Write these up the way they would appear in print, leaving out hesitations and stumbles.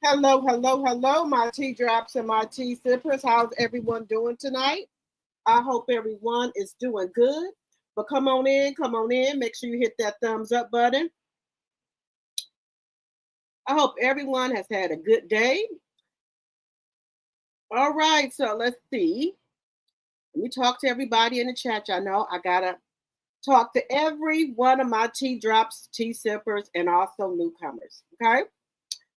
Hello, hello, hello, my tea drops and my tea sippers. How's everyone doing tonight? I hope everyone is doing good. But come on in, come on in. Make sure you hit that thumbs up button. I hope everyone has had a good day. All right, so let's see. Let me talk to everybody in the chat. Y'all know I gotta talk to every one of my tea drops, tea sippers, and also newcomers. Okay.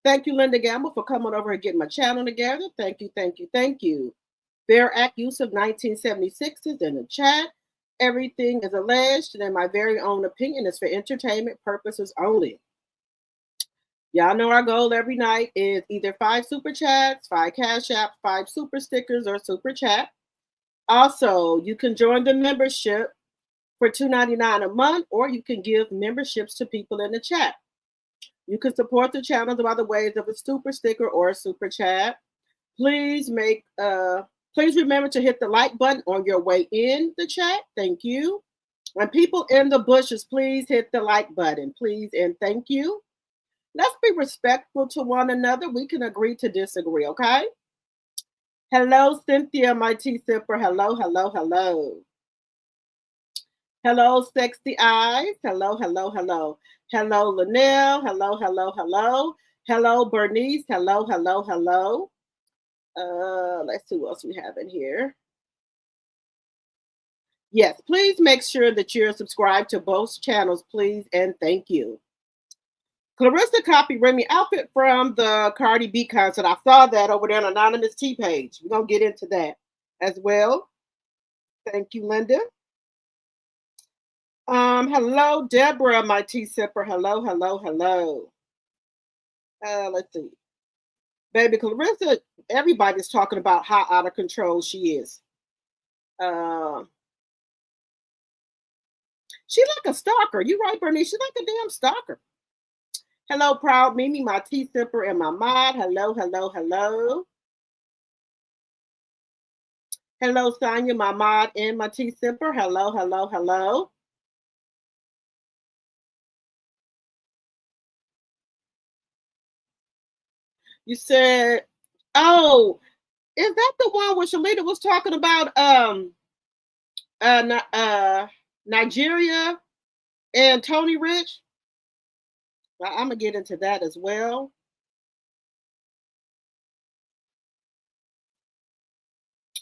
Thank you, Linda Gamble, for coming over and getting my channel together. Thank you, thank you, thank you. Fair Act use of 1976 is in the chat. Everything is alleged, and in my very own opinion, is for entertainment purposes only. Y'all know our goal every night is either 5 super chats, 5 cash apps, 5 super stickers, or super chat. Also, you can join the membership for $2.99 a month, or you can give memberships to people in the chat. You can support the channel by the ways of a super sticker or a super chat. Please remember to hit the like button on your way in the chat. Thank you. And people in the bushes, please hit the like button, please, and thank you. Let's be respectful to one another. We can agree to disagree, okay? Hello, Cynthia, my tea sipper. Hello, hello, hello. Hello, Sexy Eyes. Hello, hello, hello. Hello, Linnell. Hello, hello, hello. Hello, Bernice. Hello, hello, hello. Let's see what else we have in here. Yes, please make sure that you're subscribed to both channels, please, and thank you. Clarissa copied Remy outfit from the Cardi B concert. I saw that over there on Anonymous T page. We're going to get into that as well. Thank you, Linda. Hello, Deborah, my tea sipper. Hello, hello, hello. Let's see. Baby Clarissa, everybody's talking about how out of control she is. She's like a stalker. You right, Bernice? She's like a damn stalker. Hello, Proud Mimi, my tea sipper and my mod. Hello, hello, hello. Hello, Sonia, my mod and my tea sipper. Hello, hello, hello. You said, oh, is that the one where Shalita was talking about Nigeria and Tony Rich? Well, I'm gonna get into that as well.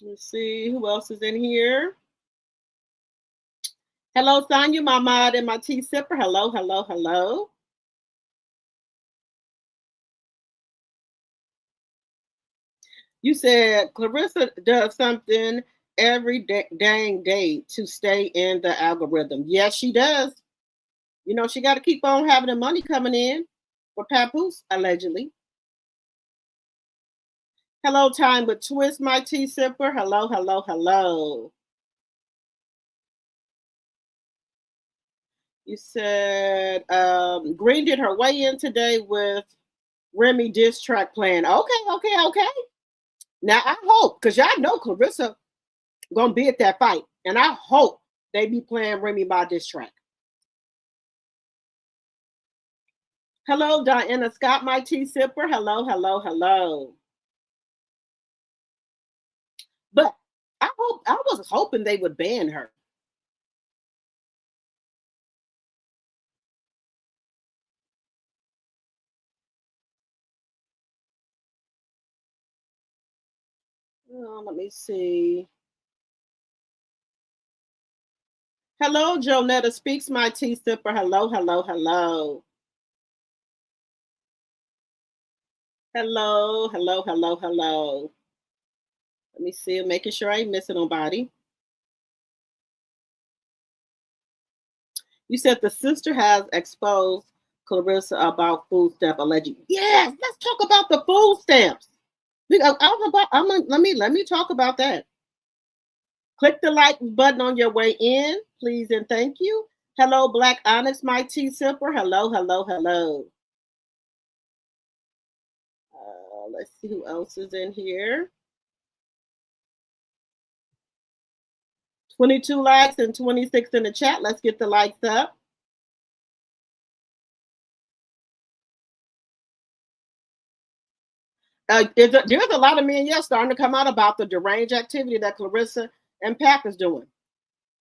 Let's see who else is in here. Hello, Sonia, my mod and my tea sipper. Hello, hello, hello. You said Clarissa does something every dang day to stay in the algorithm. Yes, she does. You know, she got to keep on having the money coming in for Papoose, allegedly. Hello, Time with Twist, my tea sipper. Hello, hello, hello. You said Green did her way in today with Remy diss track playing. Okay. Now I hope, because y'all know Clarissa gonna be at that fight, and I hope they be playing Remy Ma diss track. Hello, Diana Scott, my tea sipper. Hello, hello, hello. But I was hoping they would ban her. Let me see. Hello, Jonetta Speaks, my tea sipper. Hello, hello, hello. Hello, hello, hello, hello. Let me see. I'm making sure I ain't missing nobody. You said the sister has exposed Clarissa about food stamp allegedly. Yes, let's talk about the food stamps. Let me talk about that. Click the like button on your way in, please and thank you. Hello, Black Onyx, my tea sipper. Hello, hello, hello. Let's see who else is in here. 22 likes and 26 in the chat. Let's get the likes up. There's a lot of men, yes, starting to come out about the deranged activity that Clarissa and Pap is doing.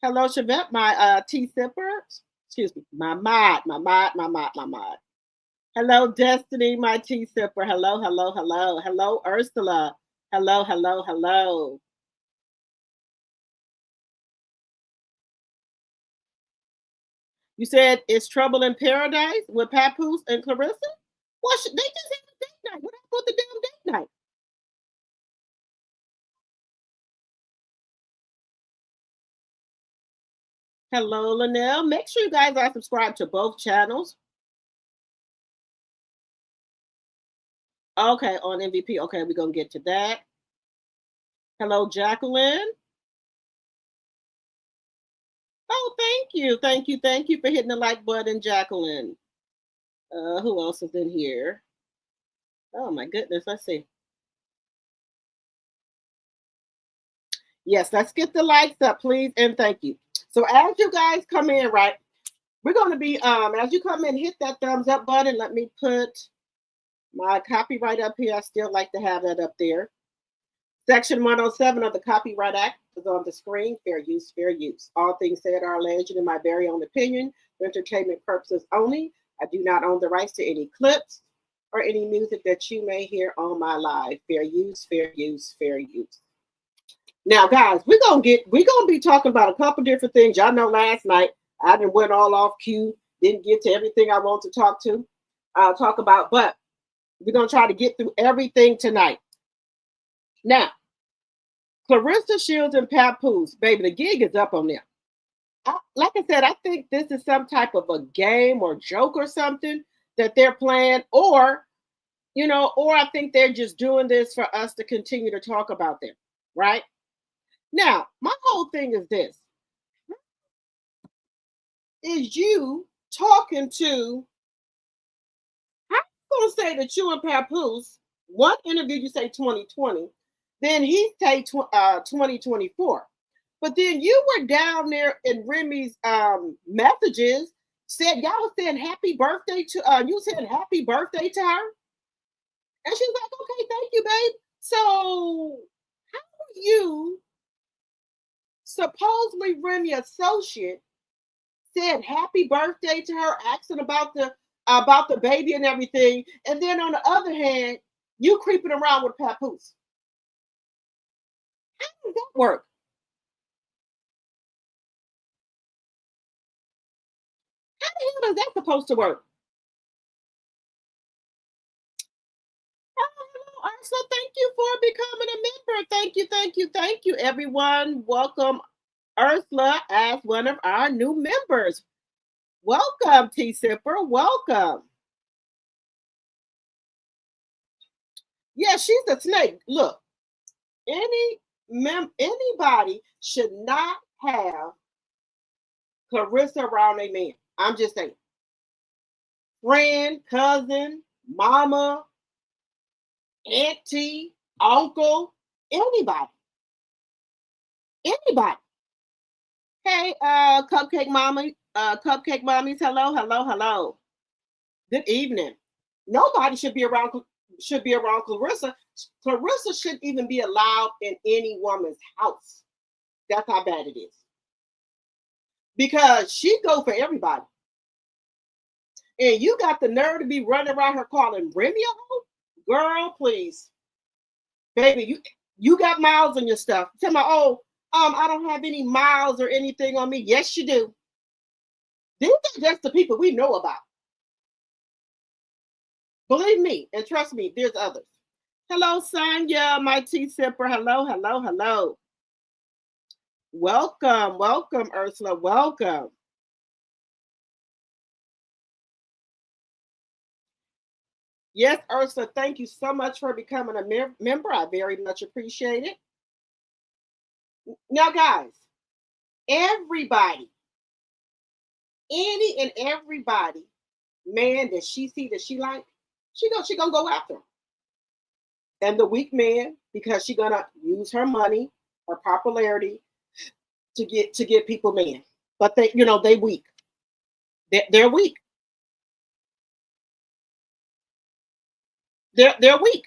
Hello, Chevette, my tea sipper. Excuse me, my mod. Hello, Destiny, my tea sipper. Hello, hello, hello. Hello, Ursula. Hello, hello, hello. You said it's Trouble in Paradise with Papoose and Clarissa? Well, they just had a date night. What about the damn date night? Hello, Linnell. Make sure you guys are subscribed to both channels. Okay, on MVP. Okay, we're going to get to that. Hello, Jacqueline. Oh, thank you. Thank you. Thank you for hitting the like button, Jacqueline. Who else is in here? Oh, my goodness. Let's see. Yes, let's get the likes up, please, and thank you. So as you guys come in, right, we're going to be, as you come in, hit that thumbs up button. Let me put my copyright up here. I still like to have that up there. Section 107 of the Copyright Act is on the screen. Fair use, fair use. All things said are alleged in my very own opinion for entertainment purposes only. I do not own the rights to any clips or any music that you may hear on my live. Fair use, fair use, fair use. Now, guys, we're gonna be talking about a couple different things. Y'all know last night I didn't went all off cue, didn't get to everything I want to talk about, but we're gonna try to get through everything tonight. Now, Clarissa Shields and Papoose, baby, the gig is up on them. Like I said, I think this is some type of a game or joke or something that they're playing, or I think they're just doing this for us to continue to talk about them, right? Now, my whole thing is this. Is you talking to, I'm going to say that you and Papoose, one interview you say 2020, then he say 2024. But then you were down there in Remy's messages, said y'all was saying happy birthday to, you said happy birthday to her. And she was like, okay, thank you, babe. So how are you, supposedly Remy associate, said happy birthday to her, asking about the baby and everything, and then on the other hand, you creeping around with Papoose? How does that work? How the hell is that supposed to work? Oh, so thank you for becoming a member. Thank you, thank you, thank you, everyone. Welcome Ursula as one of our new members. Welcome, Tea Sipper. Welcome. Yeah, she's a snake. Look, anybody should not have Clarissa around a man. I'm just saying. Friend, cousin, mama, auntie, uncle, anybody. Anybody. Hey, cupcake mommies, hello, hello, hello. Good evening. Nobody should be around Clarissa. Clarissa shouldn't even be allowed in any woman's house. That's how bad it is. Because she go for everybody. And you got the nerve to be running around her calling Remy a hoe? Girl, please. Baby, you got miles on your stuff. Tell me, I don't have any miles or anything on me. Yes, you do. These are just the people we know about. Believe me, and trust me, there's others. Hello, Sonia, my tea sipper. Hello, hello, hello. Welcome, welcome, Ursula. Welcome. Yes, Ursula, thank you so much for becoming a member. I very much appreciate it. Now, guys, everybody, any and everybody, man that she see that she like, she gonna go after him. And the weak man, because she gonna use her money, her popularity to get people man. But they weak. They're weak. They're weak.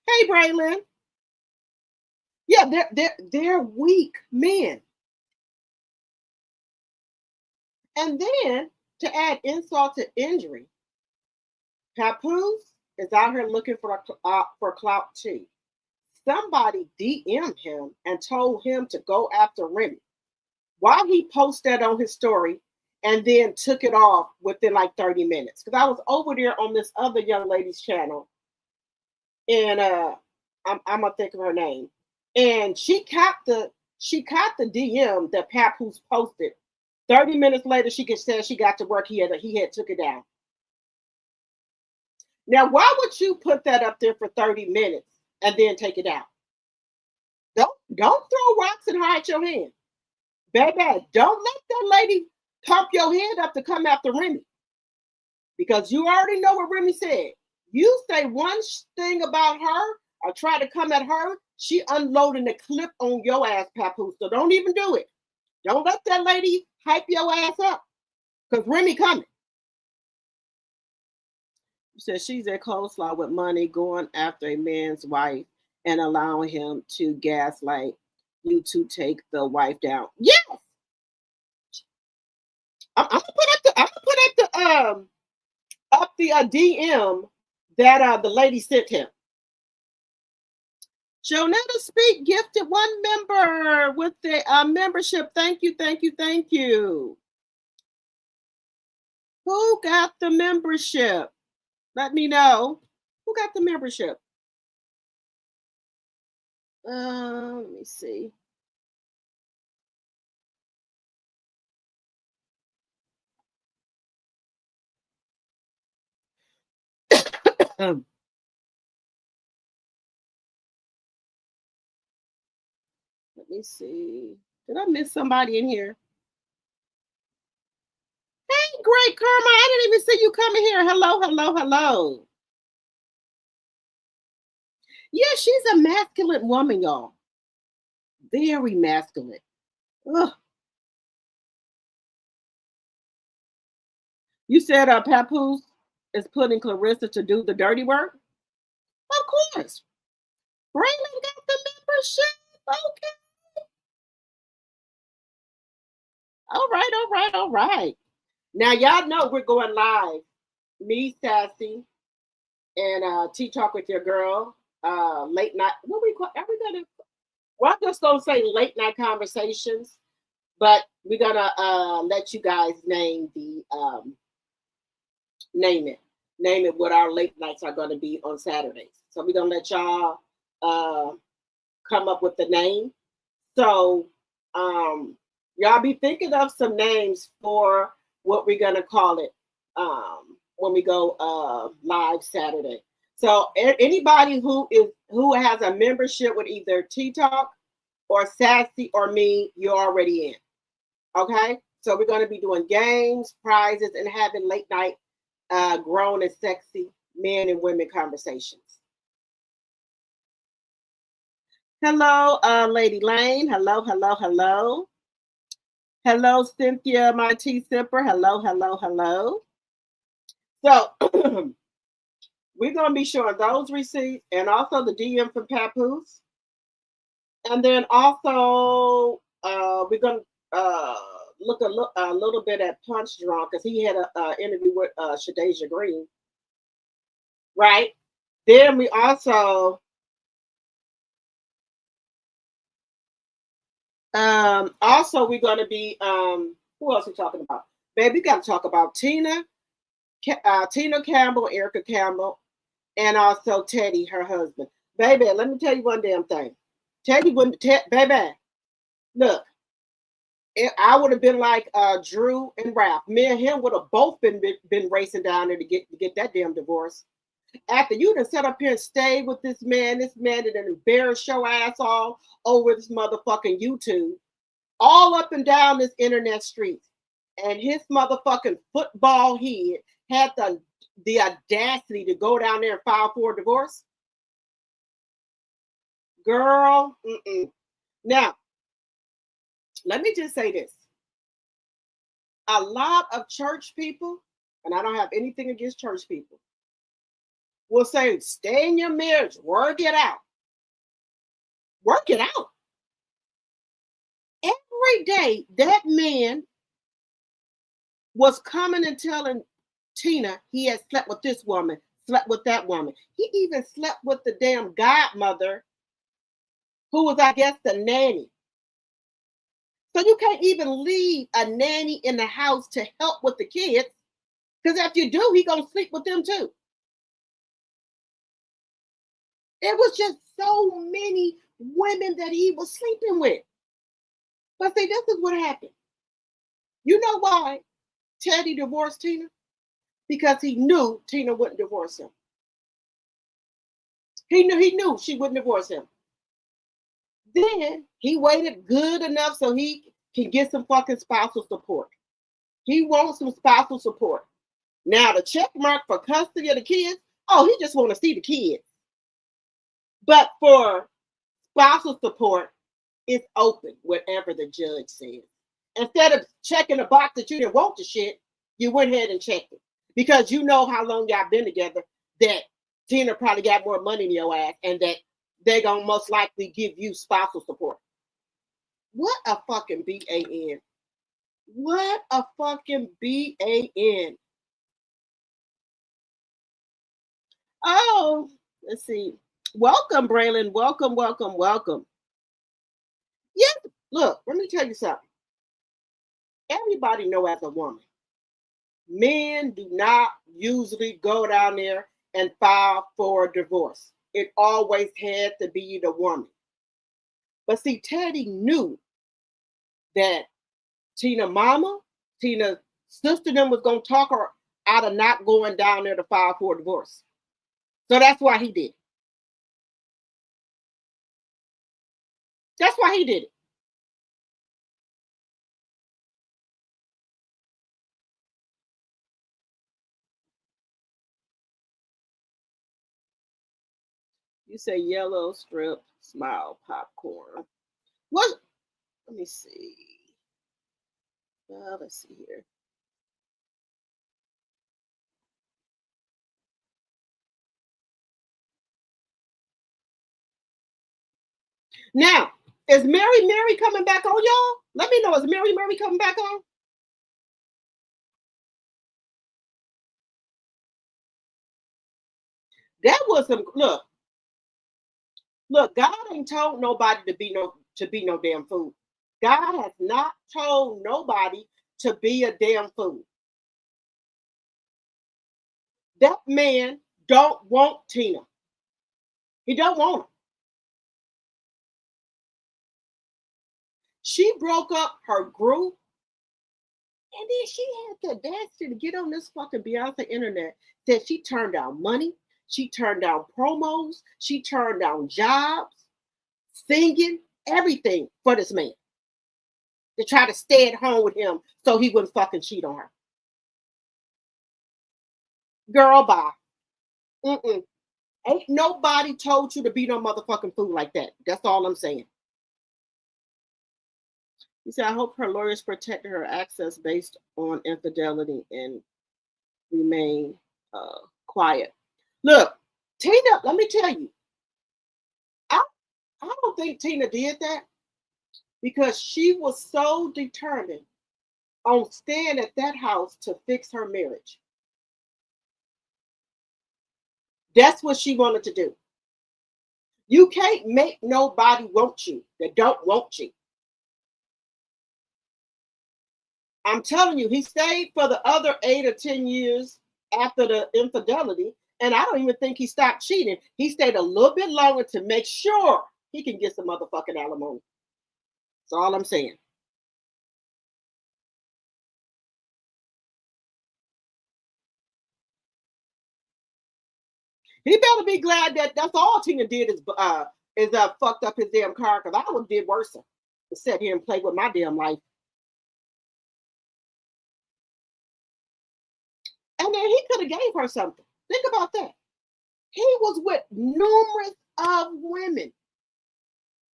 Hey, Braylon. Yeah, they're weak men. And then to add insult to injury, Papoose is out here looking for clout too. Somebody DM'd him and told him to go after Remy. While he posted that on his story and then took it off within like 30 minutes. Because I was over there on this other young lady's channel, and I'm gonna think of her name. And she caught the DM that Papoose posted. 30 minutes later, said she got to work. He had took it down. Now, why would you put that up there for 30 minutes and then take it out? Don't throw rocks and hide your hand. Baby, don't let that lady pump your head up to come after Remy. Because you already know what Remy said. You say one thing about her or try to come at her, she unloading the clip on your ass, Papoose. So don't even do it. Don't let that lady hype your ass up. Because Remy coming. You said she's at coleslaw with money going after a man's wife and allowing him to gaslight you to take the wife down. Yes. I'm gonna put up the DM that the lady sent him. Jonetta Speak gifted one member with the membership. Thank you, thank you, thank you. Who got the membership? Let me know. Who got the membership? Let me see. Let me see. Did I miss somebody in here? Hey, great Karma. I didn't even see you coming here. Hello, hello, hello. Yeah, she's a masculine woman, y'all. Very masculine. Ugh. You said Papoose is putting Clarissa to do the dirty work? Of course. Braylon got the membership. Okay. All right, all right, all right. Now y'all know we're going live. Me, Sassy, and Tea Talk with your girl. Late night. What we call? Are we gonna? Well, I'm just gonna say late night conversations, but we're gonna let you guys name the name it what our late nights are gonna be on Saturdays. So we're gonna let y'all come up with the name. So y'all be thinking of some names for what we're gonna call it when we go live Saturday. So anybody who has a membership with either Tea Talk or Sassy or me, you're already in. Okay, so we're gonna be doing games, prizes, and having late night grown and sexy men and women conversations. Hello, Lady Lane. Hello, hello, hello. Hello, Cynthia, my tea sipper. Hello, hello, hello. So we're going to be showing those receipts and also the DM from Papoose. And then also we're going to look a little bit at Punch Drunk because he had an interview with Shadeja Green. Right? Then we also we're going to be who else are we talking about? Baby, we got to talk about Tina Campbell, Erica Campbell, and also Teddy, her husband. Baby, let me tell you one damn thing. Teddy wouldn't, baby, look, I would have been like Drew and Ralph. Me and him would have both been racing down there to get that damn divorce. After you done set up here and stayed with this man that done embarrassed your ass all over this motherfucking YouTube, all up and down this internet street, and his motherfucking football head had the audacity to go down there and file for a divorce. Girl, Now, let me just say this. A lot of church people, and I don't have anything against church people, will say, stay in your marriage, work it out. Work it out. Every day, that man was coming and telling Tina he had slept with this woman, slept with that woman. He even slept with the damn godmother, who was, I guess, the nanny. So you can't even leave a nanny in the house to help with the kids, because if you do, he gonna sleep with them too. It was just so many women that he was sleeping with. But see, this is what happened. You know why Teddy divorced Tina? Because he knew Tina wouldn't divorce him. He knew she wouldn't divorce him. Then he waited good enough so he can get some fucking spousal support. He wants some spousal support. Now the check mark for custody of the kids, oh, he just want to see the kids. But for spousal support, it's open, whatever the judge says. Instead of checking a box that you didn't want the shit, you went ahead and checked it. Because you know how long y'all been together, that Tina probably got more money in your ass, and that they're going to most likely give you spousal support. What a fucking BAN. What a fucking BAN. Oh, let's see. Welcome, Braylon. Welcome, welcome, welcome. Yeah, look, let me tell you something. Everybody know as a woman, men do not usually go down there and file for a divorce. It always had to be the woman. But see, Teddy knew that Tina mama, Tina's sister, them was going to talk her out of not going down there to file for a divorce. So that's why he did it. That's why he did it. You say yellow strip, smile, popcorn. What? Let me see. Let's see here. Now, is Mary coming back on, y'all? Let me know. Is Mary coming back on? That was some look. God ain't told nobody to be no damn fool. God has not told nobody to be a damn fool. That man don't want Tina. He don't want her. She broke up her group, and then she had the audacity to get on this fucking Beyonce internet that she turned down money, she turned down promos, she turned down jobs, singing, everything for this man to try to stay at home with him so he wouldn't fucking cheat on her. Girl, bye. Mm-mm. Ain't nobody told you to be no motherfucking fool like that. That's all I'm saying. He said, I hope her lawyers protect her access based on infidelity and remain quiet. Look, Tina, let me tell you, I don't think Tina did that because she was so determined on staying at that house to fix her marriage. That's what she wanted to do. You can't make nobody want you that don't want you. I'm telling you, he stayed for the other 8 or 10 years after the infidelity, and I don't even think he stopped cheating. He stayed a little bit longer to make sure he can get some motherfucking alimony. That's all I'm saying. He better be glad that that's all Tina did is fucked up his damn car, because I would have did worse to sit here and play with my damn life. And then he could have gave her something. Think about that. He was with numerous of women.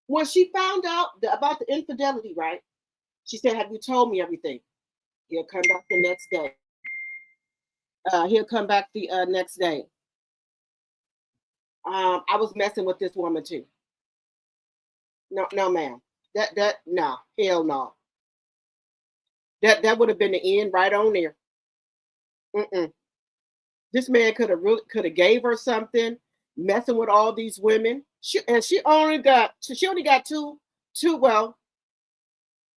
When she found out about the infidelity, right? She said, have you told me everything? He'll come back the next day. He'll come back the next day. I was messing with this woman too. No, ma'am. No, hell no. That would have been the end right on there. Mm-mm. This man could have gave her something, messing with all these women. She only got two. Well,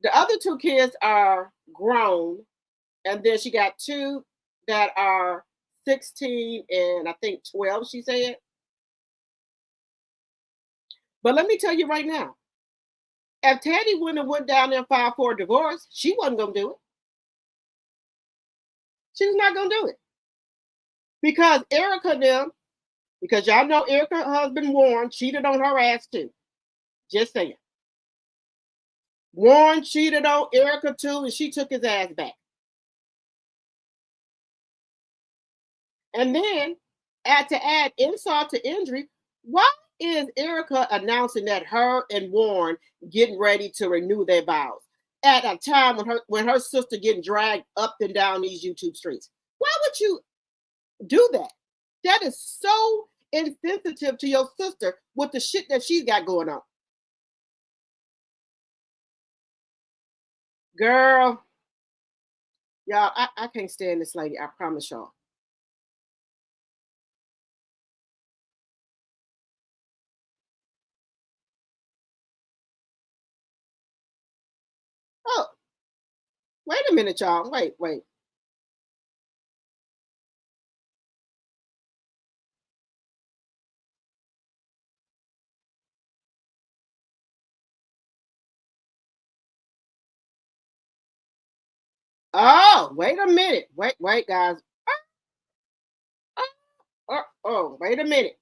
the other two kids are grown, and then she got two that are 16 and I think 12. She said. But let me tell you right now, if Teddy wouldn't have went down there and filed for a divorce, she wasn't gonna do it. She was not gonna do it. Because Erica them, because y'all know Erica's husband Warren cheated on her ass too. Just saying. Warren cheated on Erica too, and she took his ass back. And then, to add insult to injury, why is Erica announcing that her and Warren getting ready to renew their vows at a time when her sister getting dragged up and down these YouTube streets? Why would you do that? That is so insensitive to your sister with the shit that she's got going on. Girl, y'all, I can't stand this lady. I promise y'all. Oh, wait a minute, y'all. Wait. Oh, wait a minute. Wait, guys. Oh, wait a minute.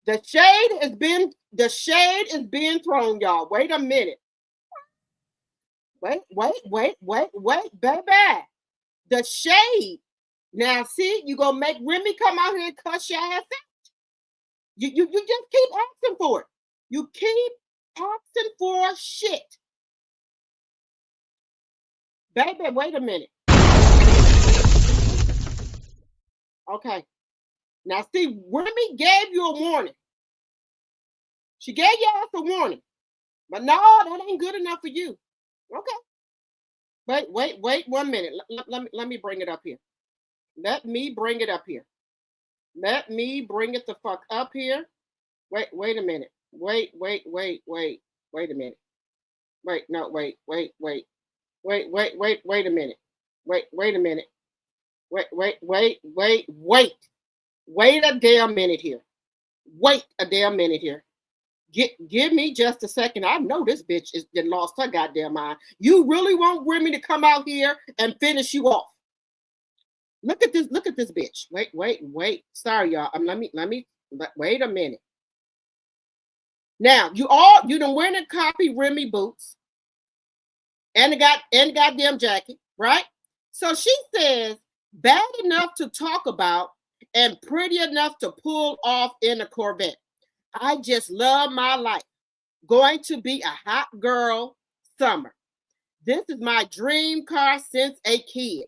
The shade is being thrown, y'all. Wait a minute. Wait, baby. The shade. Now, see, you gonna make Remy come out here and cuss your ass out. You just keep asking for it. You keep asking for shit. Baby, wait a minute. Okay. Now, see, Remy gave you a warning. She gave your ass a warning. But no, that ain't good enough for you. Okay. Wait 1 minute. Let me bring it up here. Let me bring it up here. Let me bring it the fuck up here. Wait a minute. Wait a minute. Wait a minute. Wait a minute. Wait a minute. Wait a damn minute here. Wait a damn minute here. Give me just a second. I know this bitch is lost her goddamn mind. You really want Remy to come out here and finish you off? Look at this bitch. Wait. Sorry, y'all. Let me wait a minute. Now, you done wearing a copy Remy boots and the goddamn jacket, right? So she says, bad enough to talk about and pretty enough to pull off in a Corvette. I just love my life. Going to be a hot girl summer. This is my dream car since a kid.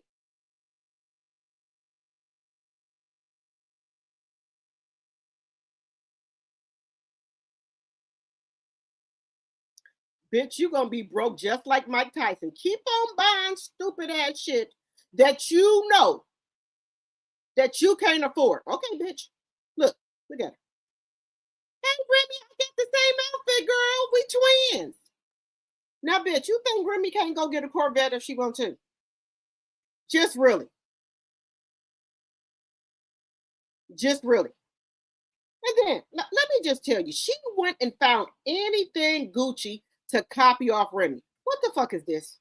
Bitch, you gonna be broke just like Mike Tyson. Keep on buying stupid ass shit that you know that you can't afford. Okay, bitch. Look at her. Hey, Remy, I got the same outfit, girl. We twins. Now, bitch, you think Remy can't go get a Corvette if she wants to? Just really. And then, let me just tell you, she went and found anything Gucci to copy off Remy. What the fuck is this?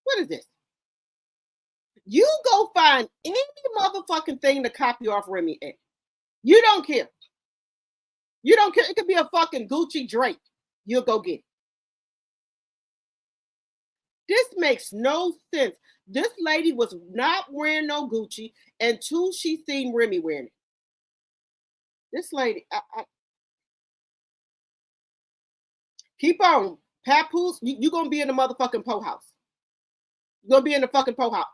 What is this? You go find any motherfucking thing to copy off Remy in. You don't care. You don't care. It could be a fucking Gucci Drake. You'll go get it. This makes no sense. This lady was not wearing no Gucci until she seen Remy wearing it. This lady, keep on. Papoose, you're going to be in the motherfucking po house. You're going to be in the fucking po house.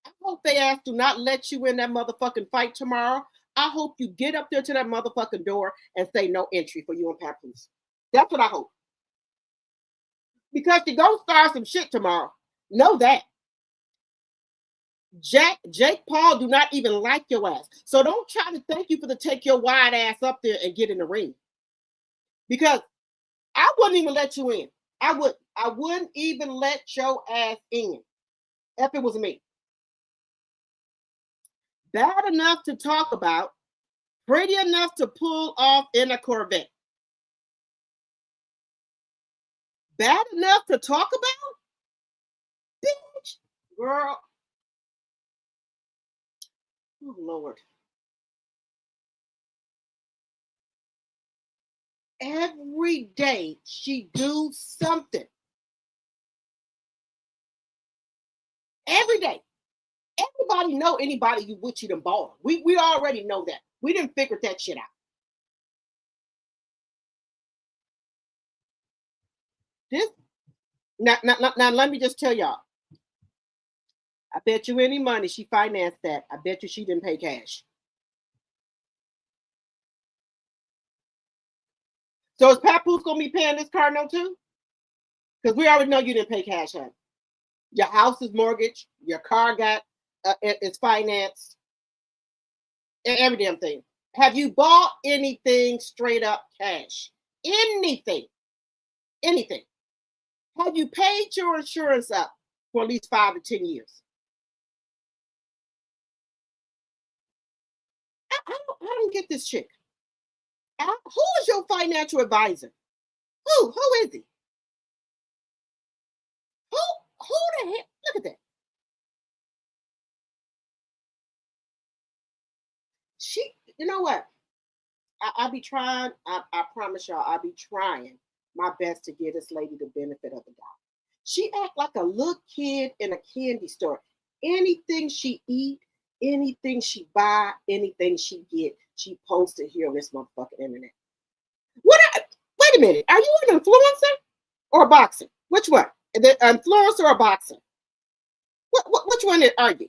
I hope they ask do not let you in that motherfucking fight tomorrow. I hope you get up there to that motherfucking door and say no entry for you and Papoose. That's what I hope. Because you're gonna start some shit tomorrow. Know that. Jake Paul do not even like your ass. So don't try to thank you for to take your wide ass up there and get in the ring. Because I wouldn't even let you in. I wouldn't even let your ass in if it was me. Bad enough to talk about, pretty enough to pull off in a Corvette. Bad enough to talk about? Bitch, girl. Oh, Lord. Every day she do something. Every day. Everybody know anybody you with you done bought. We already know that. We didn't figure that shit out. This now let me just tell y'all. I bet you any money she financed that. I bet you she didn't pay cash. So is Papoose gonna be paying this car note too? Because we already know you didn't pay cash, honey. Your house is mortgaged. Your car got it's financed. Every damn thing. Have you bought anything straight up cash? Anything? Anything? Have you paid your insurance up for at least 5 to 10 years? I don't get this chick. Who is your financial advisor? Who is he? Who the hell? Look at that. You know what? I'll be trying. I promise y'all, I'll be trying my best to give this lady the benefit of the doubt. She act like a little kid in a candy store. Anything she eat, anything she buy, anything she get, she posted here on this motherfucking internet. Wait a minute. Are you an influencer or a boxer? Which one? The influencer or a boxer? Which one are you?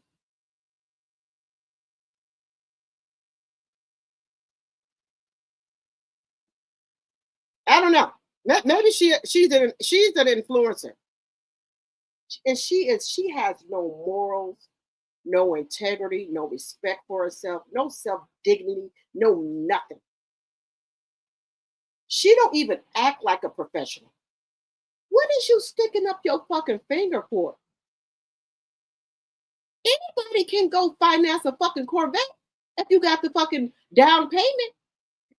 I don't know. Maybe she's an influencer, and she has no morals, no integrity, no respect for herself, no self dignity, no nothing. She don't even act like a professional. What is you sticking up your fucking finger for? Anybody can go finance a fucking Corvette if you got the fucking down payment,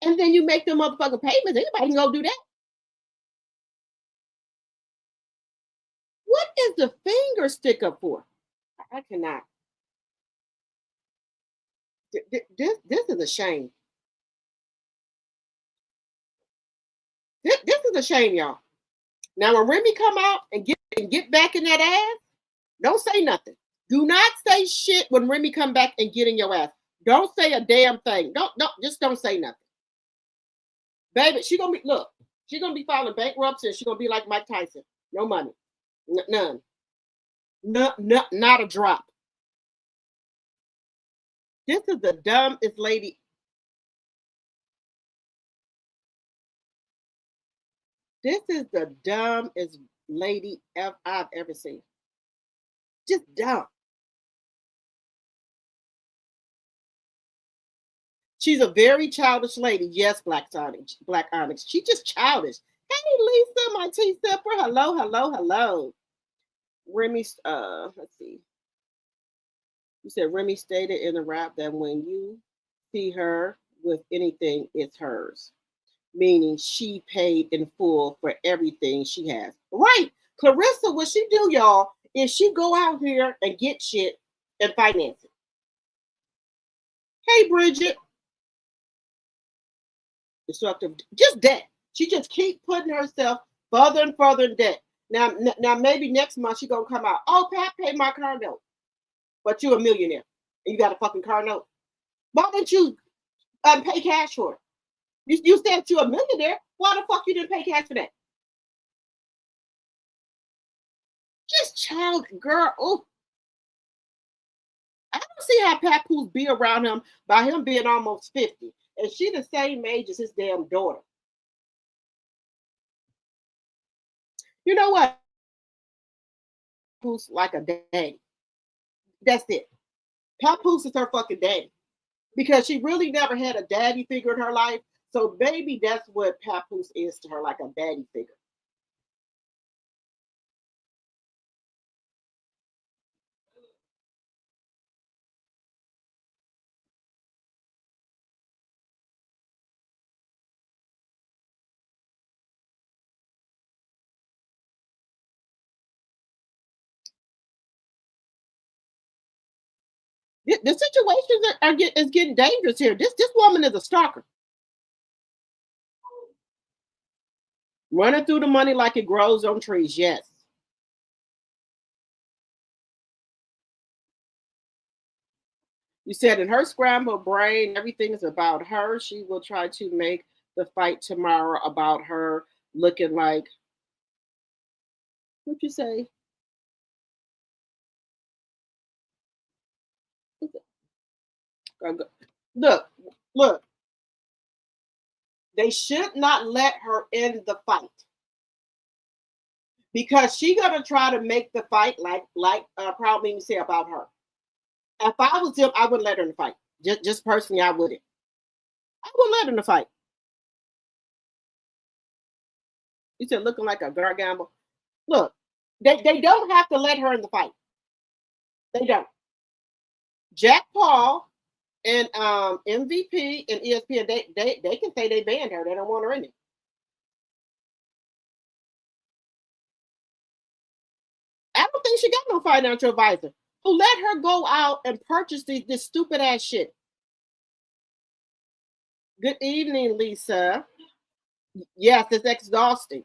and then you make the motherfucking payments. Anybody can go do that. What is the finger stick up for? I cannot. This is a shame. This is a shame, y'all. Now, when Remy come out and get back in that ass, don't say nothing. Do not say shit when Remy come back and get in your ass. Don't say a damn thing. Don't say nothing. Baby, she's gonna be filing bankruptcy and she's gonna be like Mike Tyson. No money. None. Not a drop. This is the dumbest lady. This is the dumbest lady I've ever seen. Just dumb. She's a very childish lady. Yes, Black Onyx. She's just childish. Hey, Lisa, my tea sipper. Hello. Remy, let's see. You said Remy stated in the rap that when you see her with anything, it's hers. Meaning she paid in full for everything she has. Right. Clarissa, what she do, y'all, is she go out here and get shit and finance it. Hey, Bridget. Destructive. Just debt. She just keep putting herself further and further in debt. Now maybe next month she gonna come out. Oh, Pat paid my car note. But you're a millionaire and you got a fucking car note. Why didn't you pay cash for it? You said you're a millionaire. Why the fuck you didn't pay cash for that? Just child, girl. Oh, I don't see how Papoose be around him by him being almost 50. And she the same age as his damn daughter. You know what? Papoose like a daddy. That's it. Papoose is her fucking daddy. Because she really never had a daddy figure in her life. So maybe that's what Papoose is to her, like a daddy figure. The situations is getting dangerous here. This woman is a stalker. Running through the money like it grows on trees. Yes. You said in her scrambled brain, everything is about her. She will try to make the fight tomorrow about her looking like, what'd you say? Look, look. They should not let her in the fight because she gonna try to make the fight like Proud Mimi say about her. If I was him, I wouldn't let her in the fight. Just personally, I wouldn't. I wouldn't let her in the fight. You said looking like a gargamble. Look, they don't have to let her in the fight. They don't. Jack Paul and MVP and ESPN, they can say they banned her. They don't want her in it. I don't think she got no financial advisor who let her go out and purchase this stupid ass shit. Good evening, Lisa. Yes, it's exhausting.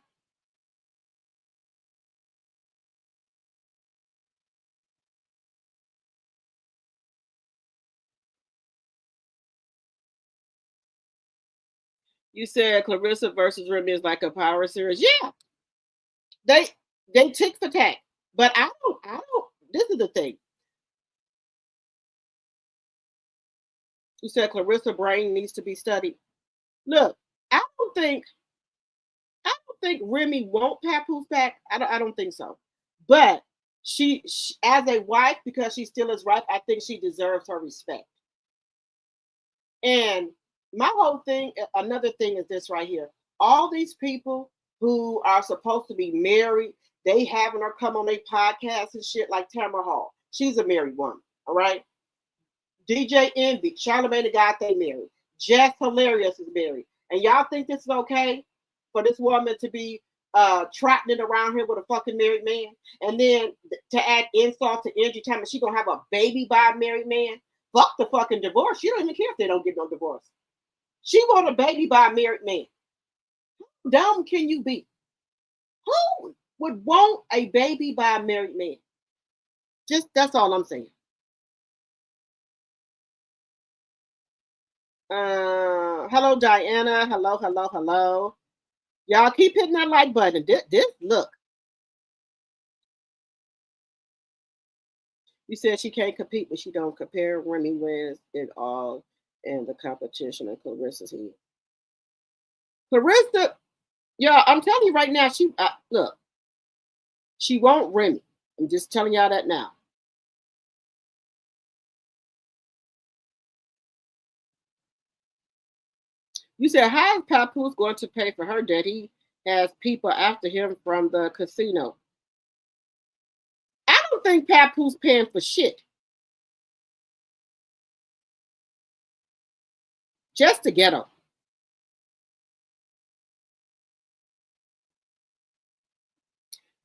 You said Clarissa versus Remy is like a power series. Yeah, they tick for tack. But I don't. This is the thing. You said Clarissa brain needs to be studied. Look, I don't think Remy won't Papoose back. I don't think so. But she, as a wife, because she still is wife, I think she deserves her respect. And my whole thing, another thing is this right here. All these people who are supposed to be married, they having her come on their podcast and shit like Tamara Hall. She's a married woman, all right? DJ Envy, Charlamagne the guy they married. Jess Hilarious is married. And y'all think this is okay for this woman to be trotting around here with a fucking married man? And then to add insult to injury time, she gonna have a baby by a married man? Fuck the fucking divorce. She don't even care if they don't get no divorce. She want a baby by a married man. How dumb can you be? Who would want a baby by a married man? Just that's all I'm saying. Hello, Diana. Hello. Y'all keep hitting that like button. This look. You said she can't compete, but she don't compare. Remy wins it all in the competition, and Clarissa's here. Clarissa, y'all, I'm telling you right now, she look, she won't Remy. I'm just telling y'all that now. You said, how is Papoose going to pay for her debt? He has people after him from the casino. I don't think Papoose paying for shit. Just to get her.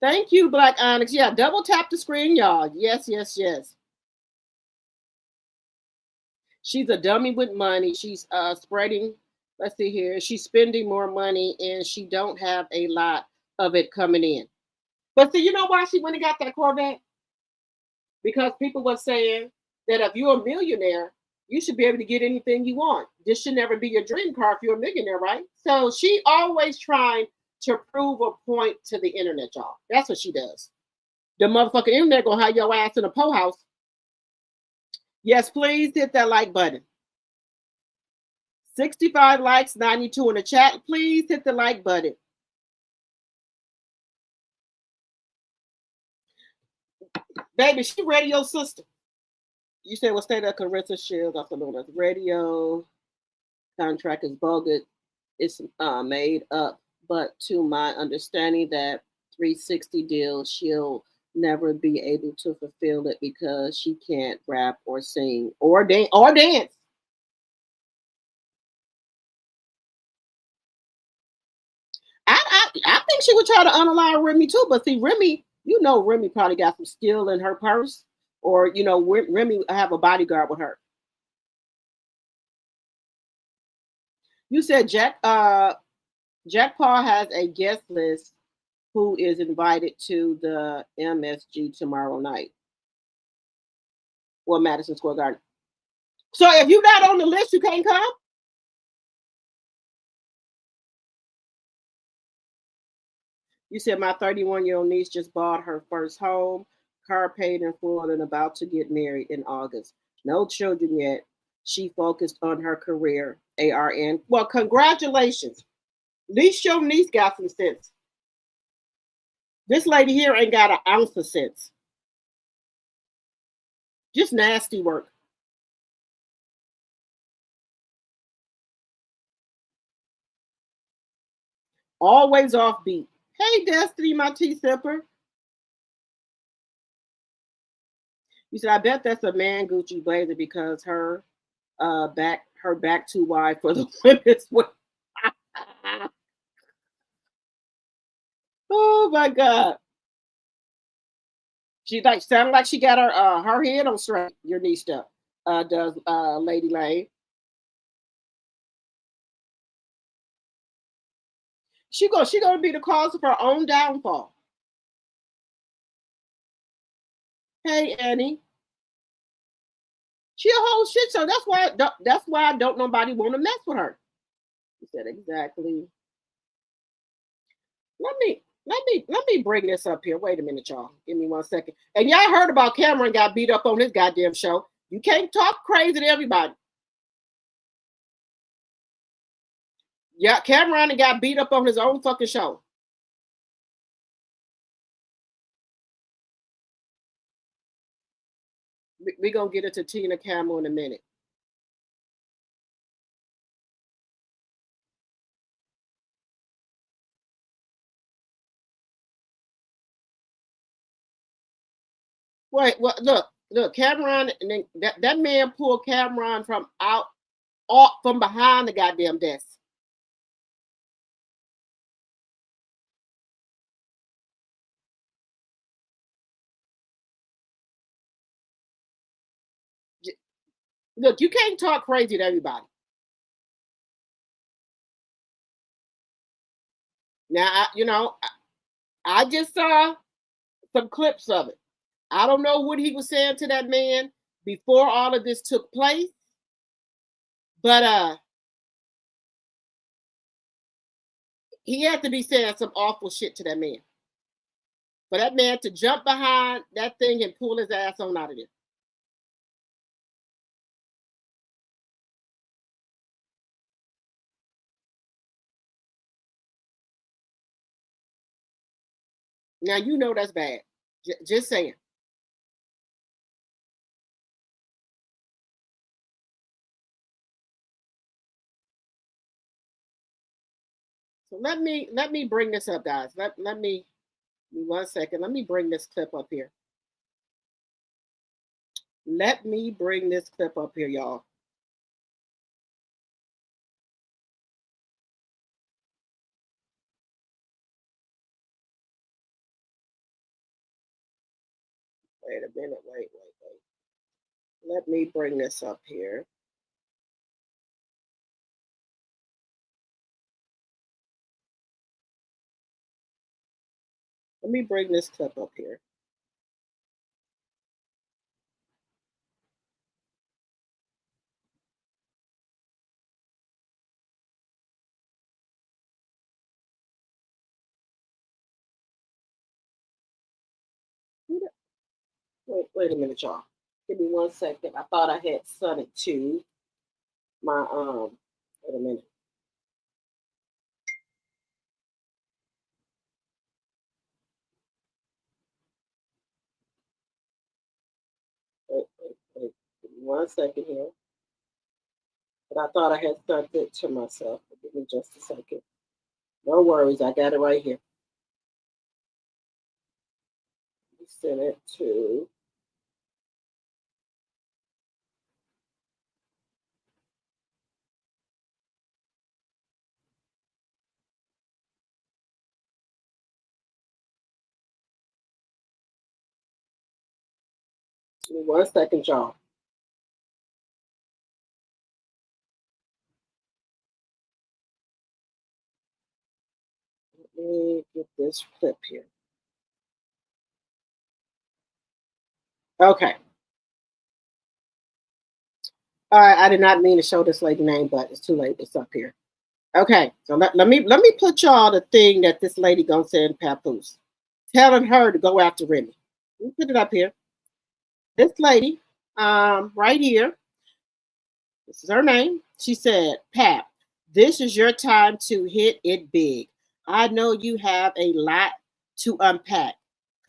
Thank you, Black Onyx. Yeah, double tap the screen, y'all. Yes. She's a dummy with money. She's spreading. Let's see here. She's spending more money, and she don't have a lot of it coming in. But see, you know why she went and got that Corvette? Because people were saying that if you're a millionaire, you should be able to get anything you want. This should never be your dream car if you're a millionaire, right? So she always trying to prove a point to the internet, y'all. That's what she does. The motherfucking internet gonna have your ass in a po house. Yes, please hit that like button. 65 likes, 92 in the chat. Please hit the like button. Baby, she radio sister. You said what state of Clarissa Shields, also known as radio contract is bogus. It's made up, but to my understanding, that 360 deal, she'll never be able to fulfill it because she can't rap or sing or dance. I think she would try to unalive Remy too, but see, Remy, Remy probably got some skill in her purse, or Remy have a bodyguard with her. You said Jack Paul has a guest list who is invited to the MSG tomorrow night. Or Madison Square Garden. So if you're not on the list, you can't come? You said my 31-year-old niece just bought her first home, car paid in full, and about to get married in August. No children yet. She focused on her career. ARN. Well, congratulations. At least your niece got some sense. This lady here ain't got an ounce of sense. Just nasty work. Always offbeat. Hey, Destiny, my tea sipper. You said, I bet that's a man Gucci blazer because her back too wide for the women's wear. Oh my God. She sounded like she got her head on straight. Your niece stuff. Does Lady Lane. She gonna be the cause of her own downfall. Hey Annie. She a whole shit show. That's why don't nobody want to mess with her. He said exactly. Let me bring this up here. Wait a minute, y'all. Give me 1 second. And y'all heard about Cameron got beat up on his goddamn show. You can't talk crazy to everybody. Yeah, Cameron got beat up on his own fucking show. We're gonna get into Tina Campbell in a minute. Wait, well, look, Cameron, and then that man pulled Cameron from from behind the goddamn desk. Look, you can't talk crazy to everybody. Now, I just saw some clips of it. I don't know what he was saying to that man before all of this took place, but he had to be saying some awful shit to that man. For that man to jump behind that thing and pull his ass on out of there. Now you know that's bad. Just saying. So let me bring this up, guys. Let me 1 second. Let me bring this clip up here. Let me bring this clip up here, y'all. Wait a minute. Wait. Let me bring this up here. Let me bring this clip up here. Wait a minute, y'all. Give me 1 second. I thought I had sent it to my wait a minute. Wait. Give me 1 second here. But I thought I had sent it to myself. Give me just a second. No worries, I got it right here. Send it to give me 1 second, y'all. Let me get this clip here. Okay. All right, I did not mean to show this lady name, but it's too late. It's up here. Okay, so let me put y'all the thing that this lady gonna send Papoose, telling her to go after Remy. Let me put it up here. This lady, right here, this is her name. She said, Pap, this is your time to hit it big. I know you have a lot to unpack.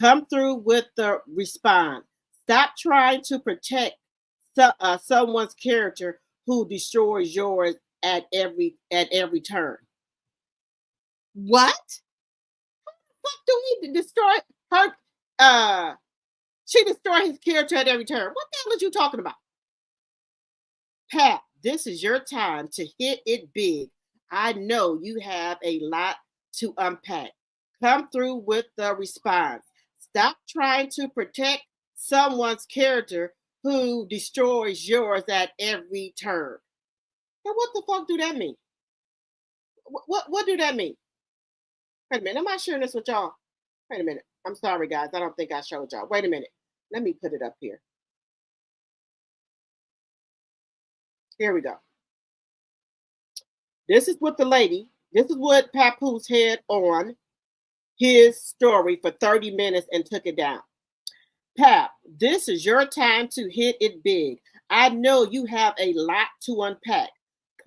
Come through with the response. Stop trying to protect someone's character who destroys yours at every turn. What? What do we destroy her? She destroyed his character at every turn. What the hell are you talking about? Pat, this is your time to hit it big. I know you have a lot to unpack. Come through with the response. Stop trying to protect someone's character who destroys yours at every turn. Now, what the fuck do that mean? What do that mean? Wait a minute. Am I sharing this with y'all? Wait a minute. I'm sorry, guys. I don't think I showed y'all. Wait a minute. Let me put it up here. Here we go. This is what this is what Papoose had on his story for 30 minutes and took it down. Pap, this is your time to hit it big. I know you have a lot to unpack.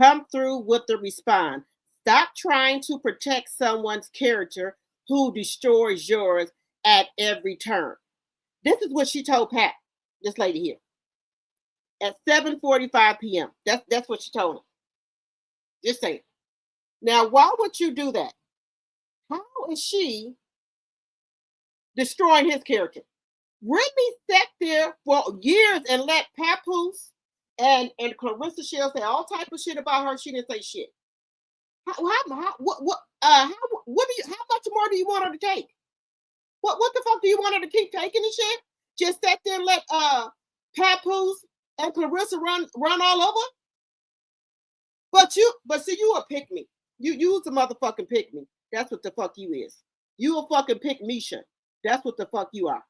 Come through with the response. Stop trying to protect someone's character who destroys yours at every turn. This is what she told Pat, this lady here, at 7:45 p.m. That's what she told him. Just saying. Now, why would you do that? How is she destroying his character? Remy sat there for years and let Papoose and Clarissa Shields say all type of shit about her. She didn't say shit. What do you? How much more do you want her to take? What the fuck do you want her to keep taking the shit? Just sat there and let Papoose and Clarissa run all over. But see, you a pick me. You a motherfucking pick me. That's what the fuck you is. You a fucking pick Misha. That's what the fuck you are.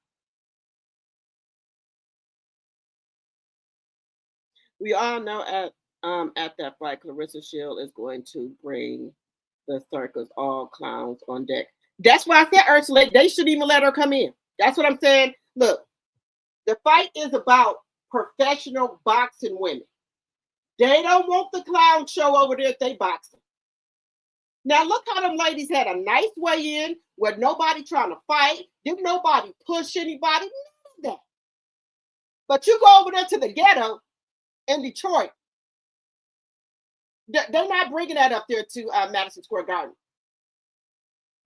We all know at that fight, Clarissa Shield is going to bring the circus, all clowns on deck. That's why I said ASHLEE, they shouldn't even let her come in. That's what I'm saying. Look, the fight is about professional boxing women. They don't want the clown show over there if they boxing. Now look how them ladies had a nice way in where nobody trying to fight. Didn't nobody push anybody. None of that. But you go over there to the ghetto in Detroit. They're not bringing that up there to Madison Square Garden.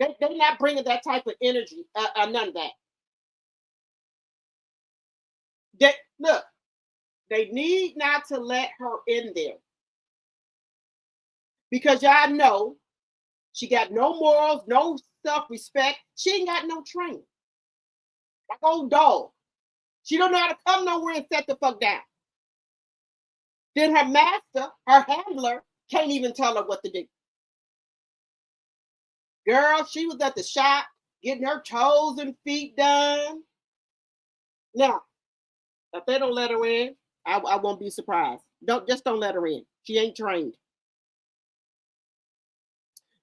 They're not bringing that type of energy. None of that. Look, they need not to let her in there. Because y'all know she got no morals, no self-respect. She ain't got no training. Like old dog. She don't know how to come nowhere and set the fuck down. Then her master, her handler, can't even tell her what to do. Girl, she was at the shop getting her toes and feet done. Now, if they don't let her in, I won't be surprised. Don't let her in. She ain't trained.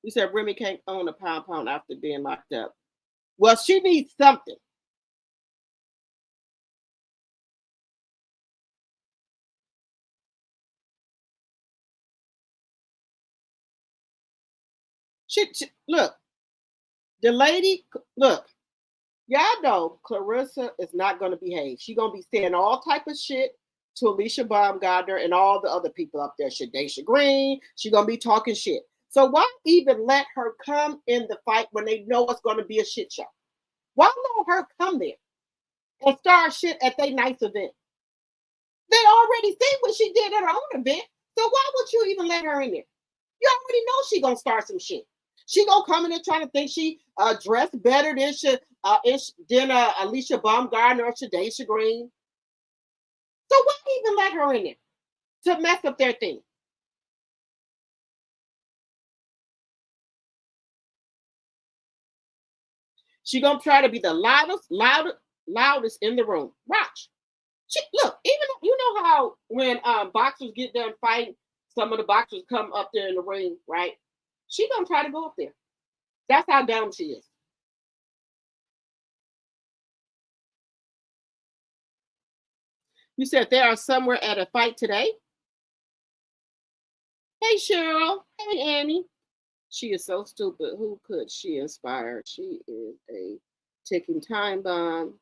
You said Remy can't own a pound after being locked up. Well, she needs something. Look, the lady, look, y'all know Clarissa is not going to behave. She's going to be saying all type of shit to Alicia Baumgartner and all the other people up there. Shadesha Green, she's going to be talking shit. So why even let her come in the fight when they know it's going to be a shit show? Why let her come there and start shit at their nice event? They already see what she did at her own event. So why would you even let her in there? You already know she gonna start some shit. She gonna come in there trying to think she dressed better than Alicia Baumgartner or Shadesha Green. So why even let her in there to mess up their thing? She gonna try to be the loudest in the room. Watch. Look, even you know how when boxers get done fighting, some of the boxers come up there in the ring, right? She gonna try to go up there. That's how dumb she is. You said they are somewhere at a fight today? Hey, Cheryl. Hey, Annie. She is so stupid. Who could she inspire? She is a ticking time bomb.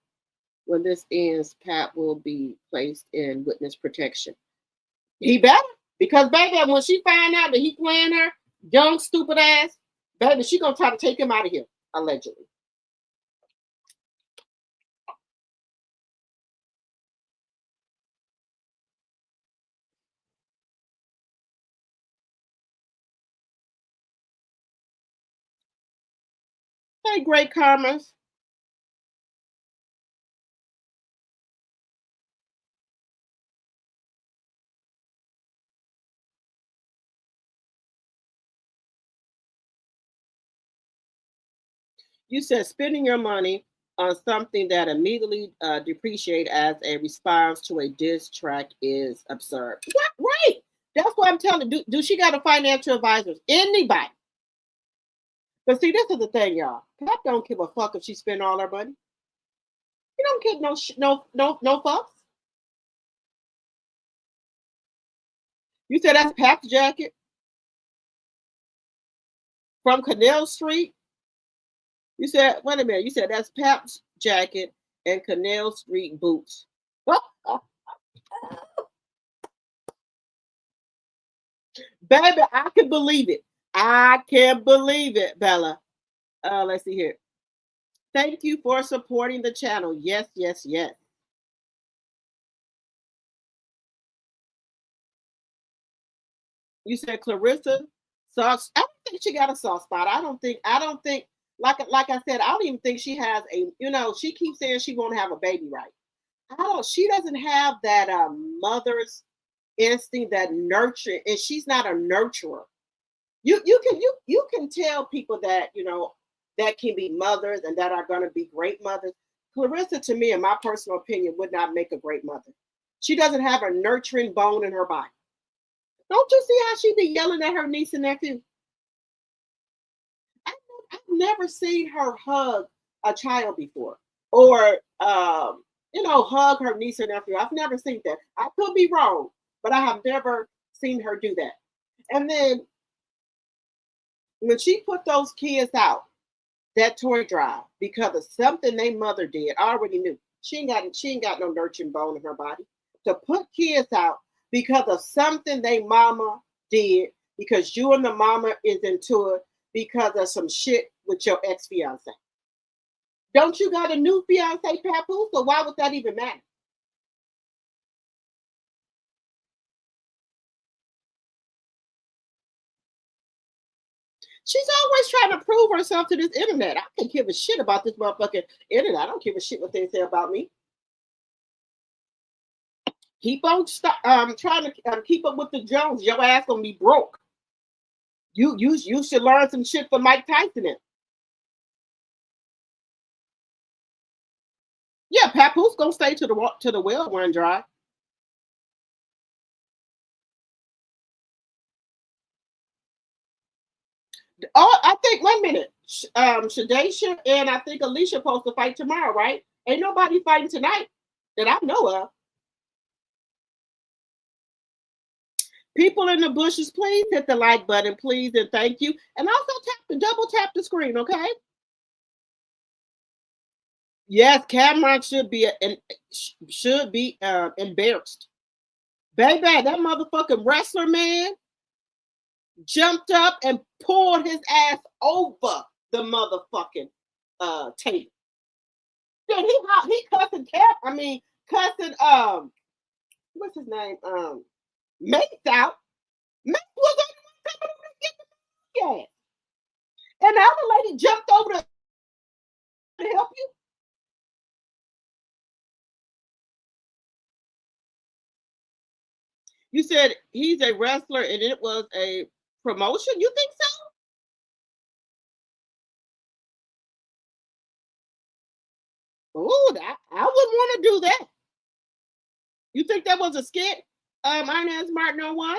When this ends, Pat will be placed in witness protection. He better. Because, baby, when she find out that he playing her, young, stupid ass, baby, she going to try to take him out of here, allegedly. Hey, great commerce. You said spending your money on something that immediately depreciate as a response to a diss track is absurd. What? Right. That's what I'm telling you. Do she got a financial advisor? Anybody. But see, this is the thing, y'all. Pat don't give a fuck if she spend all her money. He don't get no fucks. You said that's Pat's jacket from Canal Street. You said, wait a minute. You said that's Pat's jacket and Canal Street boots. Baby, I can believe it. I can believe it, Bella. Let's see here. Thank you for supporting the channel. Yes, yes, yes. You said Clarissa sauce. I don't think she got a soft spot. I don't think, like I said, I don't even think she has a, she keeps saying she won't have a baby, right? She doesn't have that mother's instinct, that nurture, and she's not a nurturer. You can tell people that, that can be mothers and that are going to be great mothers. Clarissa, to me, in my personal opinion, would not make a great mother. She doesn't have a nurturing bone in her body. Don't you see how she be yelling at her niece and nephew? I've never seen her hug a child before, or hug her niece and nephew. I've never seen that. I could be wrong, but I have never seen her do that. And then when she put those kids out, that toy drive, because of something their mother did, I already knew she ain't got no nurturing bone in her body. To put kids out because of something they mama did, because you and the mama is into it, because of some shit with your ex-fiance. Don't you got a new fiance, Papoose? So why would that even matter? She's always trying to prove herself to this internet. I can give a shit about this motherfucking internet. I don't give a shit what they say about me. Keep on trying to keep up with the Jones. Your ass gonna be broke. You should learn some shit from Mike Tyson. Yeah, Papoose gonna stay to the well run dry. Oh, I think, wait a minute. Shadesha and I think Alicia supposed to fight tomorrow, right? Ain't nobody fighting tonight that I know of. People in the bushes, please hit the like button, please, and thank you. And also double tap the screen, okay? Yes, Cameron should be embarrassed. Baby, that motherfucking wrestler man jumped up and pulled his ass over the motherfucking table. Then he cussing cussing what's his name? Mace out. Mace was on the one coming to get the ass. And the other lady jumped over to help you. You said he's a wrestler and it was a promotion? You think so? Oh, I wouldn't want to do that. You think that was a skit? Inez Martin 01?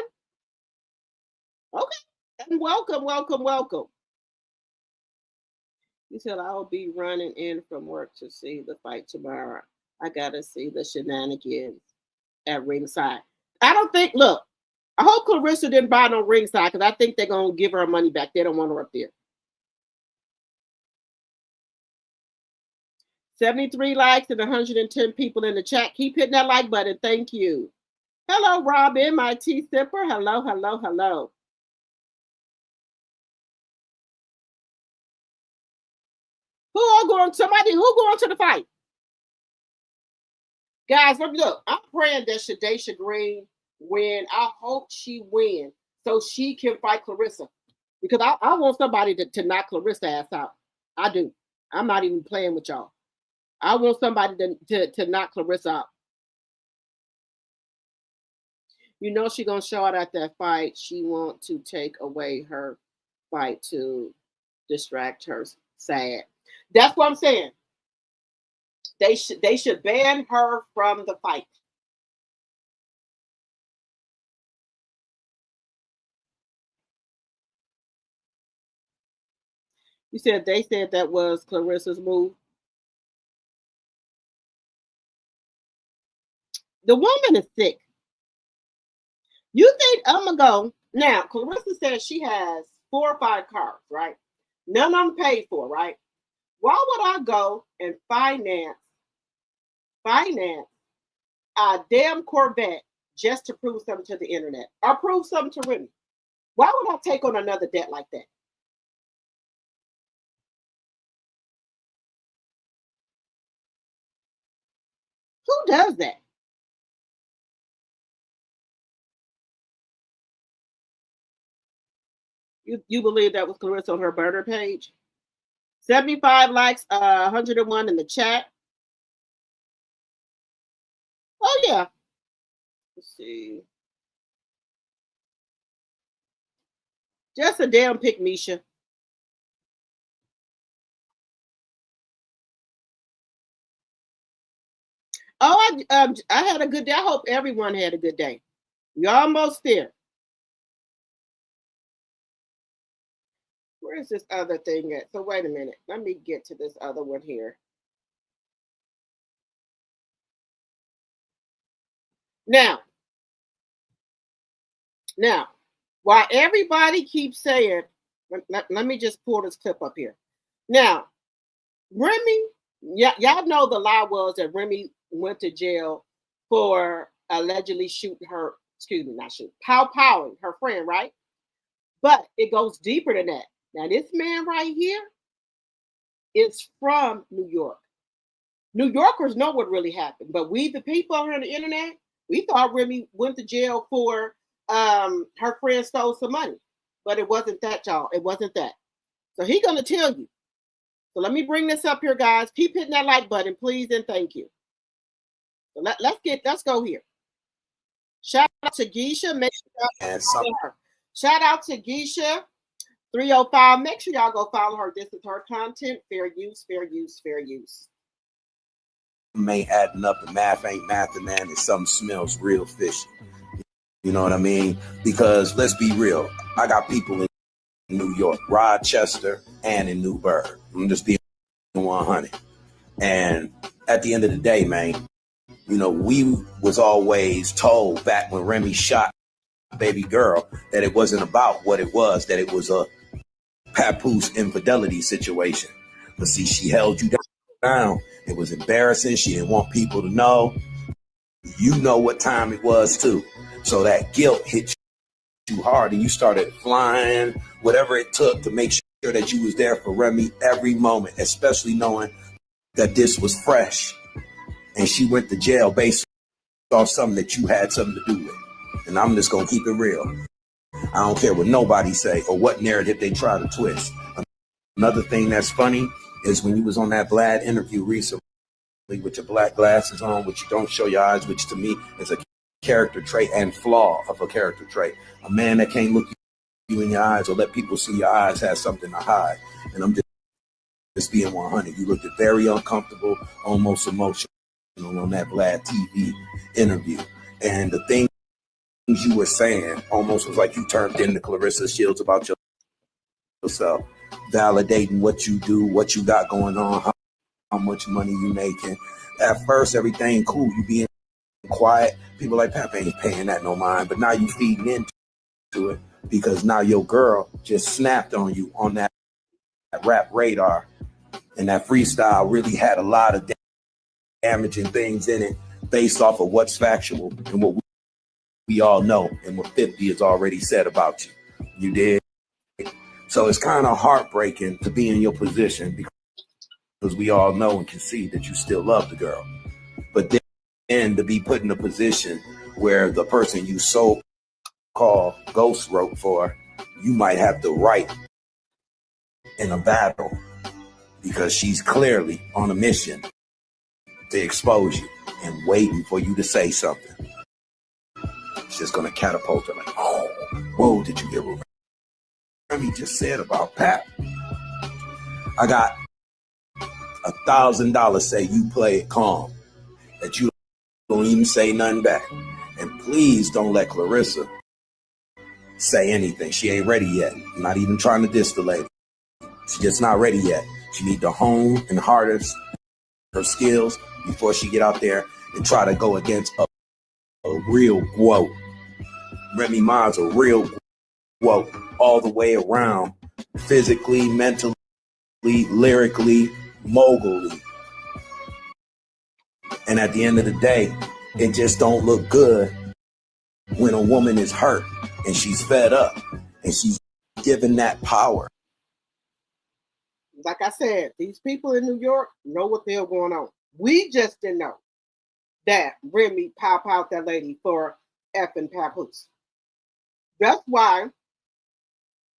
Okay. And welcome. You said I'll be running in from work to see the fight tomorrow. I gotta see the shenanigans at ringside. I don't think, look, I hope Clarissa didn't buy no ringside because I think they're gonna give her money back. They don't want her up there. 73 likes and 110 people in the chat. Keep hitting that like button. Thank you. Hello, Robin, my tea sipper. Hello. Who going to the fight? Guys, look, I'm praying that Shadaysha Green win. I hope she wins so she can fight Clarissa. Because I want somebody to knock Clarissa ass out. I do. I'm not even playing with y'all. I want somebody to knock Clarissa out. You know she gonna show out at that fight. She want to take away her fight to distract her. Sad. That's what I'm saying. They should ban her from the fight. You said they said that was Clarissa's move. The woman is sick. You think I'm gonna go now? Clarissa says she has 4 or 5 cars, right? None of them paid for, right? Why would I go and finance a damn Corvette just to prove something to the internet or prove something to Remy? Why would I take on another debt like that? Who does that? You believe that was Clarissa on her burner page? 75 likes, 101 in the chat. Oh yeah. Let's see. Just a damn pick, Misha. Oh, I had a good day. I hope everyone had a good day. You're almost there. Where's this other thing at? So wait a minute. Let me get to this other one here. Now, while everybody keeps saying, let me just pull this clip up here. Now, Remy, y'all know the lie was that Remy went to jail for allegedly shooting her, powering her friend, right? But it goes deeper than that. Now, this man right here is from New York. New Yorkers know what really happened, but we, the people here on the internet, we thought Remy went to jail for her friend stole some money. But it wasn't that, y'all. It wasn't that. So he's going to tell you. So let me bring this up here, guys. Keep hitting that like button, please, and thank you. So let's go here. Shout out to Gisha. Make sure y'all follow her. Shout out to Gisha 305. Make sure y'all go follow her. This is her content. Fair use. Ain't adding up. The math ain't mathing, man. And something smells real fishy. You know what I mean? Because let's be real. I got people in New York, Rochester, and in Newburgh. I'm just being 100. And at the end of the day, man, you know, we was always told back when Remy shot baby girl, that it wasn't about what it was, that it was a Papoose infidelity situation. But see, she held you down. It was embarrassing. She didn't want people to know. You know what time it was too. So that guilt hit you hard and you started flying, whatever it took to make sure that you was there for Remy every moment, especially knowing that this was fresh. And she went to jail based off something that you had something to do with. And I'm just going to keep it real. I don't care what nobody say or what narrative they try to twist. Another thing that's funny is when you was on that Vlad interview recently with your black glasses on, which you don't show your eyes, which to me is a character trait and flaw of a character trait. A man that can't look you in your eyes or let people see your eyes has something to hide. And I'm just being 100. You looked very uncomfortable, almost emotional on that Vlad TV interview. And the things you were saying almost was like you turned into Clarissa Shields about yourself, validating what you do, what you got going on, how much money you making. At first, everything cool. You being quiet. People like, Pap ain't paying that no mind. But now you feeding into it because now your girl just snapped on you on that rap radar. And that freestyle really had a lot of damaging things in it based off of what's factual and what we all know and what 50 has already said about you. You did. So it's kind of heartbreaking to be in your position because we all know and can see that you still love the girl. But then to be put in a position where the person you so-called ghost wrote for, you might have to write in a battle because she's clearly on a mission to expose you and waiting for you to say something. It's just going to catapult her like, oh, whoa, did you hear what Remy just said about Pat? I got $1,000 say you play it calm, that you don't even say nothing back. And please don't let Clarissa say anything. She ain't ready yet. I'm not even trying to diss the lady. She's just not ready yet. She need to hone and harness her skills before she get out there and try to go against a real GWO. Remy Ma's a real GWO all the way around, physically, mentally, lyrically, mogully. And at the end of the day, it just don't look good when a woman is hurt and she's fed up and she's given that power. Like I said, these people in New York know what the hell going on. We just didn't know that Remy pop out that lady for effing Papoose. That's why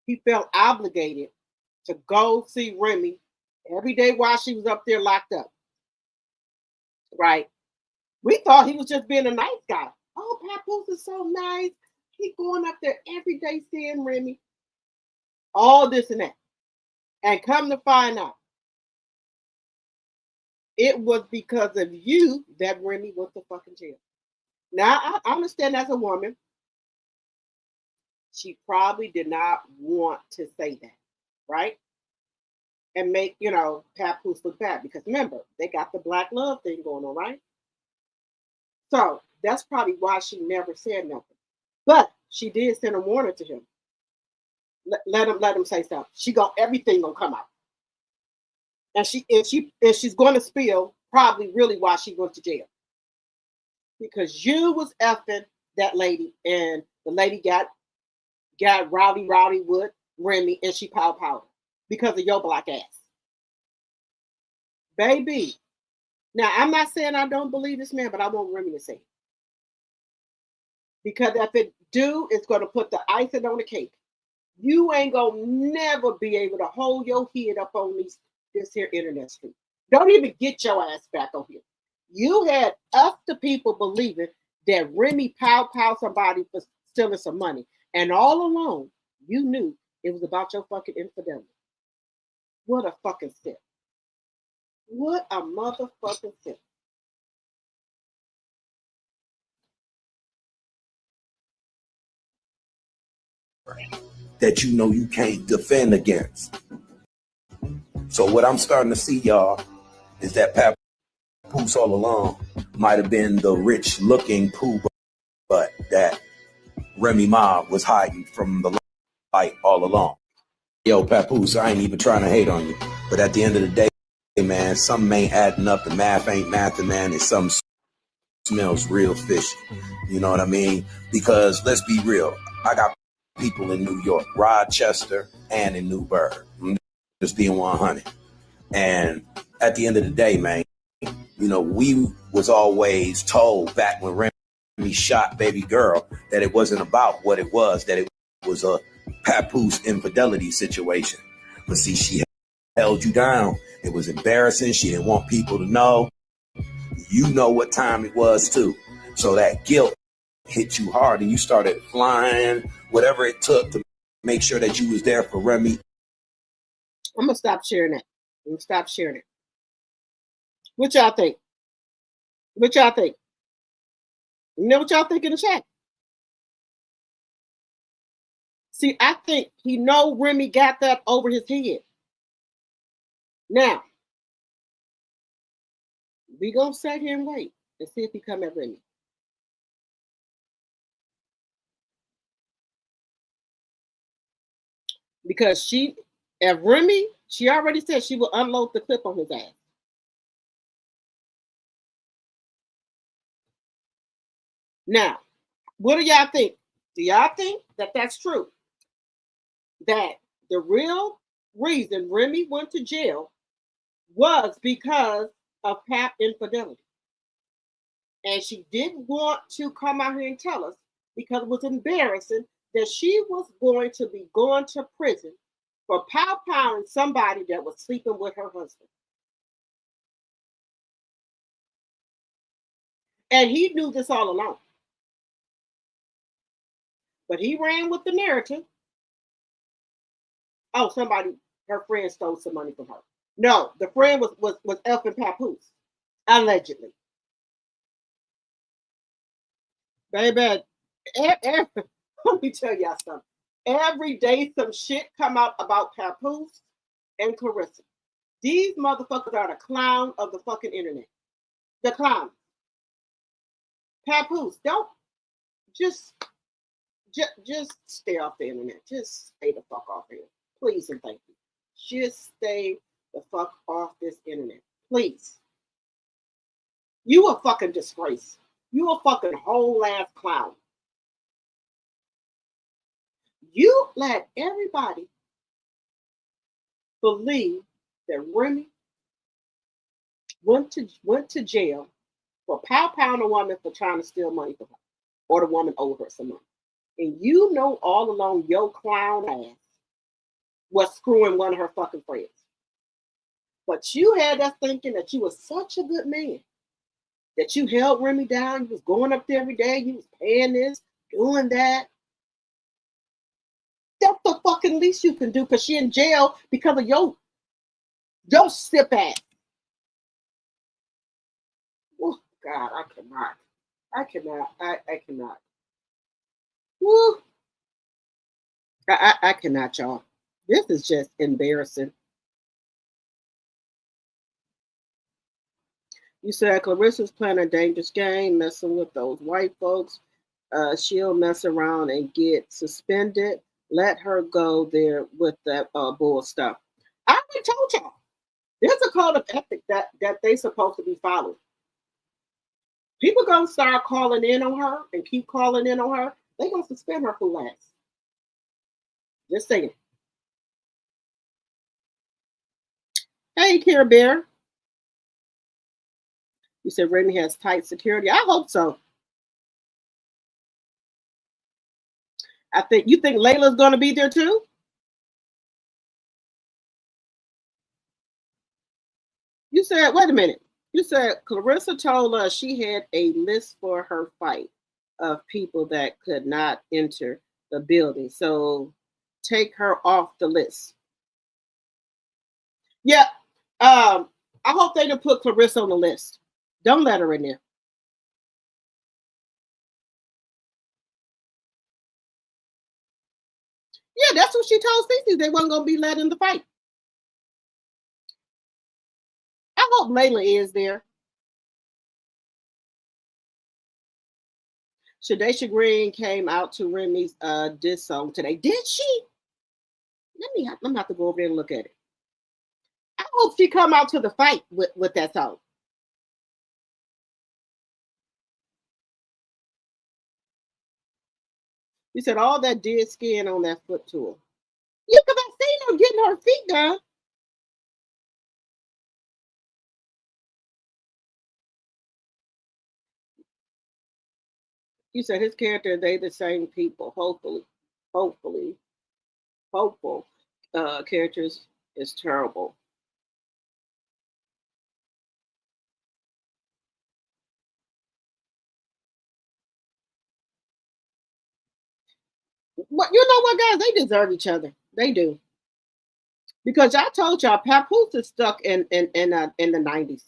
he felt obligated to go see Remy every day while she was up there locked up. Right? We thought he was just being a nice guy. Oh, Papoose is so nice. He going up there every day seeing Remy. All this and that. And come to find out, it was because of you that Remy went to fucking jail. Now, I understand as a woman, she probably did not want to say that, right? And make, Papoose look bad. Because remember, they got the black love thing going on, right? So that's probably why she never said nothing. But she did send a warning to him. Let him say something. Everything gonna come out. And she's gonna spill probably really why she went to jail. Because you was effing that lady and the lady got rowdy with Remy and she pow because of your black ass. Baby. Now I'm not saying I don't believe this man, but I want Remy to say it. Because if it do, it's gonna put the icing on the cake. You ain't gonna never be able to hold your head up on this here internet street. Don't even get your ass back on here. You had us the people believing that Remy pow somebody for stealing some money. And all along, you knew it was about your fucking infidelity. What a fucking step. What a motherfucking step. That you know you can't defend against. So what I'm starting to see, y'all, is that Papoose all along might have been the rich looking poo butt that Remy Ma was hiding from the light all along. Yo, Papoose, I ain't even trying to hate on you, but at the end of the day, man, something ain't adding up. The math ain't mathing, man, and something smells real fishy. You know what I mean? Because let's be real, I got people in New York, Rochester, and in Newburgh. I'm just being 100. And at the end of the day, man, you know, we was always told back when Remy shot baby girl that it wasn't about what it was, that it was a Papoose infidelity situation. But see, she held you down. It was embarrassing. She didn't want people to know. You know what time it was too. So that guilt hit you hard and you started flying, whatever it took to make sure that you was there for Remy. I'm gonna stop sharing that. I'm gonna stop sharing it. What y'all think? What y'all think? You know what y'all think in the chat? See, I think he know Remy got that over his head. Now, we gonna sit here and wait and see if he come at Remy. Because she already said she will unload the clip on his ass. Now, what do y'all think? Do y'all think that that's true? That the real reason Remy went to jail was because of Pap infidelity. And she didn't want to come out here and tell us because it was embarrassing that she was going to be going to prison for pow-powing somebody that was sleeping with her husband. And he knew this all along. But he ran with the narrative. Oh, her friend stole some money from her. No, the friend was effing Papoose, allegedly. Baby, let me tell y'all something. Every day some shit come out about Papoose and Clarissa. These motherfuckers are the clown of the fucking internet. The clown. Papoose, don't just stay off the internet. Just stay the fuck off here. Please and thank you. Just stay the fuck off this internet. Please. You a fucking disgrace. You a fucking whole ass clown. You let everybody believe that Remy went to jail for pow-powing a woman for trying to steal money from her, or the woman owed her some money. And you know all along your clown ass was screwing one of her fucking friends. But you had us thinking that you was such a good man, that you held Remy down, you was going up there every day, you was paying this, doing that. That's the fucking least you can do because she in jail because of your sip ass. Oh, God, I cannot. Woo. I cannot, y'all. This is just embarrassing. You said Clarissa's playing a dangerous game, messing with those white folks. She'll mess around and get suspended. Let her go there with that bull stuff. I already told y'all. There's a code of ethics that they supposed to be following. People gonna start calling in on her and keep calling in on her. They gonna suspend her for ass. Just saying. Hey, Care Bear. You said Remy has tight security. I hope so. You think Layla's gonna be there too? You said, wait a minute. You said Clarissa told us she had a list for her fight of people that could not enter the building. So take her off the list. Yeah. I hope they didn't put Clarissa on the list. Don't let her in there. Yeah, that's what she told Cece. They weren't going to be let in the fight. I hope Layla is there. Shadesha Green came out to Remy's diss song today. Did she? I'm gonna have to go over there and look at it. I hope she come out to the fight with that song. You said all that dead skin on that foot tour. Yeah, because I seen her getting her feet done. You said his character, they the same people. Hopeful. Characters is terrible. But you know what, guys? They deserve each other. They do. Because I told y'all, Papoose is stuck in the 90s.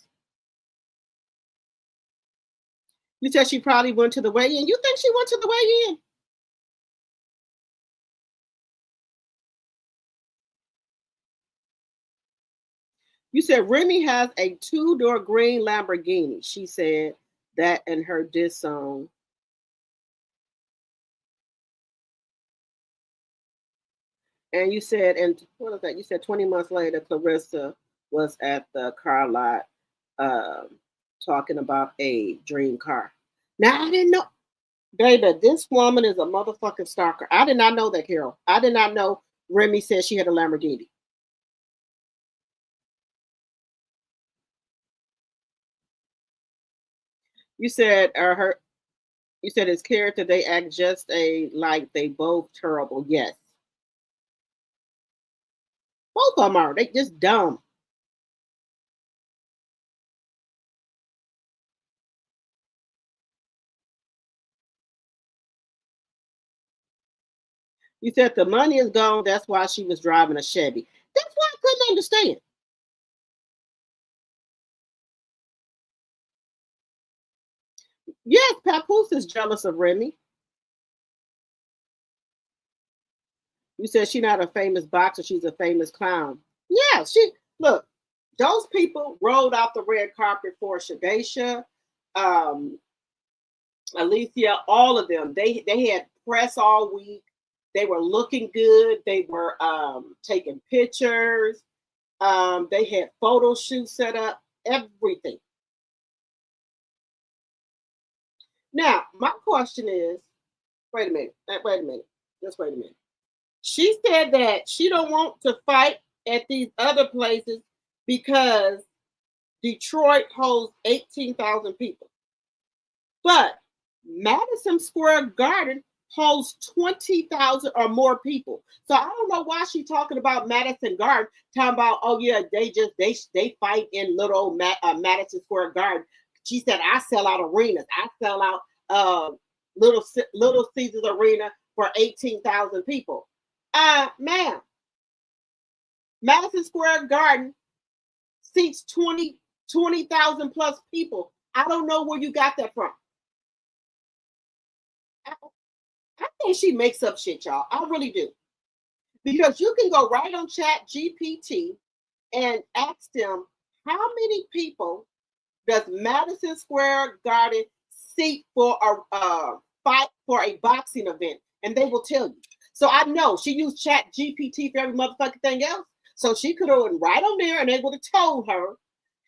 You said she probably went to the weigh-in. You think she went to the weigh-in? You said Remy has a two-door green Lamborghini. She said that in her diss song. And you said, and what was that? You said 20 months later, Clarissa was at the car lot talking about a dream car. Now, I didn't know, baby, this woman is a motherfucking stalker. I did not know that, Carol. I did not know Remy said she had a Lamborghini. You said you said his character, they act just like they both terrible. Yes. Both of them are. They just dumb. You said the money is gone. That's why she was driving a Chevy. That's why I couldn't understand. Yes, Papoose is jealous of Remy. You said she's not a famous boxer. She's a famous clown. Yeah, she look. Those people rolled out the red carpet for Shadesha, um, Alicia, all of them. They had press all week. They were looking good. They were taking pictures. They had photo shoots set up. Everything. Now, my question is, wait a minute. Wait a minute. Just wait a minute. She said that she don't want to fight at these other places because Detroit holds 18,000 people. But Madison Square Garden holds 20,000 or more people. So I don't know why she's talking about Madison Garden, talking about, oh yeah, they fight in little Madison Square Garden. She said, I sell out arenas. I sell out Little Caesars Arena for 18,000 people. Ma'am, Madison Square Garden seats 20,000 plus people. I don't know where you got that from. I think she makes up shit, y'all. I really do. Because you can go right on Chat GPT and ask them how many people does Madison Square Garden seat for a fight for a boxing event, and they will tell you. So I know she used Chat GPT for every motherfucking thing else. So she could have went right on there and they would have told her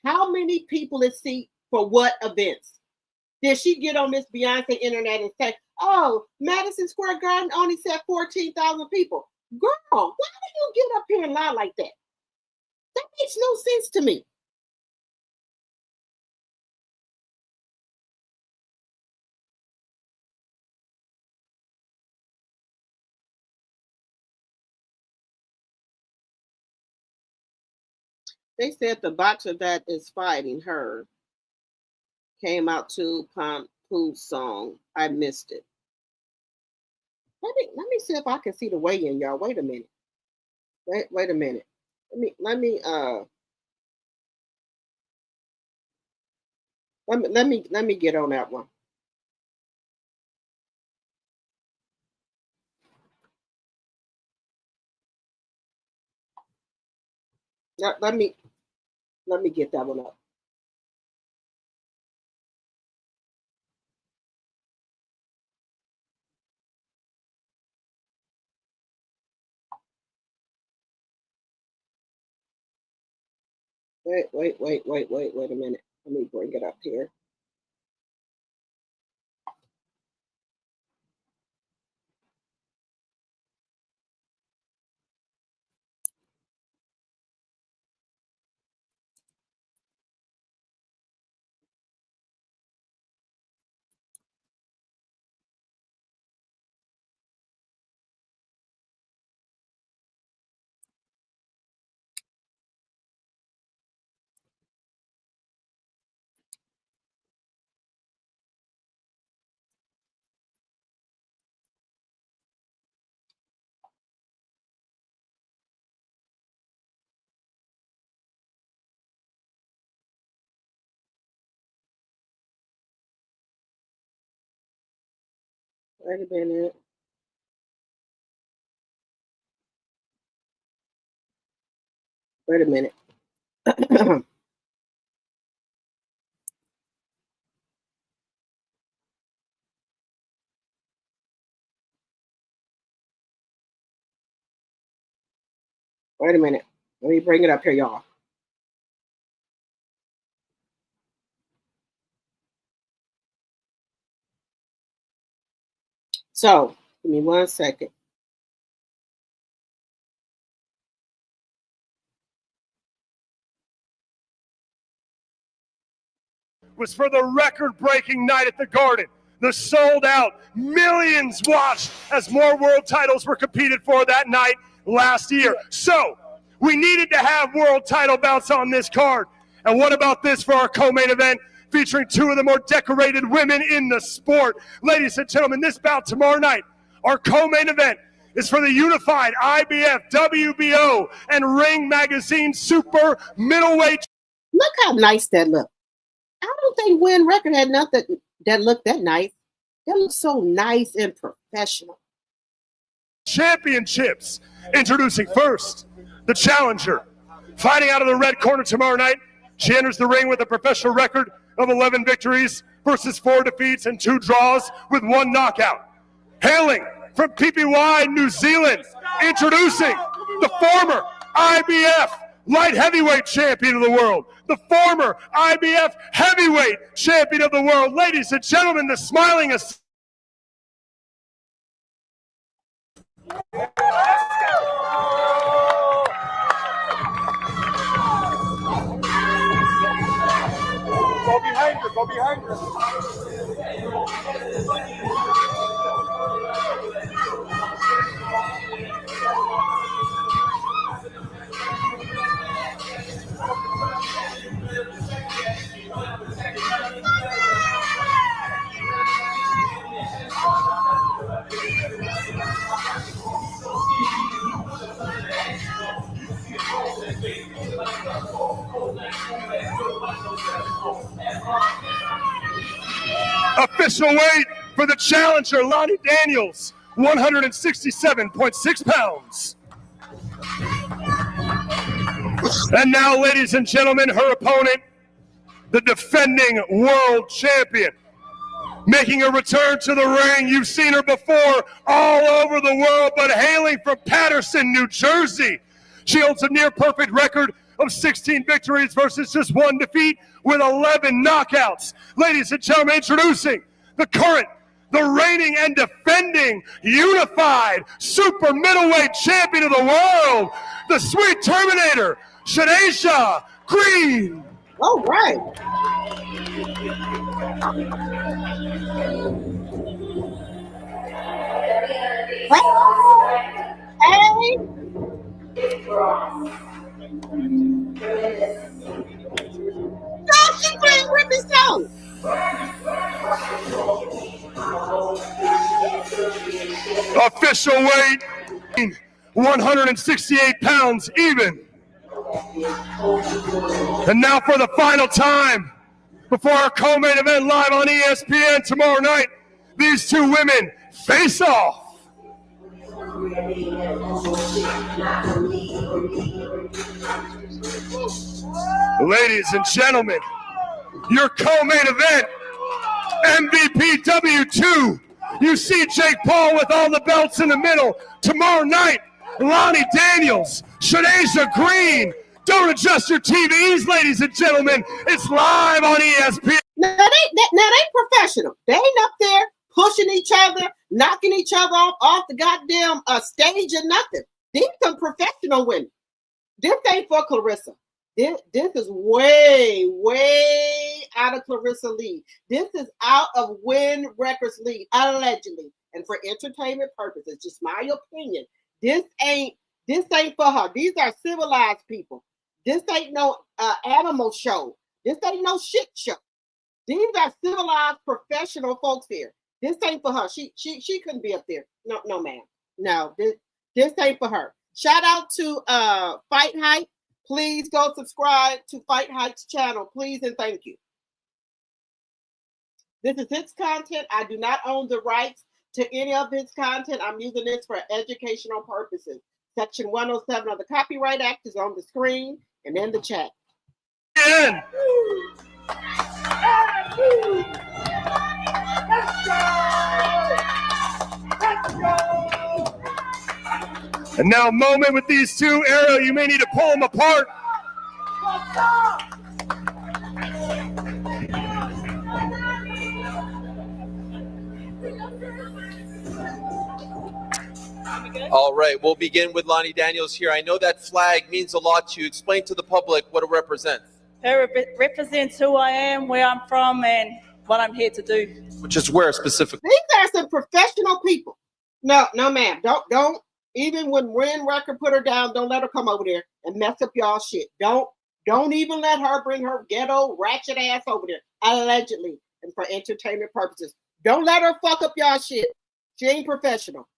how many people it seat for what events. Did she get on this Beyonce internet and say, oh, Madison Square Garden only said 14,000 people? Girl, why do you get up here and lie like that? That makes no sense to me. They said the boxer that is fighting her came out to Papoose song. I missed it. Let me see if I can see the weigh-in, y'all. Wait a minute. Wait a minute. Let me get on that one. Let me get that one up. Wait a minute. Let me bring it up here. Wait a minute. Wait a minute. Wait a minute. Let me bring it up here, y'all. So, give me 1 second. Was for the record-breaking night at the Garden. The sold-out, millions watched as more world titles were competed for that night last year. So, we needed to have world title bouts on this card. And what about this for our co-main event, featuring two of the more decorated women in the sport? Ladies and gentlemen, this bout tomorrow night, our co-main event, is for the unified IBF, WBO, and Ring Magazine Super Middleweight. Look how nice that looked. I don't think Win Record had nothing that looked that nice. That looks so nice and professional. Championships. Introducing first, the challenger. Fighting out of the red corner tomorrow night, she enters the ring with a professional record of 11 victories versus 4 defeats and 2 draws with 1 knockout. Hailing from PPY, New Zealand, introducing the former IBF light heavyweight champion of the world, the former IBF heavyweight champion of the world. Ladies and gentlemen, the smiling is Go behind her, go behind her. official weight for the challenger, Lonnie Daniels, 167.6 pounds. And now, ladies and gentlemen, her opponent, the defending world champion, making a return to the ring. You've seen her before all over the world, but hailing from Paterson, New Jersey. She holds a near-perfect record of 16 victories versus just 1 defeat with 11 knockouts. Ladies and gentlemen, introducing the current, the reigning and defending unified super middleweight champion of the world, the Sweet Terminator, Shanisha Green. All right. Hey. Oh, she playing with me so. Official weight, 168 pounds even. And now for the final time, before our co-main event live on ESPN tomorrow night, these two women face off. Ladies and gentlemen, your co-main event, MVP W2. You see Jake Paul with all the belts in the middle. Tomorrow night, Lonnie Daniels, Shanisha Green, Don't adjust your TVs, ladies and gentlemen. It's live on ESPN. Now they professional. They ain't up there pushing each other, knocking each other off the goddamn stage or nothing. These some professional women. This ain't for Clarissa. This is way, way out of Clarissa league. This is out of Win Records league, allegedly. And for entertainment purposes, just my opinion. This ain't for her. These are civilized people. This ain't no animal show. This ain't no shit show. These are civilized professional folks here. This ain't for her. She couldn't be up there. No, ma'am. No, this ain't for her. Shout out to Fight Hype. Please go subscribe to Fight Hype's channel, please and thank you. This is his content. I do not own the rights to any of his content. I'm using this for educational purposes. Section 107 of the Copyright Act is on the screen and in the chat. Yeah. And now a moment with these two. Ariel, you may need to pull them apart. All right, we'll begin with Lonnie Daniels here. I know that flag means a lot to you. Explain to the public what it represents. It represents who I am, where I'm from, and what I'm here to do. Which is where specifically? These are some professional people. No, ma'am. Don't. Even when Win Record put her down, don't let her come over there and mess up y'all shit. Don't even let her bring her ghetto ratchet ass over there, allegedly, and for entertainment purposes. Don't let her fuck up y'all shit. She ain't professional.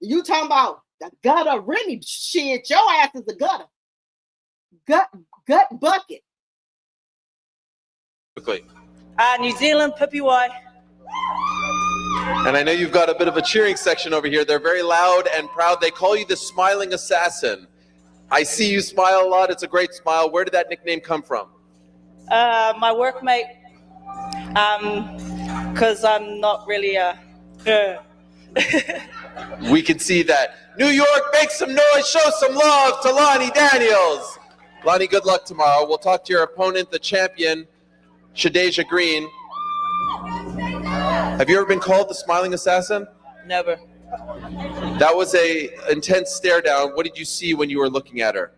You talking about the gutter, Remy? Shit, your ass is a gutter. Gut bucket. Quickly. New Zealand, Puppy Y. And I know you've got a bit of a cheering section over here. They're very loud and proud. They call you the Smiling Assassin. I see you smile a lot. It's a great smile. Where did that nickname come from? My workmate. Because I'm not really We can see that. New York, make some noise. Show some love to Lonnie Daniels. Lonnie, good luck tomorrow. We'll talk to your opponent, the champion, Shadeja Green. Have you ever been called the Smiling Assassin? Never. That was a intense stare down. What did you see when you were looking at her?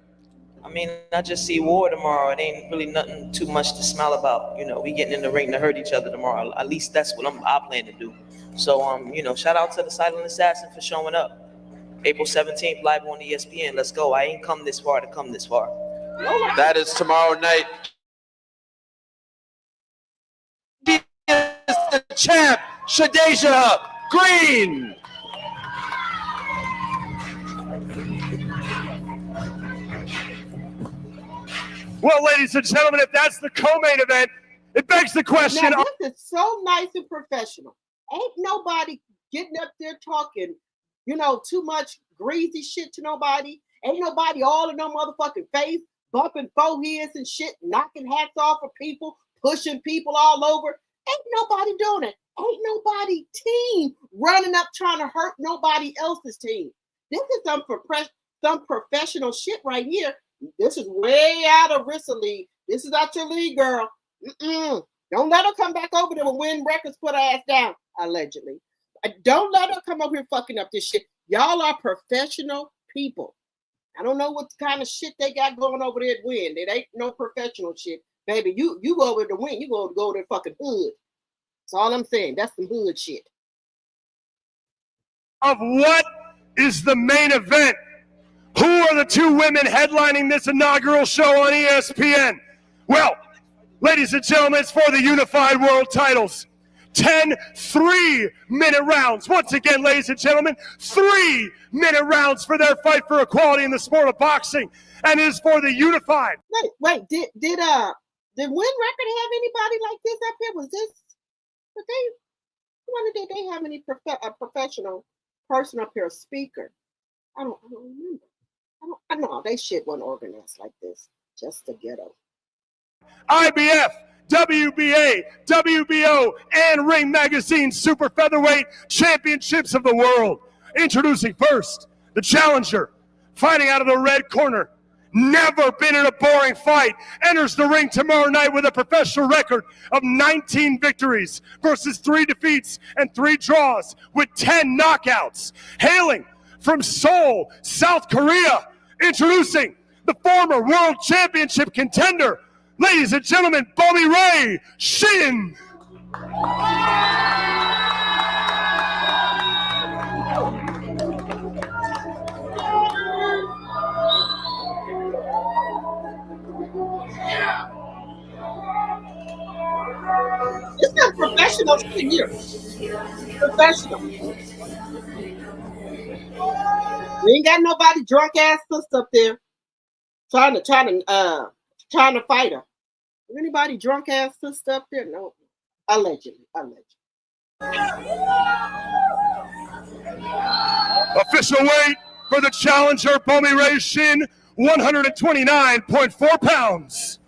I mean, I just see war tomorrow. It ain't really nothing too much to smile about. You know, we getting in the ring to hurt each other tomorrow. At least that's what I plan to do. So, you know, shout out to the Silent Assassin for showing up. April 17th, live on ESPN. Let's go. I ain't come this far to come this far. That is tomorrow night. He is the champ, Shadeja Green. Well, ladies and gentlemen, if that's the co-main event, it begs the question. Now, this is so nice and professional. Ain't nobody getting up there talking, you know, too much greasy shit to nobody. Ain't nobody all in no motherfucking face, bumping foreheads and shit, knocking hats off of people, pushing people all over. Ain't nobody doing it. Ain't nobody team running up trying to hurt nobody else's team. This is some professional shit right here. This is way out of Rissa league. This is not your league, girl. Don't let her come back over there and Win Records put her ass down, allegedly. Don't let her come over here fucking up this shit. Y'all are professional people. I don't know what kind of shit they got going over there at Win. It ain't no professional shit. Baby, you go over to Win. You go to the fucking hood. That's all I'm saying. That's some hood shit. Of what is the main event? Who are the two women headlining this inaugural show on ESPN? Well, ladies and gentlemen, it's for the Unified World Titles. 10 3-minute rounds. Once again, ladies and gentlemen, 3-minute rounds for their fight for equality in the sport of boxing. And it is for the Unified. Wait, did Win Record have anybody like this up here? Was this, did they have any professional person up here, a speaker? I don't remember. I know they shit wasn't organized like this. Just the ghetto. IBF, WBA, WBO, and Ring Magazine Super Featherweight Championships of the World. Introducing first, the challenger, fighting out of the red corner, never been in a boring fight, enters the ring tomorrow night with a professional record of 19 victories versus 3 defeats and 3 draws with 10 knockouts. Hailing from Seoul, South Korea, introducing the former world championship contender, ladies and gentlemen, Remy Ma. It's not professional shit here. Professional. We ain't got nobody drunk ass sister up there trying to fight her. Is anybody drunk ass sister up there? No. Allegedly. Official weight for the challenger, Remy Ma, 129.4 pounds.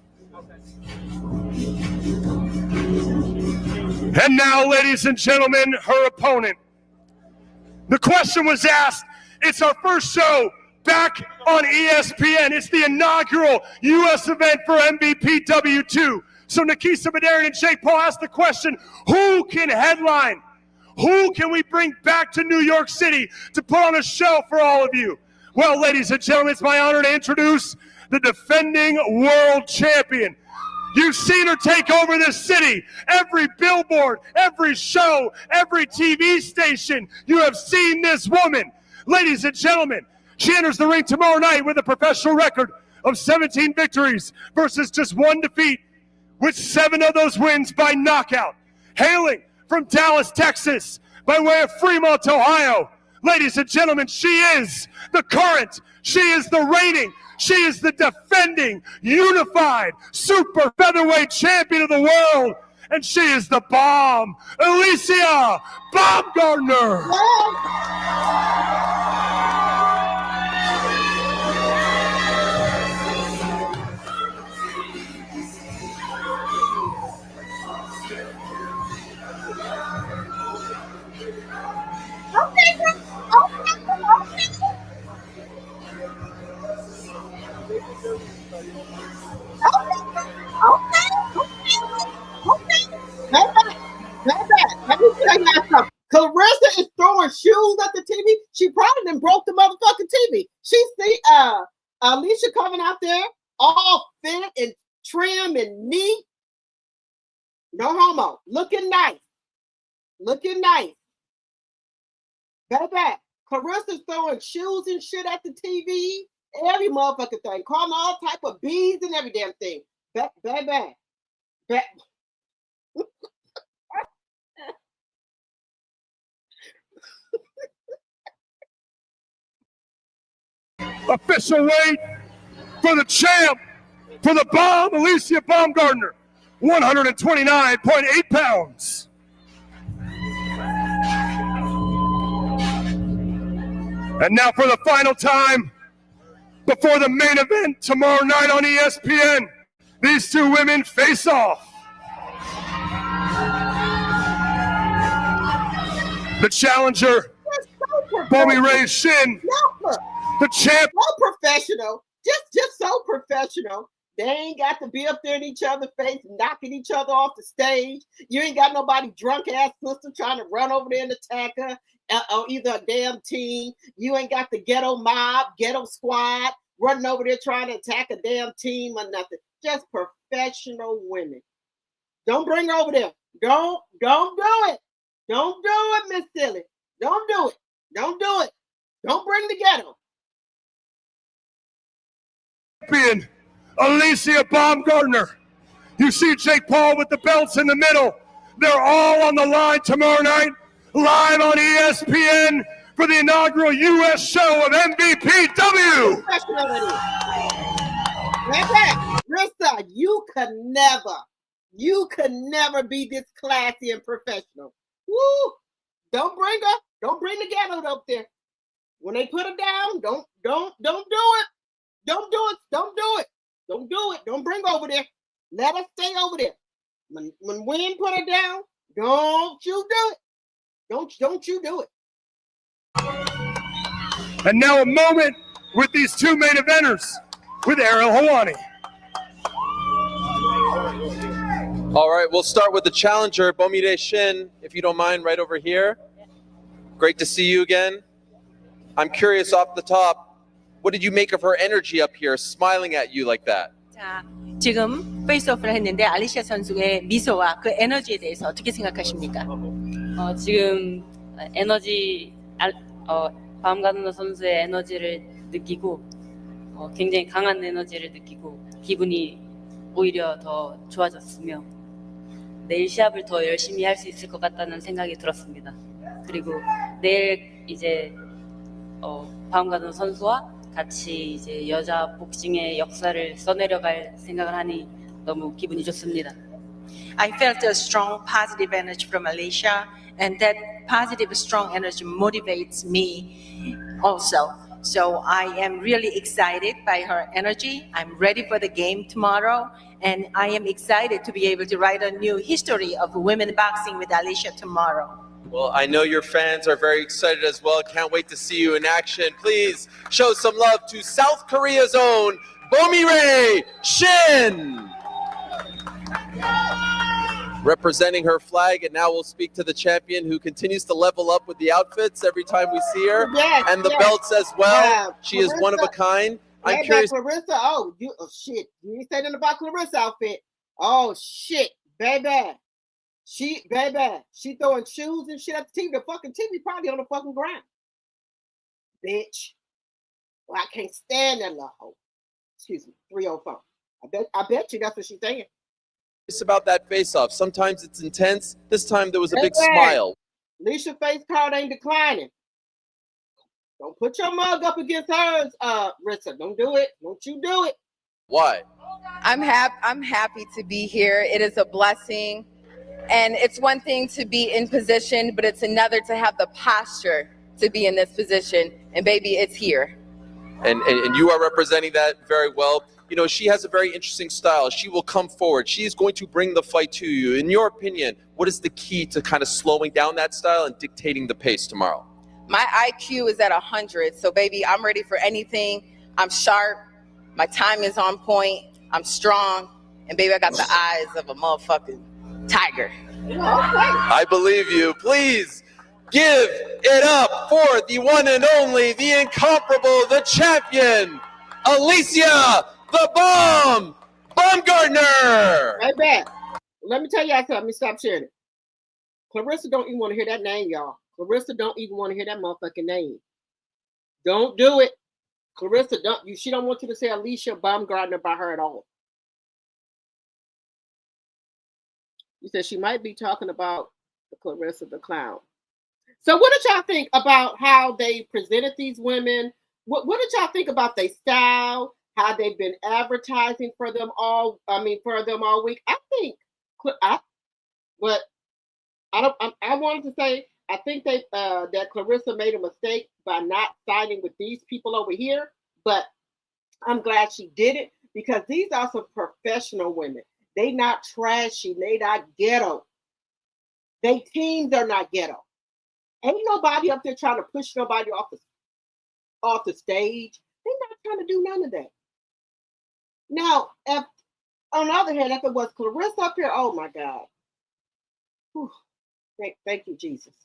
And now, ladies and gentlemen, her opponent. The question was asked. It's our first show back on ESPN. It's the inaugural U.S. event for MVPW2. So Nikisa Badarian and Jake Paul asked the question, who can headline? Who can we bring back to New York City to put on a show for all of you? Well, ladies and gentlemen, it's my honor to introduce the defending world champion. You've seen her take over this city. Every billboard, every show, every TV station, you have seen this woman. Ladies and gentlemen, she enters the ring tomorrow night with a professional record of 17 victories versus just 1 defeat, with 7 of those wins by knockout. Hailing from Dallas, Texas, by way of Fremont, Ohio. Ladies and gentlemen, she is the current, she is the reigning, she is the defending, unified, super featherweight champion of the world, and she is the bomb, Alicia Baumgardner. Let me tell you something. Clarissa is throwing shoes at the TV. She probably done broke the motherfucking TV. She see Alicia coming out there all fit and trim and neat. No homo. Looking nice. Baby, Carissa's throwing shoes and shit at the TV. Every motherfucking thing. Calling all type of bees and every damn thing. Baby. Official weight for the champ, for the bomb, Alicia Baumgardner, 129.8 pounds. And now for the final time, before the main event tomorrow night on ESPN, these 2 women face off. The challenger, Remy Ma. The champ. So professional. Just so professional. They ain't got to be up there in each other's face, knocking each other off the stage. You ain't got nobody drunk ass sister trying to run over there and attack her, or either a damn team. You ain't got the ghetto mob, ghetto squad running over there trying to attack a damn team or nothing. Just professional women. Don't bring her over there. Don't do it. Don't do it, Miss Silly. Don't do it. Don't bring the ghetto. Champion, Alicia Baumgardner. You see Jake Paul with the belts in the middle. They're all on the line tomorrow night, live on ESPN for the inaugural U.S. show of MVPW. Rissa, you could never be this classy and professional. Woo! Don't bring the ghetto up there. When they put her down, don't do it. Don't do it. Don't bring her over there. Let her stay over there. When Wynn put her down, don't you do it. Don't you do it. And now a moment with these 2 main eventers. with Ariel Hawani. All right, we'll start with the challenger, Bomire Shin, if you don't mind, right over here. Great to see you again. I'm curious off the top, what did you make of her energy up here, smiling at you like that? 자, 지금 페이스오프를 했는데 알리샤 선수의 미소와 그 에너지에 대해서 어떻게 생각하십니까? 지금 에너지 바움가르너 선수의 에너지를 느끼고 굉장히 강한 에너지를 느끼고 기분이 오히려 더 좋아졌으며 내일 시합을 더 열심히 할 수 있을 것 같다는 생각이 들었습니다. 그리고 내일 이제 바움가르너 선수와 같이 이제 여자 복싱의 역사를 써내려갈 생각을 하니 너무 기분이 좋습니다. I felt a strong positive energy from Alicia, and that positive, strong energy motivates me also. So I am really excited by her energy. I'm ready for the game tomorrow, and I am excited to be able to write a new history of women boxing with Alicia tomorrow. Well, I know your fans are very excited as well. Can't wait to see you in action. Please show some love to South Korea's own Bomire Shin. Representing her flag, and now we'll speak to the champion who continues to level up with the outfits every time we see her, and the belts as well. She is one of a kind. I'm curious. Clarissa, shit. You ain't say nothing about Clarissa outfit. Oh shit, baby. She throwing shoes and shit at the TV. The fucking TV probably on the fucking ground. Bitch. Well, I can't stand that little hoe. Excuse me, 304. I bet you that's what she's saying. It's about that face-off. Sometimes it's intense. This time there was a big smile. Alicia face card ain't declining. Don't put your mug up against hers, Rissa. Don't do it. Don't you do it. Why? I'm happy to be here. It is a blessing. And it's one thing to be in position, but it's another to have the posture to be in this position. And baby, it's here. And you are representing that very well. You know, she has a very interesting style. She will come forward. She is going to bring the fight to you. In your opinion, what is the key to kind of slowing down that style and dictating the pace tomorrow? My IQ is at 100. So baby, I'm ready for anything. I'm sharp. My time is on point. I'm strong. And baby, I got the eyes of a motherfucking tiger. I believe you. Please give it up for the one and only, the incomparable, the champion, Alicia the Bomb Baumgartner. Right back. Let me tell y'all something. Let me stop sharing it. Clarissa don't even want to hear that name, y'all. Clarissa don't even want to hear that motherfucking name. Don't do it. Clarissa she don't want you to say Alicia Baumgartner by her at all. You said she might be talking about the Clarissa the Clown. So what did y'all think about how they presented these women? What did y'all think about their style? How they've been advertising for them all week? I think I wanted to say I think that Clarissa made a mistake by not siding with these people over here, but I'm glad she did it because these are some professional women. They not trashy. They not ghetto. They teams are not ghetto. Ain't nobody up there trying to push nobody off the stage. They're not trying to do none of that. Now, if on the other hand, if it was Clarissa up here, oh my God. Whew. Thank you, Jesus,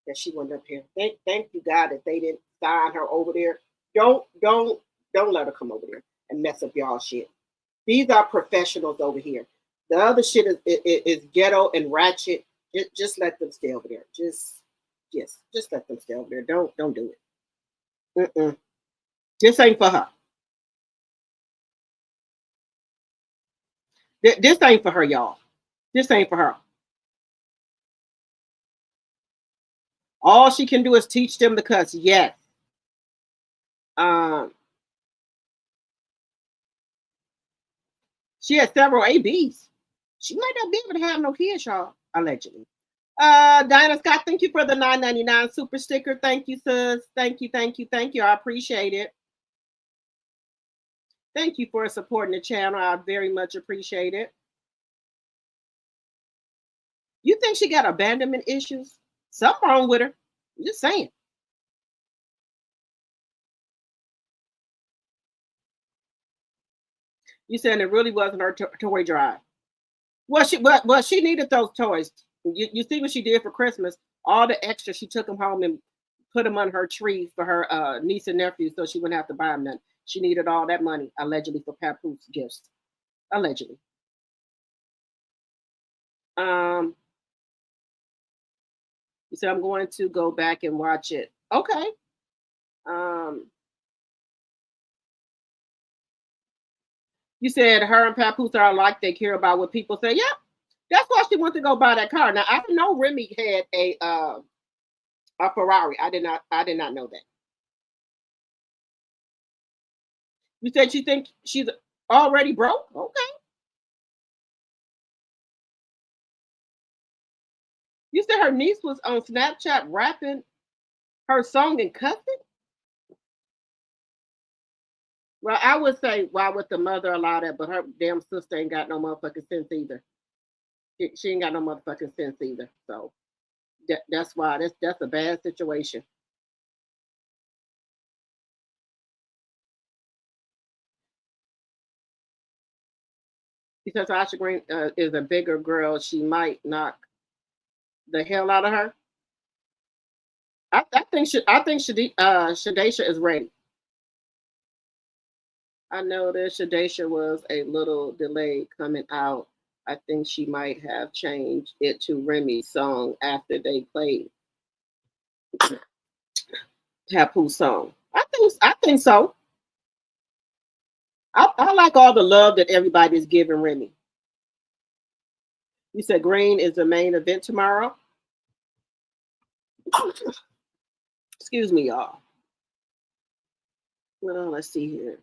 that she went up here. Thank you, God, that they didn't sign her over there. Don't let her come over there and mess up y'all shit. These are professionals over here. The other shit is ghetto and ratchet. Just let them stay over there. Just let them stay over there. Don't do it. This ain't for her. This ain't for her, y'all. This ain't for her. All she can do is teach them to cuss. Yes. She has several ABs. She might not be able to have no kids, y'all, allegedly. Diana Scott, thank you for the $9.99 super sticker. Thank you, sis. Thank you. I appreciate it. Thank you for supporting the channel. I very much appreciate it. You think she got abandonment issues? Something wrong with her. I'm just saying. You saying it really wasn't her toy drive? Well, she needed those toys. You see what she did for Christmas? All the extra, she took them home and put them on her tree for her niece and nephew, so she wouldn't have to buy them none. She needed all that money allegedly for Papoose gifts. Allegedly. You said I'm going to go back and watch it. Okay. You said her and Papoose are alike. They care about what people say. Yep. That's why she went to go buy that car. Now I didn't know Remy had a Ferrari. I did not know that. You said she thinks she's already broke? Okay. You said her niece was on Snapchat rapping her song and cussing? Well, I would say, why would the mother allow that? But her damn sister ain't got no motherfucking sense either. She ain't got no motherfucking sense either. So that's why that's a bad situation. Because Asha Green is a bigger girl, she might knock the hell out of her. I think Shadesha is ready. I know that Shadesha was a little delayed coming out. I think she might have changed it to Remy's song after they played Papoose song. I think so. I like all the love that everybody's giving Remy. You said Green is the main event tomorrow. Excuse me, y'all. Well, let's see here.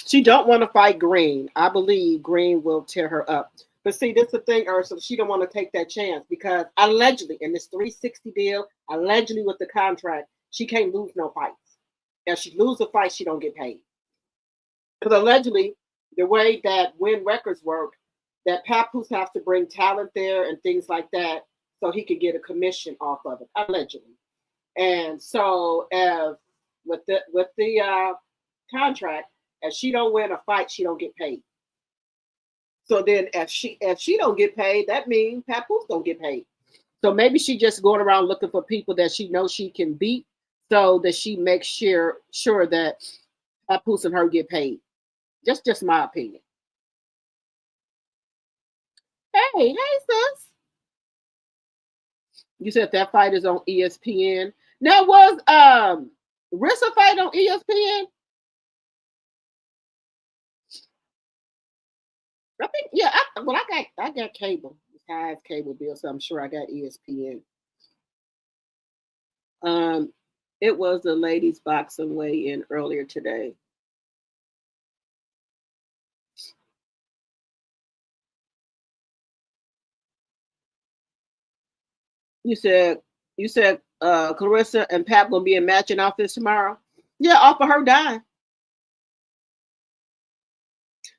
She don't want to fight Green. I believe Green will tear her up. But see, this is the thing, Ursula. She don't want to take that chance because allegedly in this 360 deal, allegedly with the contract, she can't lose no fights. If she loses a fight, she don't get paid. Because allegedly, the way that Win Records work, that Papoose have to bring talent there and things like that, so he could get a commission off of it, allegedly. And so, with the contract, if she don't win a fight, she don't get paid. So then, if she don't get paid, that means Papoose don't get paid. So maybe she just going around looking for people that she knows she can beat, so that she makes sure that Papoose and her get paid. Just my opinion. Hey, sis. You said that fight is on ESPN. Now was Rissa fight on ESPN? I think I got cable. I have cable bill, so I'm sure I got ESPN. It was the ladies boxing weigh-in earlier today. You said Clarissa and Pap gonna be in matching outfits tomorrow? Yeah, off of her dying.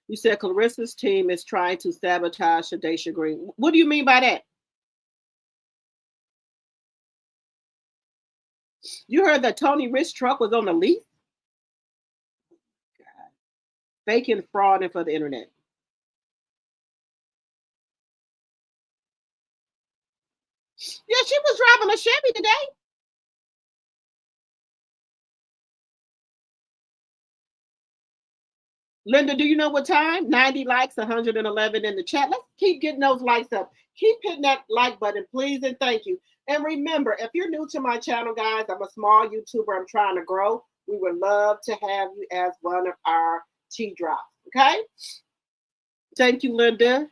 You said Clarissa's team is trying to sabotage Shadesha Green. What do you mean by that? You heard that Tony Rich truck was on the lease? God. Faking fraud and for the internet. Yeah, she was driving a Chevy today. Linda, do you know what time? 90 likes, 111 in the chat. Let's keep getting those likes up. Keep hitting that like button, please, and thank you. And remember, if you're new to my channel, guys, I'm a small YouTuber. I'm trying to grow. We would love to have you as one of our tea drops, okay? Thank you, Linda.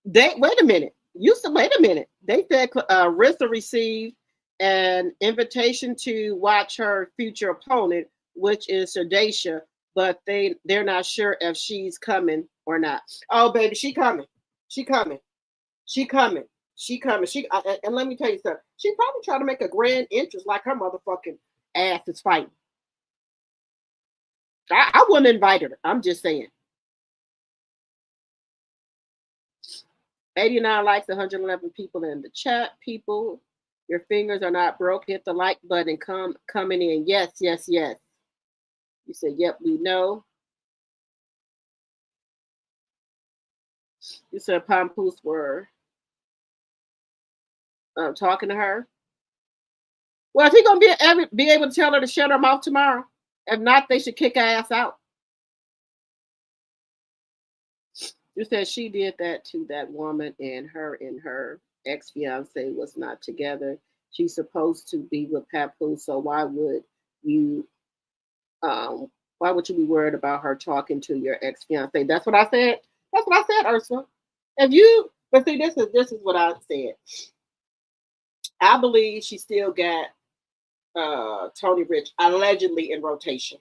Wait a minute. Wait a minute. They said Rissa received an invitation to watch her future opponent, which is Shadesha, but they're not sure if she's coming or not. Oh, baby, she coming. She coming. She coming. She coming. And let me tell you something. She probably trying to make a grand entrance like her motherfucking ass is fighting. I wouldn't invite her. I'm just saying. 89 likes, 111 people in the chat. People, your fingers are not broke. Hit the like button. Coming in. Yes, yes, yes. You said, yep, we know. You said Papoose were talking to her. Well, if he gonna be able to tell her to shut her mouth tomorrow, if not, they should kick her ass out. You said she did that to that woman, and her ex-fiance was not together. She's supposed to be with Papoose, so why would you be worried about her talking to your ex-fiance? That's what I said. That's what I said, Ursula. But see, this is what I said. I believe she still got Tony Rich allegedly in rotation.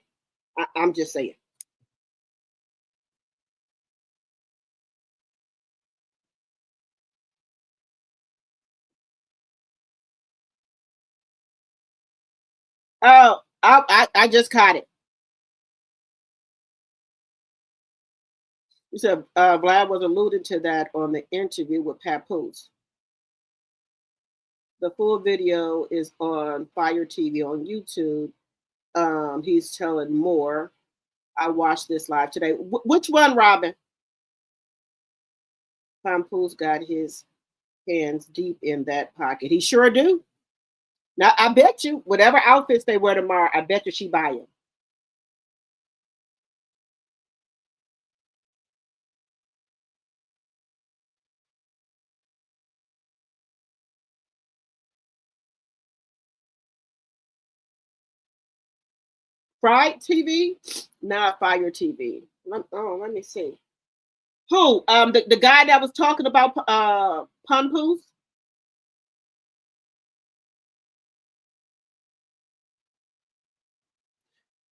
I'm just saying. Oh, I just caught it. You said Vlad was alluding to that on the interview with Papoose. The full video is on Fire TV on YouTube. He's telling more. I watched this live today. Which one, Robin? Papoose got his hands deep in that pocket. He sure do. Now, I bet you, whatever outfits they wear tomorrow, I bet you she buy them. Pride TV, not Fire TV. Let me see. Who? The guy that was talking about Papoose?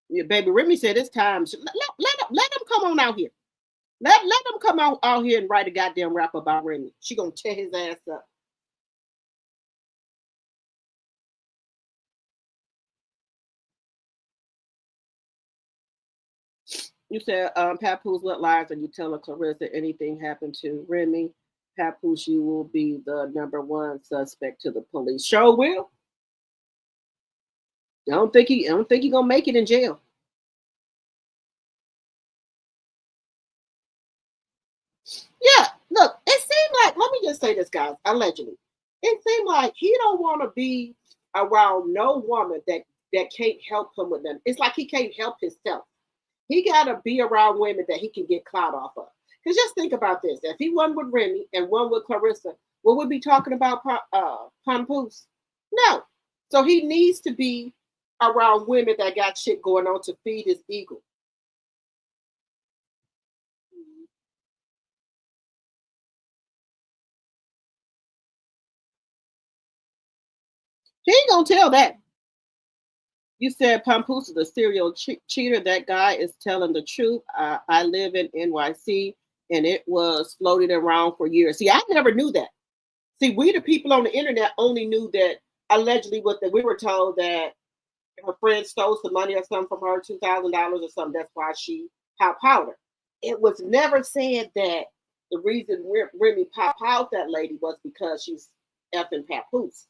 Yeah, baby, Remy said it's time. Let him come on out here. Let him come out here and write a goddamn rap about Remy. She gonna tear his ass up. You said, Papoose, what lies are you telling Clarissa? Anything happened to Remy? Papoose, you will be the #1 suspect to the police. Sure will. I don't think he gonna make it in jail. Yeah, look, it seemed like, let me just say this, guys, allegedly. It seemed like he don't want to be around no woman that can't help him with them. It's like he can't help himself. He got to be around women that he can get clout off of. Because just think about this. If he won with Remy and won with Clarissa, what would we be talking about Papoose? No. So he needs to be around women that got shit going on to feed his ego. He ain't going to tell that. You said Papoose is a serial cheater. That guy is telling the truth. I live in NYC, and it was floated around for years. See, I never knew that. See, we the people on the internet only knew that allegedly we were told that her friend stole some money or something from her, $2,000 or something. That's why she popped powder. It was never said that the reason Remy popped out that lady was because she's effing Papoose.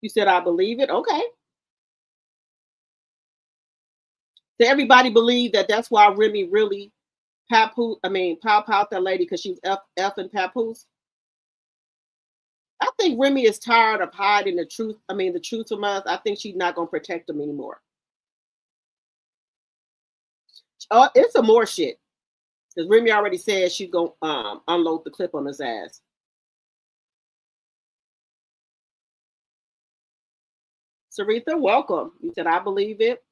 You said, I believe it. Okay. So everybody believe that that's why Remy really pop out that lady because she's effing Papoose. I think Remy is tired of hiding the truth. The truth from us. I think she's not going to protect him anymore. Oh, it's some more shit. Because Remy already said she's going to unload the clip on his ass. Saritha, welcome. You said, I believe it.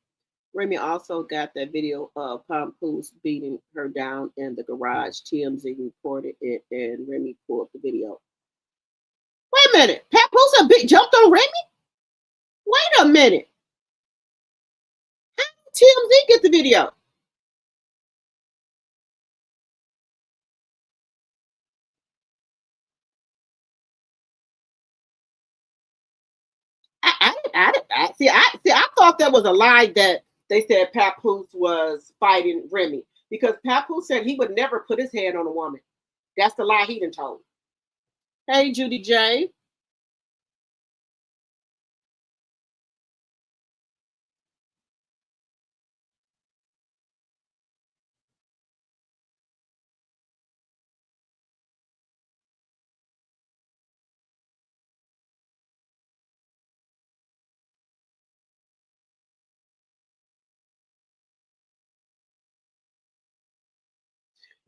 Remy also got that video of Papoose beating her down in the garage. TMZ reported it, and Remy pulled the video. Wait a minute. Papoose jumped on Remy? Wait a minute. How did TMZ get the video? I thought that was a lie that they said Papoose was fighting Remy. Because Papoose said he would never put his hand on a woman. That's the lie he done told. Hey, Judy J.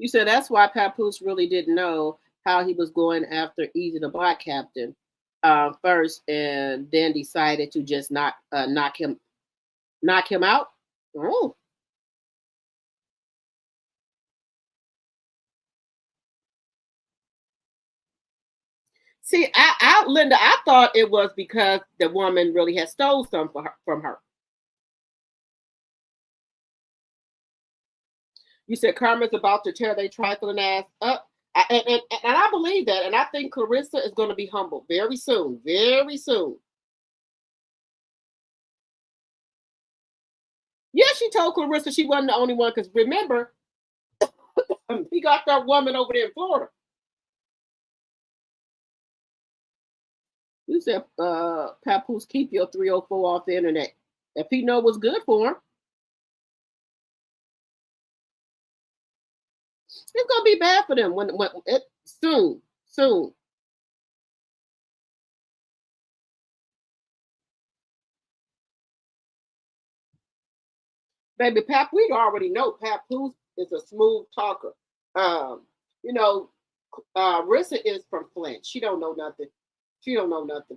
You said that's why Papoose really didn't know how he was going after Easy the Black Captain first, and then decided to just knock him out. Oh. See, Linda, I thought it was because the woman really had stole some from her. You said Carmen's about to tear their trifling ass up. And I believe that. And I think Clarissa is going to be humbled very soon. Very soon. Yeah, she told Clarissa she wasn't the only one. Because remember, he got that woman over there in Florida. You said, Papoose, keep your 304 off the internet. If he know what's good for him. It's gonna be bad for them when it soon. Baby we already know Papoose is a smooth talker. You know, Rissa is from Flint. She don't know nothing.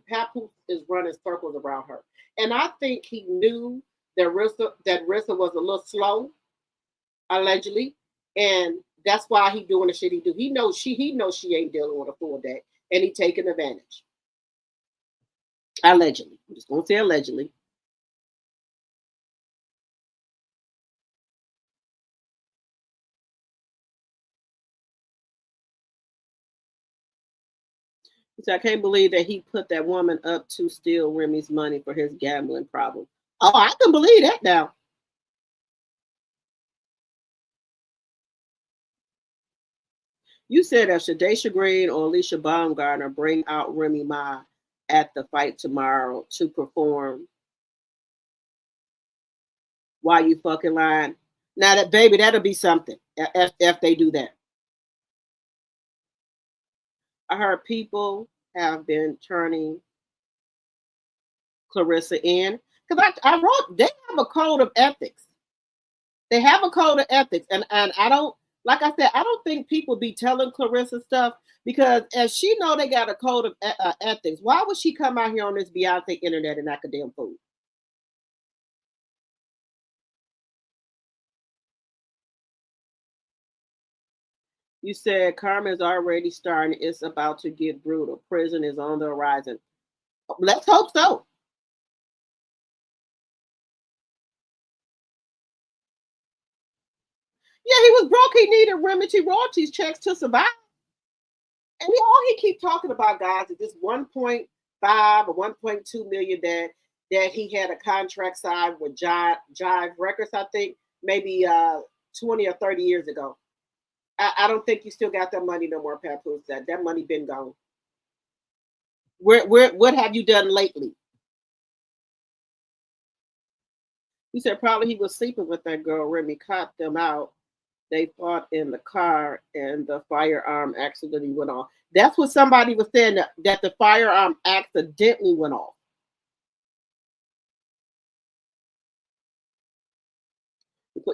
Papoose is running circles around her. And I think he knew that Rissa was a little slow, allegedly. And that's why he doing the shit he do. He knows she ain't dealing with a full day, and he taking advantage. Allegedly. I'm just gonna say allegedly. So I can't believe that he put that woman up to steal Remy's money for his gambling problem. Oh, I can believe that now. You said that Shadesha Green or Alicia Baumgartner bring out Remy Ma at the fight tomorrow to perform. Why you fucking lying? Now that baby, that'll be something if they do that. I heard people have been turning Clarissa in because I wrote they have a code of ethics. They have a code of ethics, and I don't. Like I said, I don't think people be telling Clarissa stuff because as she know they got a code of ethics, why would she come out here on this Beyonce internet and act a damn fool? You said Carmen's already starting. It's about to get brutal. Prison is on the horizon. Let's hope so. Yeah, he was broke. He needed remedy royalties checks to survive. And all he keep talking about, guys, is this 1.5 or 1.2 million that he had a contract signed with Jive Records, I think, maybe 20 or 30 years ago. I don't think you still got that money no more, Papoose. That money been gone. What have you done lately? You said probably he was sleeping with that girl. Remy caught them out. They fought in the car and the firearm accidentally went off. That's what somebody was saying, that the firearm accidentally went off.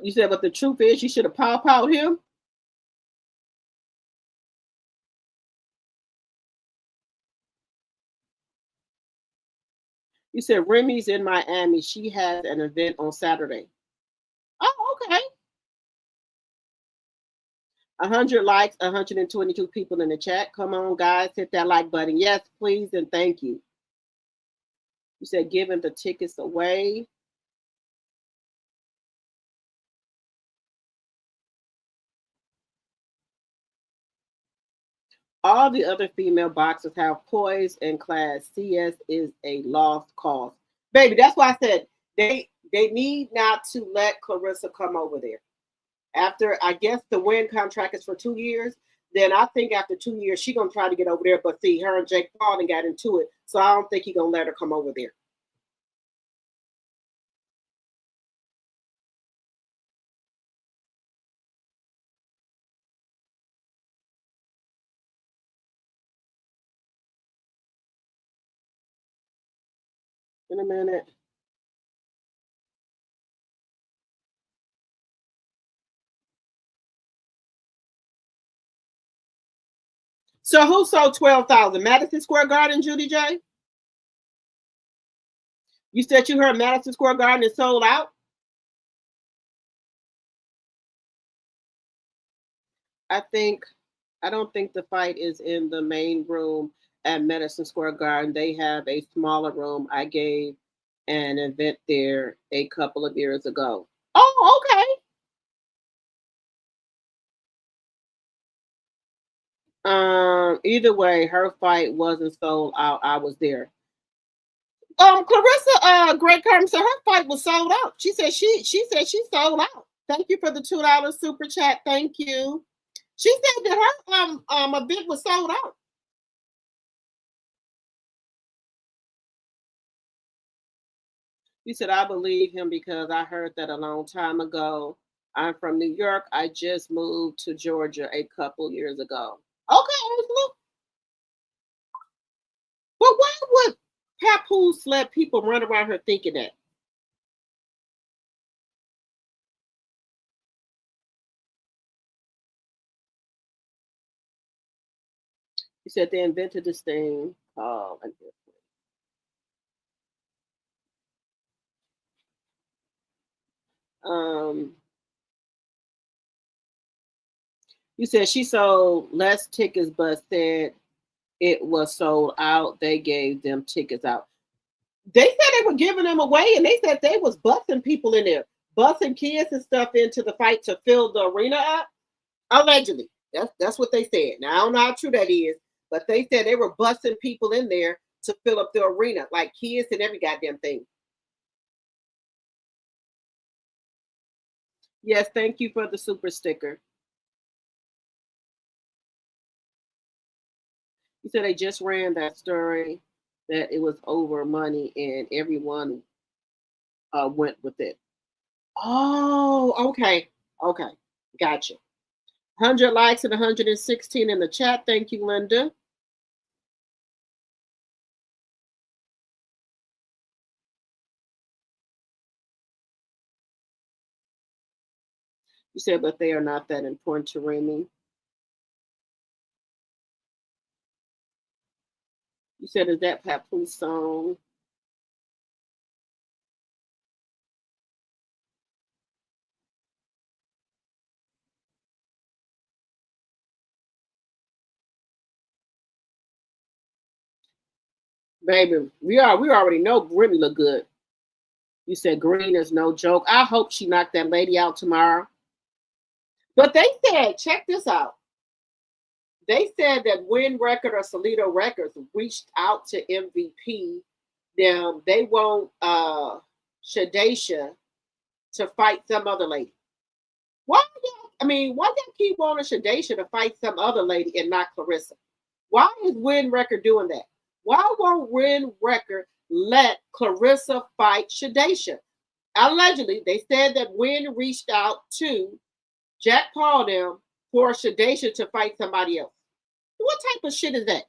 You said, but the truth is you should have pow-powed him. You said Remy's in Miami. She has an event on Saturday. Oh, okay. 100 likes, 122 people in the chat. Come on, guys, hit that like button. Yes, please, and thank you. You said giving the tickets away. All the other female boxers have poise and class. CS is a lost cause. Baby, that's why I said they need not to let Clarissa come over there after, I guess the win contract is for 2 years. Then I think after 2 years, she's going to try to get over there. But see, her and Jake Paul got into it. So I don't think he's going to let her come over there. In a minute. So who sold 12,000? Madison Square Garden, Judy J? You said you heard Madison Square Garden is sold out? I don't think the fight is in the main room at Madison Square Garden. They have a smaller room. I gave an event there a couple of years ago. Oh, okay. Either way, her fight wasn't sold out. I was there. Clarissa, Greg Carmen said her fight was sold out. She said she sold out. Thank you for the $2 super chat. Thank you. She said that her event was sold out. He said, I believe him because I heard that a long time ago. I'm from New York. I just moved to Georgia a couple years ago. Okay, look. But why would Papoose let people run around her thinking that? He said they invented this thing called you said she sold less tickets but said it was sold out. They gave them tickets out. They said they were giving them away, and they said they was busing people in there, busing kids and stuff into the fight to fill the arena up. Allegedly. That's what they said. Now I don't know how true that is, but they said they were busing people in there to fill up the arena, like kids and every goddamn thing. Yes, thank you for the super sticker. You said they just ran that story that it was over money and everyone went with it. Oh, okay. Okay. Gotcha. 100 likes and 116 in the chat. Thank you, Linda. You said, but they are not that important to Remy. You said, is that Papoose song? Baby, we already know Remy look good. You said green is no joke. I hope she knocked that lady out tomorrow. But they said, check this out. They said that Win Record or Solido Records reached out to MVP. Them they want Shadesha to fight some other lady. Why y'all keep wanting Shadesha to fight some other lady and not Clarissa? Why is Win Record doing that? Why won't Win Record let Clarissa fight Shadesha? Allegedly, they said that Win reached out to Jack Paul them for Shadesha to fight somebody else. What type of shit is that?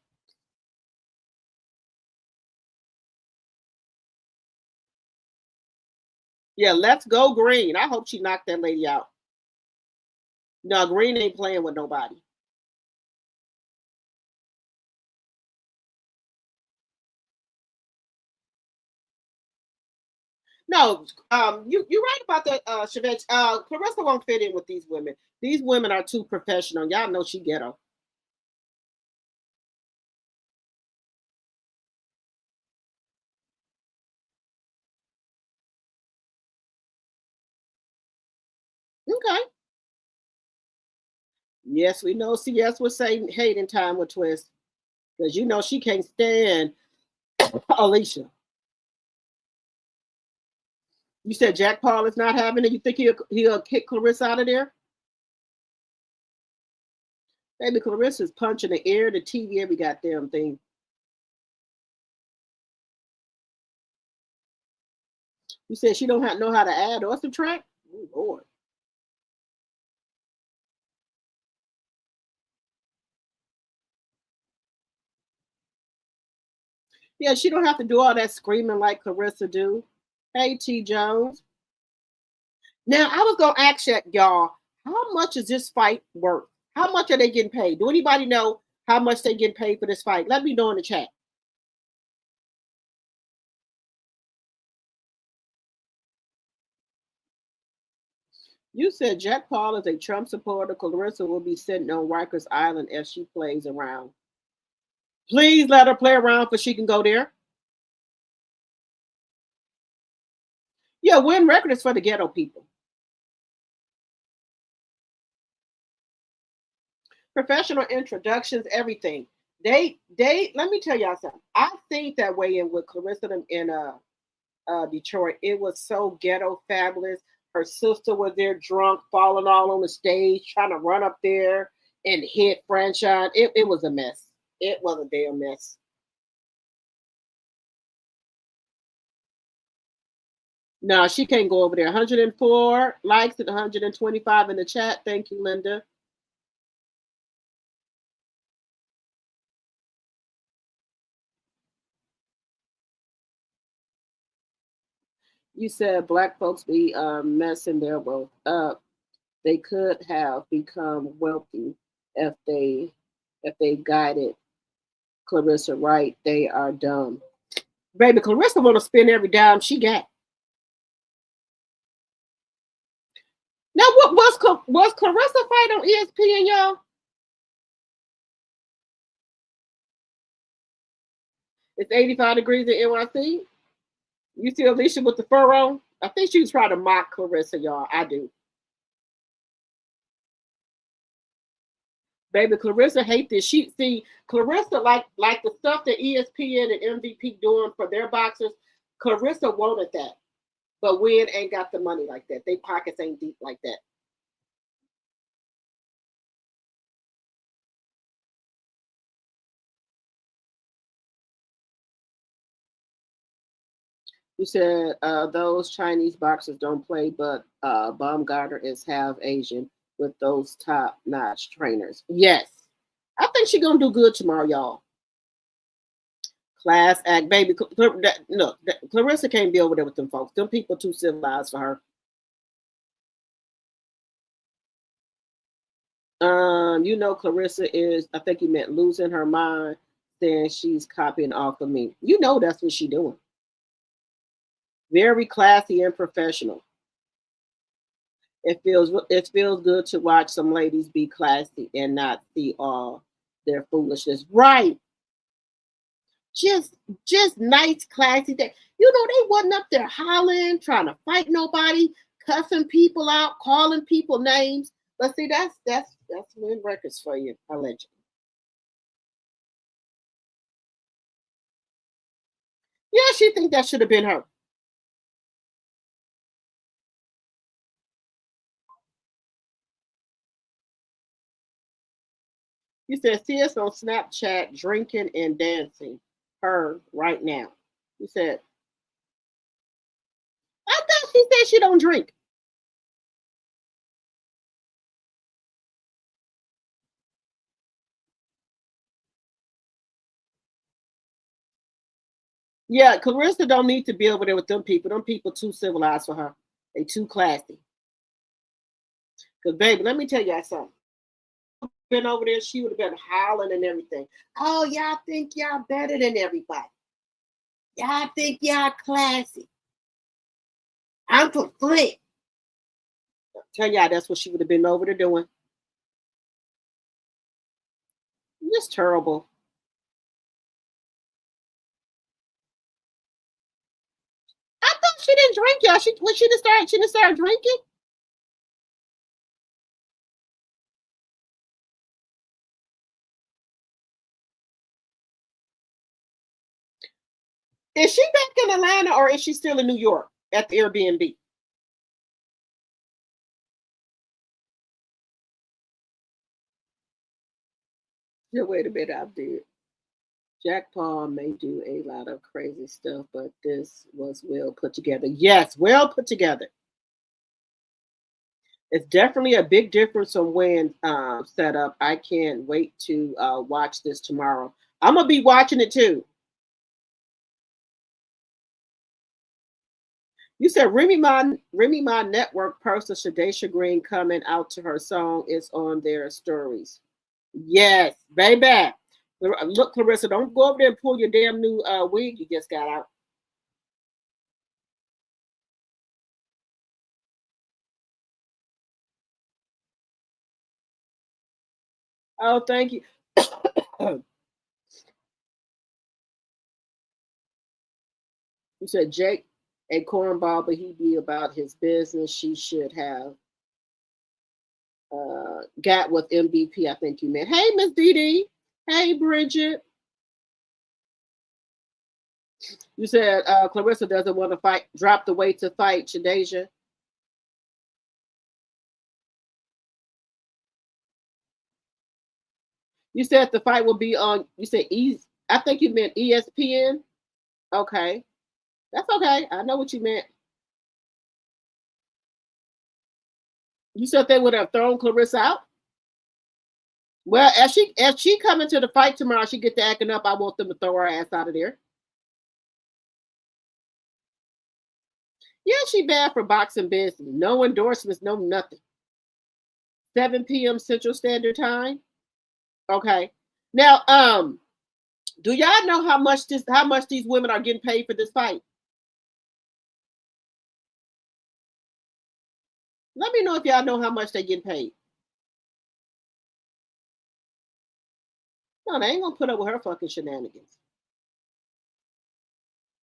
Yeah, let's go Green. I hope she knocked that lady out. No, Green ain't playing with nobody. No, you're right about that, Chavez. Clarissa won't fit in with these women. These women are too professional. Y'all know she ghetto. Okay. Yes, we know CS was saying hating time with Twist. Because you know she can't stand Alicia. You said Jack Paul is not having it. You think he'll kick Clarissa out of there? Baby Clarissa's punching the air, the TV, every goddamn thing. You said she don't know how to add or subtract? Oh, Lord. Yeah, she don't have to do all that screaming like Clarissa do. Hey, T. Jones. Now, I was going to ask y'all, how much is this fight worth? How much are they getting paid? Do anybody know how much they getting paid for this fight? Let me know in the chat. You said Jack Paul is a Trump supporter. Clarissa will be sitting on Rikers Island as she plays around. Please let her play around so she can go there. Yeah, win record is for the ghetto people. Professional introductions, everything. They let me tell y'all something. I think that way in with Clarissa in Detroit, it was so ghetto fabulous. Her sister was there drunk, falling all on the stage, trying to run up there and hit Franchise. It was a mess. It was a damn mess. No, she can't go over there. 104 likes and 125 in the chat. Thank you, Linda. You said black folks be messing their wealth up. They could have become wealthy if they guided Clarissa right. They are dumb. Baby, Clarissa want to spend every dime she got. Now, what was Clarissa fight on ESPN, y'all? It's 85 degrees in NYC. You see Alicia with the fur on? I think she was trying to mock Clarissa, y'all. I do. Baby, Clarissa hate this. She see Clarissa like the stuff that ESPN and MVP doing for their boxers. Clarissa wanted that, but Win ain't got the money like that. They pockets ain't deep like that. You said those Chinese boxers don't play, but Baumgartner is half Asian with those top-notch trainers. Yes. I think she's going to do good tomorrow, y'all. Class act, baby. No, Clarissa can't be over there with them folks. Them people too civilized for her. You know Clarissa is, I think you meant losing her mind, saying she's copying off of me. You know that's what she's doing. Very classy and professional. It feels good to watch some ladies be classy and not see all their foolishness. Right. Just nice, classy thing. You know, they wasn't up there hollering, trying to fight nobody, cussing people out, calling people names. But see, that's win records for you, allegedly. Yeah, she think that should have been her. You said, see us on Snapchat drinking and dancing. Her right now. You said, I thought she said she don't drink. Yeah, Clarissa don't need to be over there with them people. Them people too civilized for her. They too classy. Because, baby, let me tell you something. Been over there, she would have been howling and everything. Oh, y'all think y'all better than everybody. Y'all think y'all classy. I'm for Flint. Tell y'all that's what she would have been over there doing. It's terrible. I thought she didn't drink, y'all. She didn't start drinking. Is she back in Atlanta or is she still in New York at the Airbnb? Wait a minute, I did. Jack Paul may do a lot of crazy stuff, but this was well put together. Yes, well put together. It's definitely a big difference from when set up. I can't wait to watch this tomorrow. I'm gonna be watching it too. You said Remy Ma network person Shadesha Green coming out to her song is on their stories. Yes, baby. Look, Clarissa, don't go over there and pull your damn new wig you just got out. Oh, thank you. You said Jake a cornball, but he be about his business. She should have got with MVP, I think you meant. Hey, Miss Dee Dee. Hey, Bridget. You said Clarissa doesn't want to fight, drop the weight to fight Shadeja. You said the fight will be on, you said I think you meant ESPN. Okay. That's okay. I know what you meant. You said they would have thrown Clarissa out? Well, as she coming to the fight tomorrow, she get to acting up. I want them to throw her ass out of there. Yeah, she bad for boxing business. No endorsements, no nothing. 7 p.m. Central Standard Time. Okay. Now, do y'all know how much these women are getting paid for this fight? Let me know if y'all know how much they getting paid. No, they ain't gonna put up with her fucking shenanigans.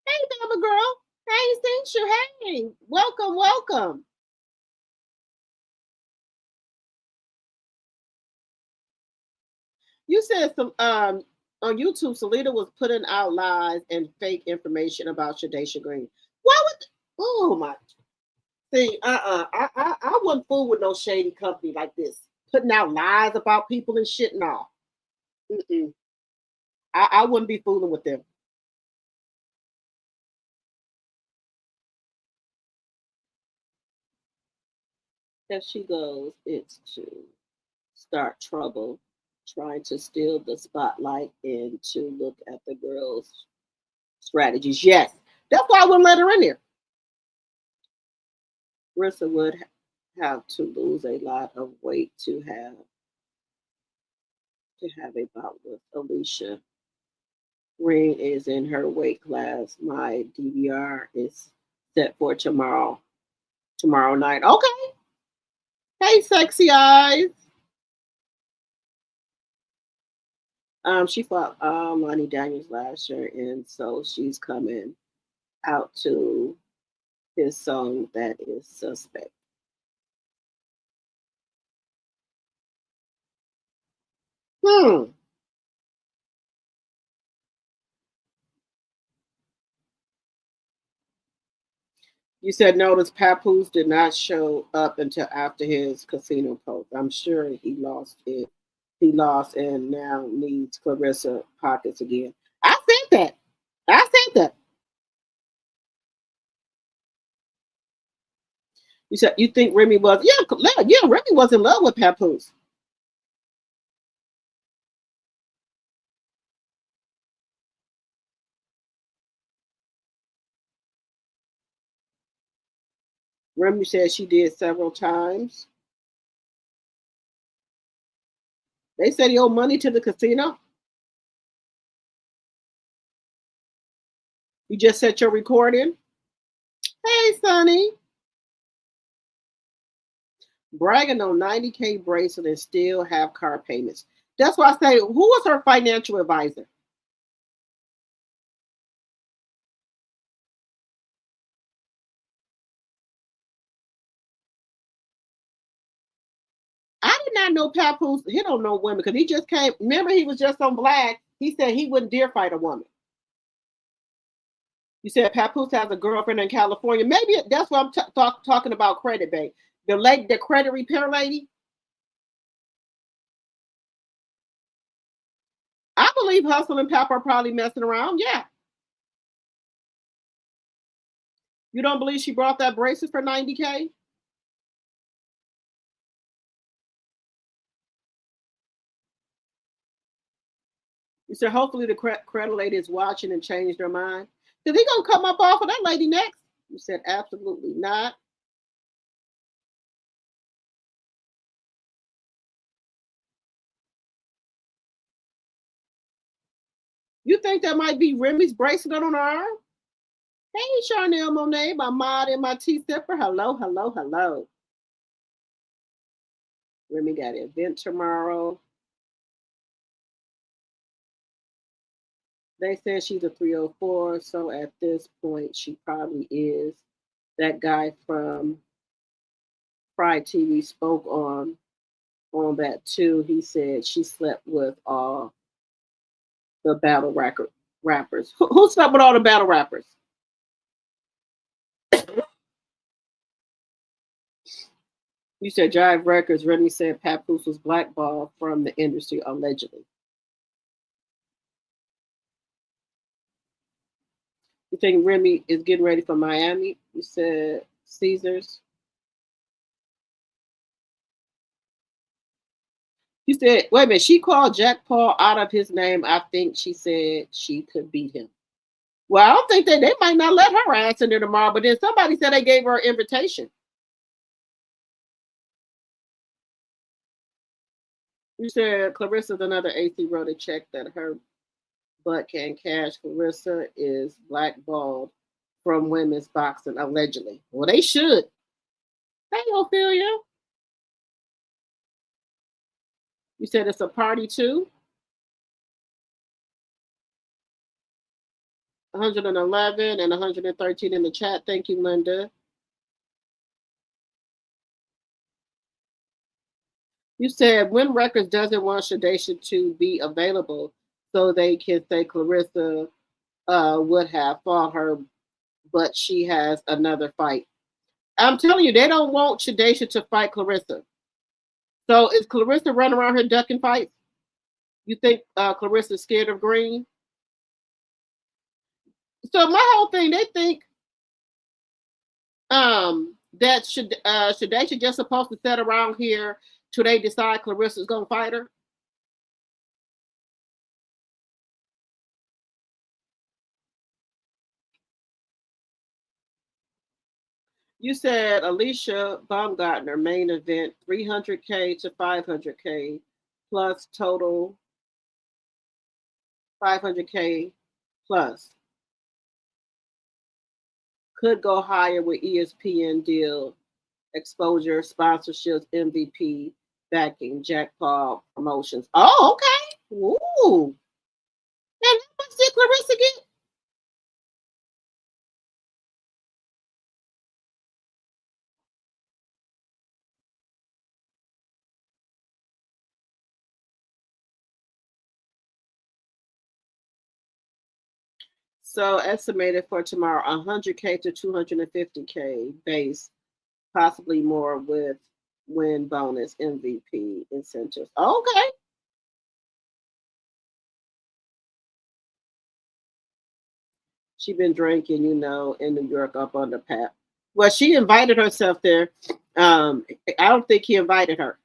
Hey, Bama girl. Hey, thanks you. Hey, welcome, welcome. You said some on YouTube, Salida was putting out lies and fake information about Shadeja Green. Why would? Oh my! See, I wouldn't fool with no shady company like this, putting out lies about people and shit and all. I wouldn't be fooling with them. If she goes, it's to start trouble, trying to steal the spotlight and to look at the girls' strategies. Yes, that's why I wouldn't let her in there. Rissa would have to lose a lot of weight to have a bout with Alicia. Green is in her weight class. My DVR is set for tomorrow night. Okay. Hey, sexy eyes. She fought Lonnie Daniels last year, and so she's coming out to his song that is Suspect. You said notice Papoose did not show up until after his casino post. I'm sure he lost it. He lost and now needs Clarissa pockets again. I said that. You said you think Remy was Remy was in love with Papoose. Remy said she did several times. They said he owed money to the casino. You just set your recording. Hey, Sonny. Bragging on 90K bracelet and still have car payments. That's why I say, who was her financial advisor? I did not know Papoose hit on no women because he just came. Remember, he was just on Black. He said he wouldn't dare fight a woman. You said Papoose has a girlfriend in California. Maybe that's what I'm talking about. Credit, babe. The credit repair lady. believe Hustle and Pap are probably messing around? Yeah. You don't believe she brought that bracelet for $90K? You said hopefully the credit lady is watching and changed her mind. Is he gonna come up off of that lady next? You said absolutely not. You think that might be Remy's bracelet on her arm? Hey, Charnel Monet, my mod and my tea sipper. Hello, hello, hello. Remy got an event tomorrow. They said she's a 304, so at this point, she probably is. That guy from Pride TV spoke on that too. He said she slept with all the battle rappers. Who slept with all the battle rappers? You said Jive Records. Remy said Papoose was blackballed from the industry allegedly. You think Remy is getting ready for Miami? You said Caesars. You said, wait a minute, she called Jack Paul out of his name. I think she said she could beat him. Well, I don't think they might not let her ass in there tomorrow, but then somebody said they gave her an invitation. You said Clarissa's another AC wrote a check that her butt can cash. Clarissa is blackballed from women's boxing, allegedly. Well, they should. Hey, Ophelia. You said it's a party too? 111 and 113 in the chat. Thank you, Linda. You said Win Records doesn't want Shadesha to be available so they can say Clarissa would have fought her, but she has another fight. I'm telling you, they don't want Shadesha to fight Clarissa. So is Clarissa running around here ducking fights? You think Clarissa's scared of green? So my whole thing, they think that Shadesha just supposed to sit around here till they decide Clarissa's gonna fight her. You said Alicia Baumgartner main event 300K to 500K plus total 500K plus. Could go higher with ESPN deal, exposure, sponsorships, MVP, backing, Jack Paul promotions. Oh, okay. Ooh. And how much did Clarissa get? So estimated for tomorrow, 100K to 250K base, possibly more with win bonus, MVP incentives. Okay. She been drinking, in New York up on the path. Well, she invited herself there. I don't think he invited her.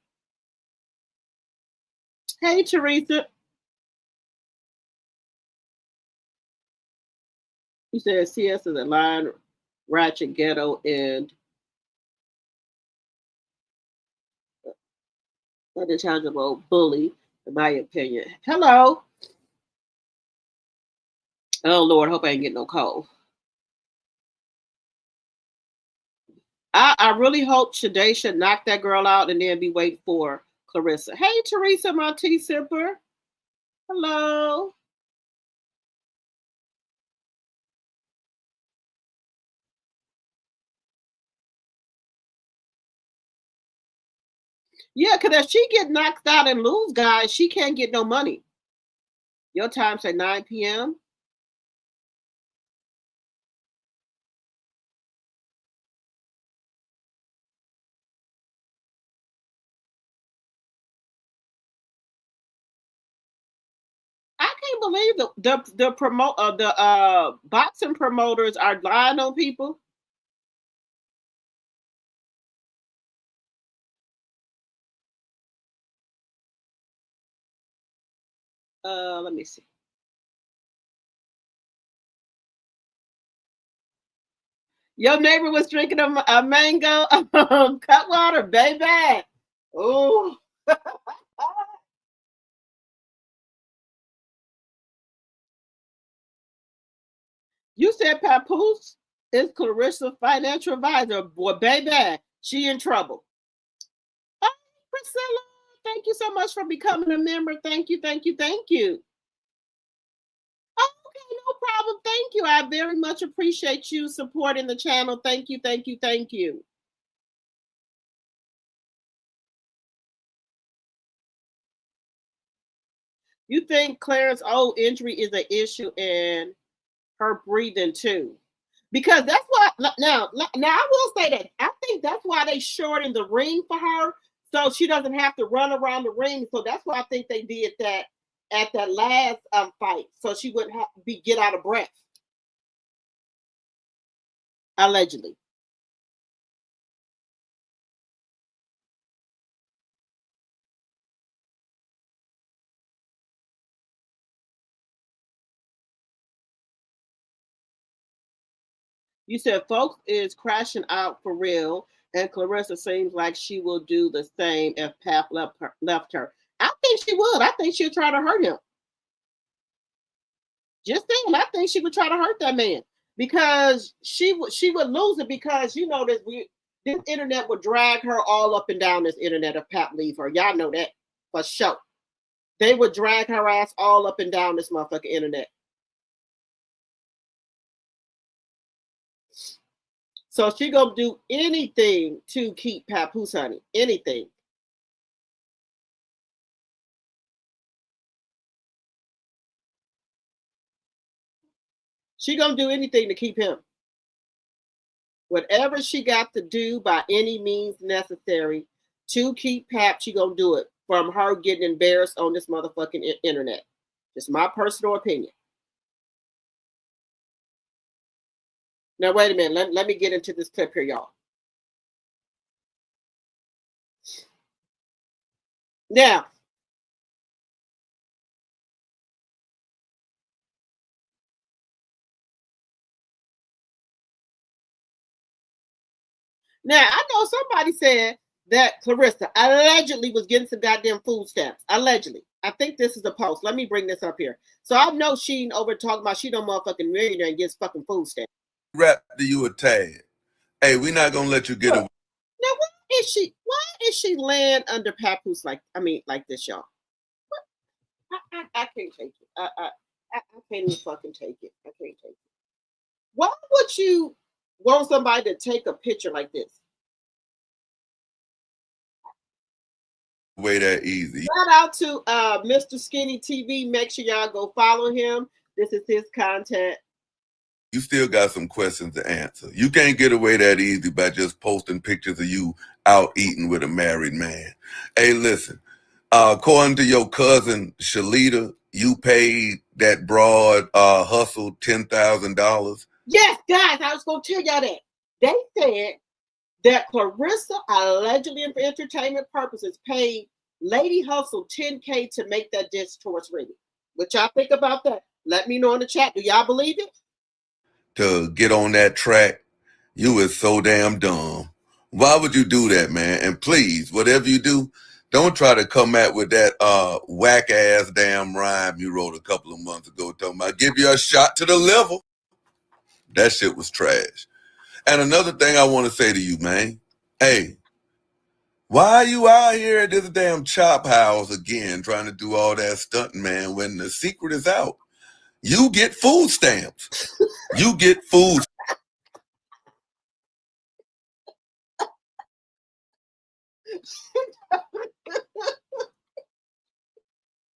Hey, Teresa. He said CS is a line, ratchet, ghetto, and unintelligible bully, in my opinion. Hello. Oh, Lord, hope I ain't getting no cold. I really hope Shadesha knock that girl out and then be waiting for Clarissa. Hey, Teresa, my tea sipper. Hello. Yeah, because if she get knocked out and lose, guys, she can't get no money. Your time say 9 p.m. I can't don't believe the boxing promoters are lying on people. Let me see. Your neighbor was drinking a mango cut water, baby. Oh. You said Papoose is Clarissa's financial advisor. Boy, baby, she in trouble. Oh, Priscilla, thank you so much for becoming a member. Thank you, thank you, thank you. Okay, no problem. Thank you. I very much appreciate you supporting the channel. Thank you, thank you, thank you. You think Clarence's old injury is an issue in her breathing too? Because that's why now I will say that I think that's why they shortened the ring for her, so she doesn't have to run around the ring. So that's why I think they did that at that last fight, so she wouldn't have to get out of breath. Allegedly. You said folks is crashing out for real, and Clarissa seems like she will do the same if Pap left her. I think she would. I think she'll try to hurt him. Just saying, I think she would try to hurt that man because she would lose it because you know this internet would drag her all up and down this internet if Pap leave her. Y'all know that for sure. They would drag her ass all up and down this motherfucking internet. So she gonna do anything to keep Papoose, honey. Anything. She gonna do anything to keep him. Whatever she got to do by any means necessary to keep Pap, she gonna do it. From her getting embarrassed on this motherfucking internet. Just my personal opinion. Now, wait a minute. Let me get into this clip here, y'all. Now, I know somebody said that Clarissa allegedly was getting some goddamn food stamps. Allegedly. I think this is a post. Let me bring this up here. So I know she ain't over talking about she don't motherfucking millionaire and gets fucking food stamps. Rap to you a tag. Hey, we're not gonna let you get away. Now why is she laying under Papoose like this, y'all? I can't take it. I can't even fucking take it. I can't take it. Why would you want somebody to take a picture like this? Way that easy. Shout out to Mr. Skinny TV. Make sure y'all go follow him. This is his content. You still got some questions to answer. You can't get away that easy by just posting pictures of you out eating with a married man. Hey, listen, according to your cousin Shalita, you paid that broad hustle $10,000. Yes, guys, I was going to tell y'all that. They said that Clarissa allegedly for entertainment purposes paid Lady Hustle $10K to make that dish towards Remy. What y'all think about that? Let me know in the chat. Do y'all believe it? To get on that track, you is so damn dumb. Why would you do that, man? And please, whatever you do, don't try to come at with that whack ass damn rhyme you wrote a couple of months ago talking about give you a shot to the liver. That shit was trash. And another thing I want to say to you, man, hey, why are you out here at this damn chop house again trying to do all that stunting, man, when the secret is out? You get food stamps. You get food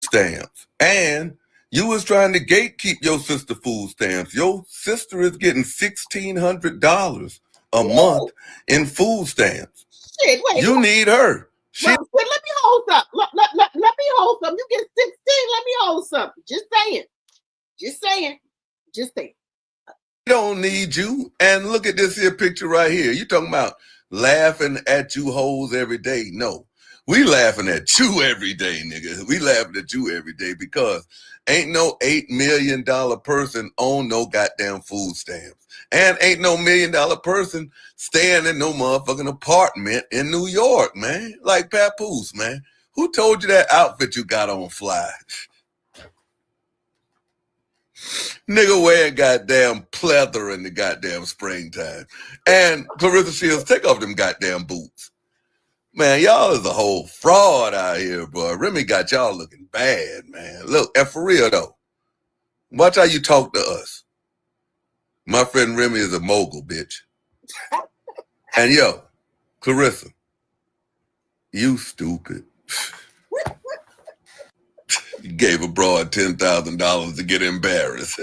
stamps. And you was trying to gatekeep your sister food stamps. Your sister is getting $1,600 a month in food stamps. Shit, wait. You need her. Let me hold some. Let me hold some. You get 16. Let me hold something. Just saying. Just saying. Just saying. We don't need you. And look at this here picture right here. You talking about laughing at you hoes every day? No. We laughing at you every day, nigga. We laughing at you every day because ain't no $8 million person on no goddamn food stamps. And ain't no $1 million person staying in no motherfucking apartment in New York, man. Like Papoose, man. Who told you that outfit you got on fly? Nigga wearing goddamn pleather in the goddamn springtime. And Clarissa Shields, take off them goddamn boots. Man, y'all is a whole fraud out here, bro. Remy got y'all looking bad, man. Look, and for real though, watch how you talk to us. My friend Remy is a mogul, bitch. And yo, Clarissa, you stupid. You gave a broad $10,000 to get embarrassed.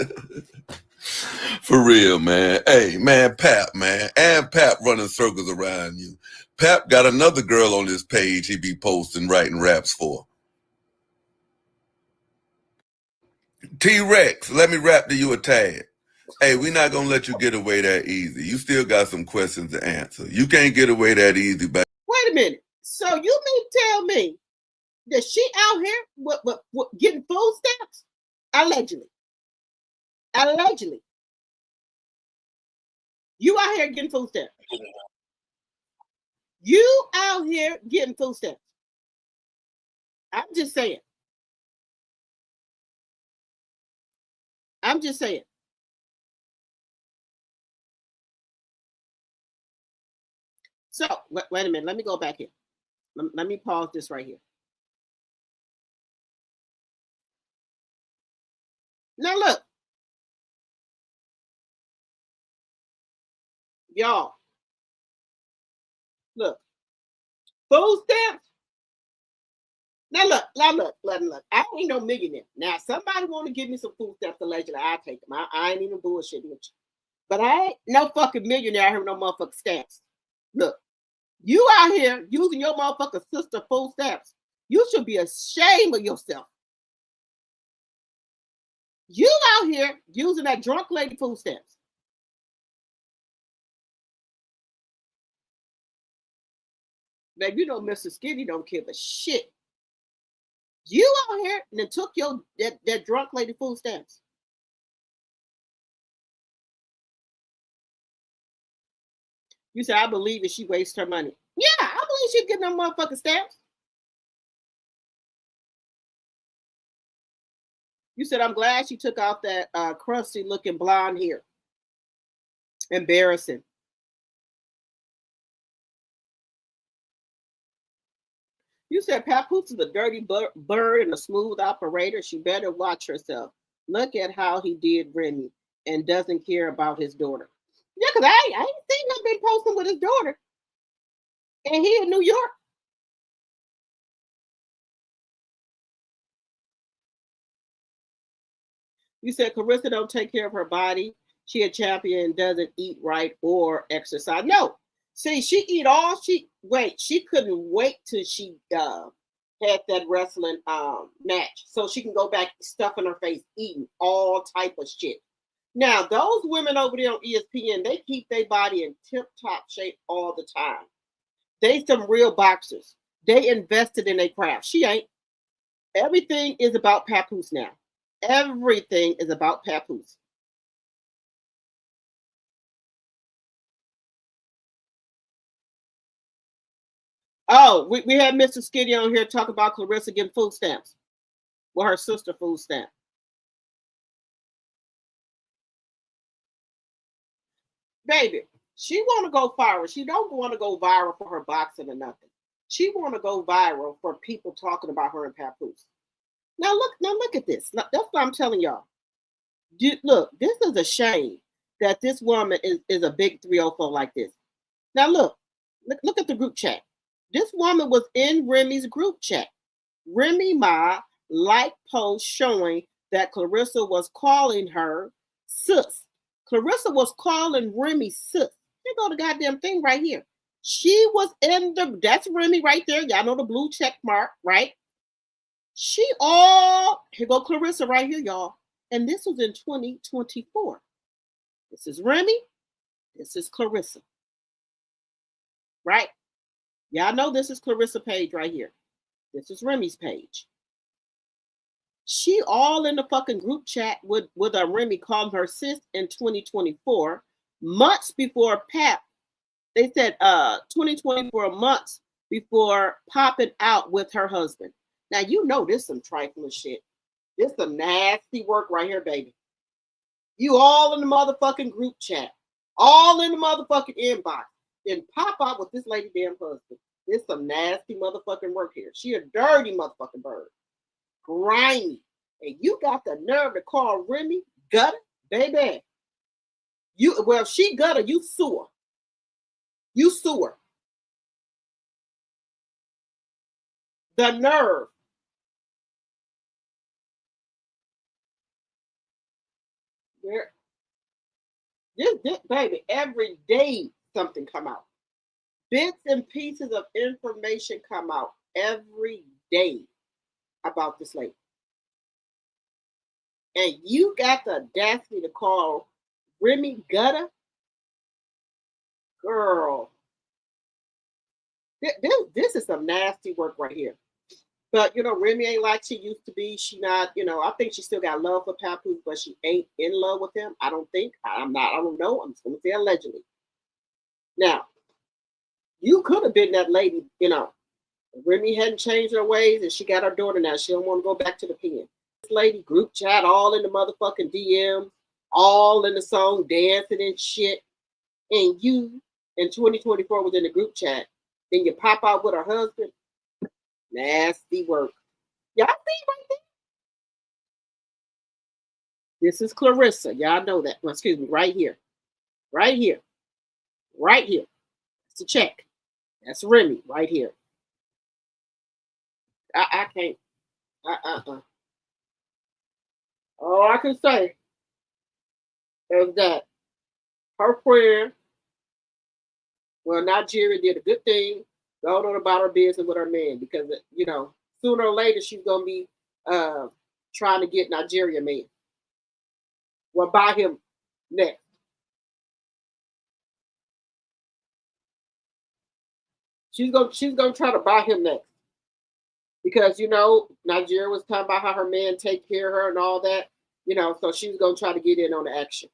For real, man. Hey, man, Pap, man. And Pap running circles around you. Pap got another girl on his page he be posting, writing raps for. T-Rex, let me rap to you a tad. Hey, we're not going to let you get away that easy. You still got some questions to answer. You can't get away that easy. But wait a minute. So you mean to tell me that she out here what, getting food stamps? Allegedly. Allegedly. You out here getting food stamps. You out here getting food stamps. I'm just saying. I'm just saying. So, wait a minute. Let me go back here. Let me pause this right here. Now, look. Y'all. Look. Food stamps. Now, look. I ain't no millionaire. Now, if somebody want to give me some food stamps allegedly, I'll take them. I ain't even bullshitting with you. But I ain't no fucking millionaire here with no motherfucking stamps. Look. You out here using your motherfucking sister food stamps. You should be ashamed of yourself. You out here using that drunk lady food stamps. Babe, you know Mr. Skinny don't give a shit. You out here and then took your that drunk lady food stamps. You said, I believe that she wastes her money. Yeah, I believe she's getting them motherfucking stamps. You said, I'm glad she took out that crusty looking blonde hair. Embarrassing. You said Papoose is a dirty bird and a smooth operator. She better watch herself. Look at how he did Remy and doesn't care about his daughter. Yeah, because I ain't seen him been posting with his daughter. And he in New York. You said Clarissa don't take care of her body. She a champion, doesn't eat right or exercise. No. See, she eat all she couldn't wait till she had that wrestling match so she can go back stuffing her face, eating all type of shit. Now, those women over there on ESPN, they keep their body in tip-top shape all the time. They some real boxers. They invested in their craft. She ain't. Everything is about Papoose now. Everything is about Papoose. Oh, we had Mr. Skitty on here talk about Clarissa getting food stamps. Well, her sister food stamp. Baby, she want to go viral. She don't want to go viral for her boxing or nothing. She want to go viral for people talking about her and Papoose. Now look at this. That's what I'm telling y'all. Look, this is a shame that this woman is a big 304 like this. Now look at the group chat. This woman was in Remy's group chat. Remy Ma liked posts showing that Clarissa was calling her sis. Clarissa was calling Remy sis. Here go the goddamn thing right here. She was in that's Remy right there. Y'all know the blue check mark, right? Here go Clarissa right here, y'all. And this was in 2024. This is Remy. This is Clarissa. Right? Y'all know this is Clarissa page right here. This is Remy's page. She all in the fucking group chat with Remy calling her sis in 2024, months before Pap. They said 2024 months before popping out with her husband. Now you know this some trifling shit. This some nasty work right here, baby. You all in the motherfucking group chat, all in the motherfucking inbox, then pop out with this lady damn husband. This some nasty motherfucking work here. She a dirty motherfucking bird. Grimy. And you got the nerve to call Remy gutter? Baby. Well, she gutter, you sue her. You sue her. The nerve. This baby, every day something come out. Bits and pieces of information come out every day about this lady. And you got the audacity to call Remy gutter? Girl. This is some nasty work right here. But, Remy ain't like she used to be. She not, I think she still got love for Papoose, but she ain't in love with him. I don't think. I don't know. I'm just going to say allegedly. Now, you could have been that lady, Remy hadn't changed her ways and she got her daughter now. She don't want to go back to the pen. This lady, group chat, all in the motherfucking DM, all in the song, dancing and shit. And you, in 2024, was in the group chat. Then you pop out with her husband. Nasty work. Y'all see right there? This is Clarissa. Y'all know that. Well, excuse me, right here. Right here. Right here. It's a check. That's Remy right here. I can't. All I can say is that her friend, Nigeria did a good thing. Going on about her business with her man because, sooner or later she's going to be trying to get Nigeria man. Well, buy him next. She's gonna try to buy him next. Because, Nigeria was talking about how her man take care of her and all that, so she's going to try to get in on the action.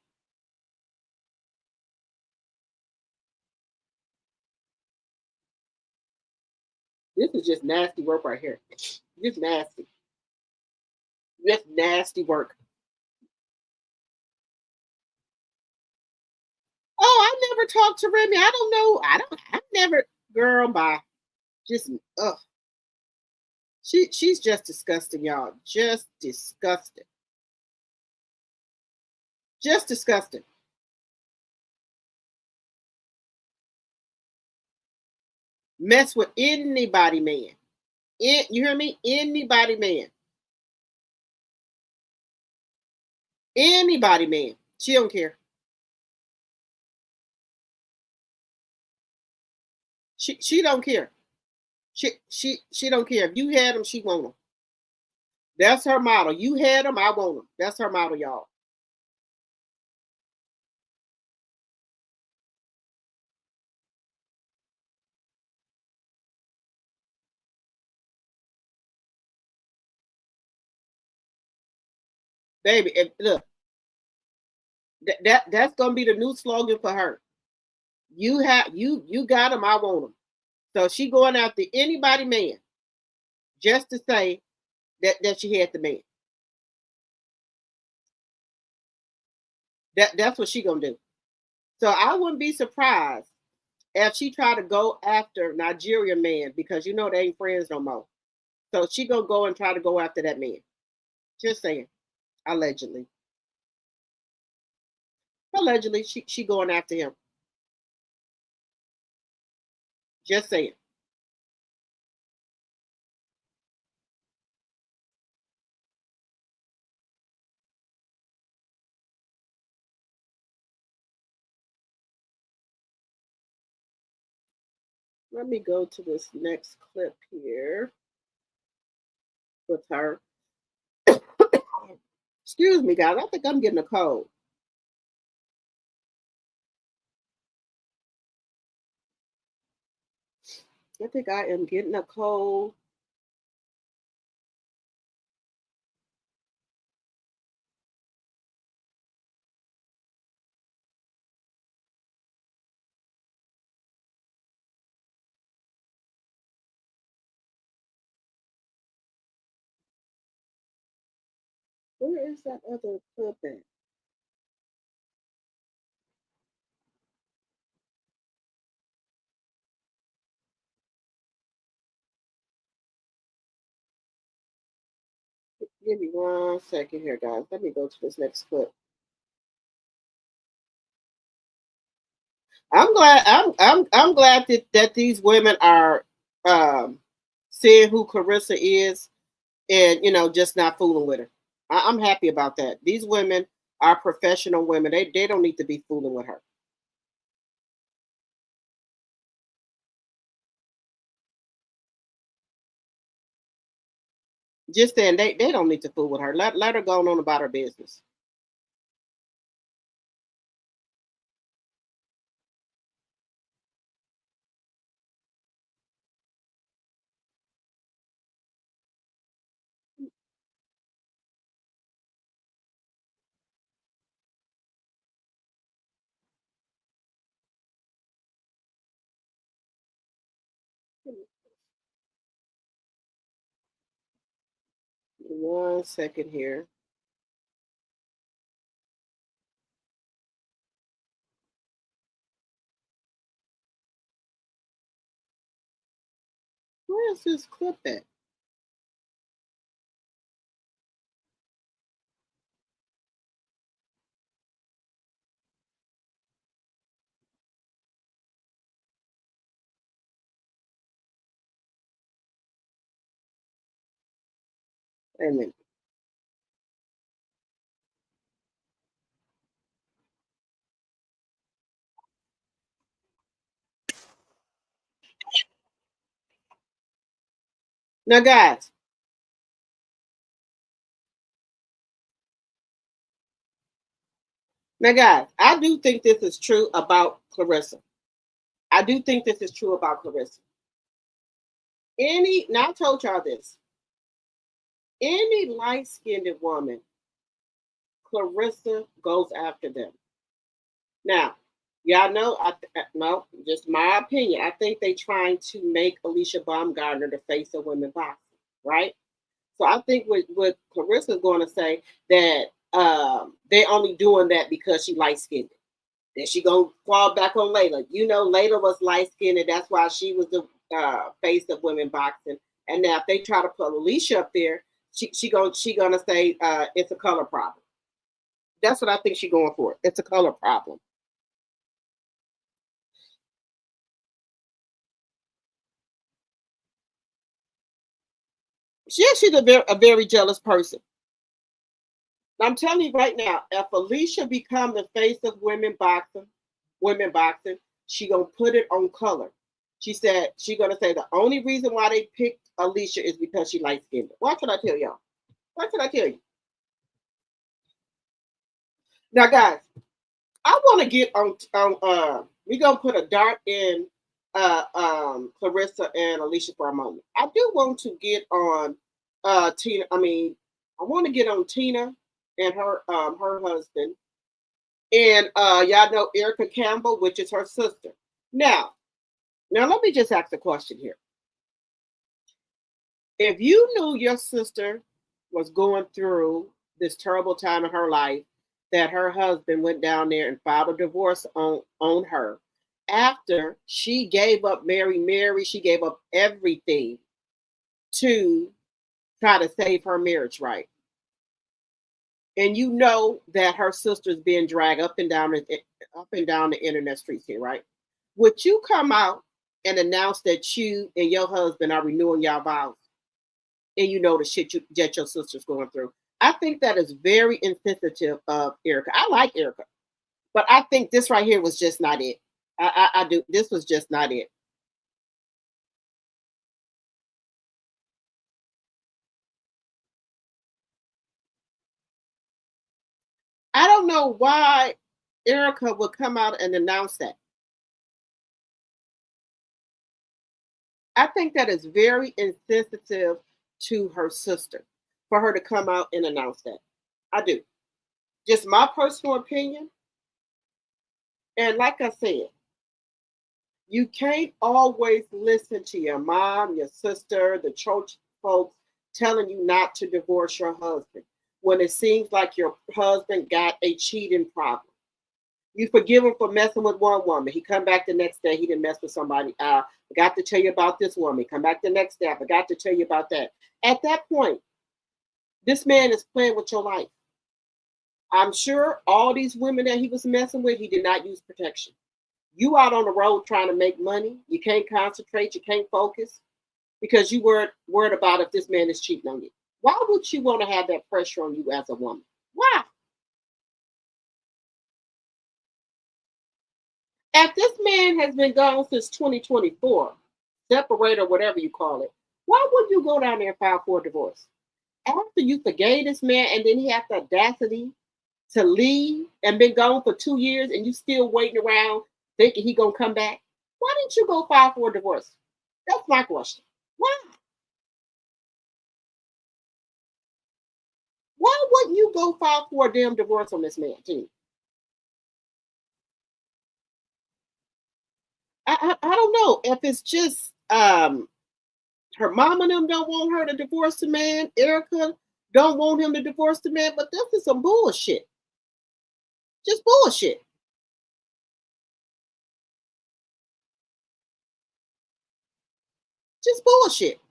This is just nasty work right here. Just nasty. Just nasty work. Oh, I never talked to Remy. I don't know. I never, girl, bye. Just, ugh. She's just disgusting, y'all. Just disgusting. Just disgusting. Mess with anybody, man. You hear me? Anybody, man. Anybody, man. She don't care. She don't care. She don't care. If you had them, she want them. That's her model. You had them, I want them. That's her model, y'all. Baby, look, that's gonna be the new slogan for her. You got them, I want them. So she going after anybody man just to say that she had the man. That's what she gonna do. So I wouldn't be surprised if she tried to go after Nigeria man because they ain't friends no more. So she gonna go and try to go after that man. Just saying. Allegedly. Allegedly, she going after him. Just saying. Let me go to this next clip here with her. Excuse me, guys. I think I'm getting a cold. I think I am getting a cold. Where is that other clip at? Give me 1 second here, guys. Let me go to this next clip. I'm glad. I'm glad that these women are seeing who Clarissa is, and just not fooling with her. I'm happy about that. These women are professional women. They don't need to be fooling with her. Just then, they don't need to fool with her. Let her go on about her business. Give me 1 second here. Where is this clip at? Wait a minute. Now, guys. Now, guys, I do think this is true about Clarissa. I do think this is true about Clarissa. Now I told y'all this. Any light-skinned woman, Clarissa goes after them. Now, y'all know, no, just my opinion. I think they trying to make Alicia Baumgartner the face of women boxing, right? So I think what Clarissa's going to say that they're only doing that because she light-skinned. Then she gonna fall back on Layla. Layla was light-skinned, and that's why she was the face of women boxing. And now if they try to put Alicia up there, she gonna say it's a color problem. That's what I think she's going for. It's a color problem. She's a very jealous person. I'm telling you right now, if Alicia become the face of women boxing, she gonna put it on color. She said she gonna say the only reason why they picked Alicia is because she light skinned. Watch what I tell y'all. Watch what I tell you. Now, guys, I want to get on. We gonna put a dart in Clarissa and Alicia for a moment. I do want to get on Tina. I want to get on Tina and her husband, and y'all know Erica Campbell, which is her sister. Now let me just ask a question here. If you knew your sister was going through this terrible time in her life, that her husband went down there and filed a divorce on her after she gave up Mary, she gave up everything to try to save her marriage, right? And you know that her sister's being dragged up and down the internet streets here, right? Would you come out and announce that you and your husband are renewing your vows, and you know the shit that your sister's going through? I think that is very insensitive of Erica. I like Erica, but I think this right here was just not it. I do. This was just not it. don't know why Erica would come out and announce that. I think that is very insensitive to her sister for her to come out and announce that. I do. Just my personal opinion. And like I said, you can't always listen to your mom, your sister, the church folks telling you not to divorce your husband when it seems like your husband got a cheating problem. You forgive him for messing with one woman. He come back the next day, he didn't mess with somebody. I forgot to tell you about this woman. Come back the next day, I forgot to tell you about that. At that point, this man is playing with your life. I'm sure all these women that he was messing with, he did not use protection. You out on the road trying to make money. You can't concentrate. You can't focus because you worried about if this man is cheating on you. Why would you want to have that pressure on you as a woman? Why? If this man has been gone since 2024, separate or whatever you call it, why would you go down there and file for a divorce? After you forgave this man and then he had the audacity to leave and been gone for 2 years and you still waiting around thinking he gonna come back, why didn't you go file for a divorce? That's my question. Why? Why wouldn't you go file for a damn divorce on this man, Tina? I don't know if it's just her mom and them don't want her to divorce the man. Erica don't want him to divorce the man, but this is some bullshit. Just bullshit. Just bullshit.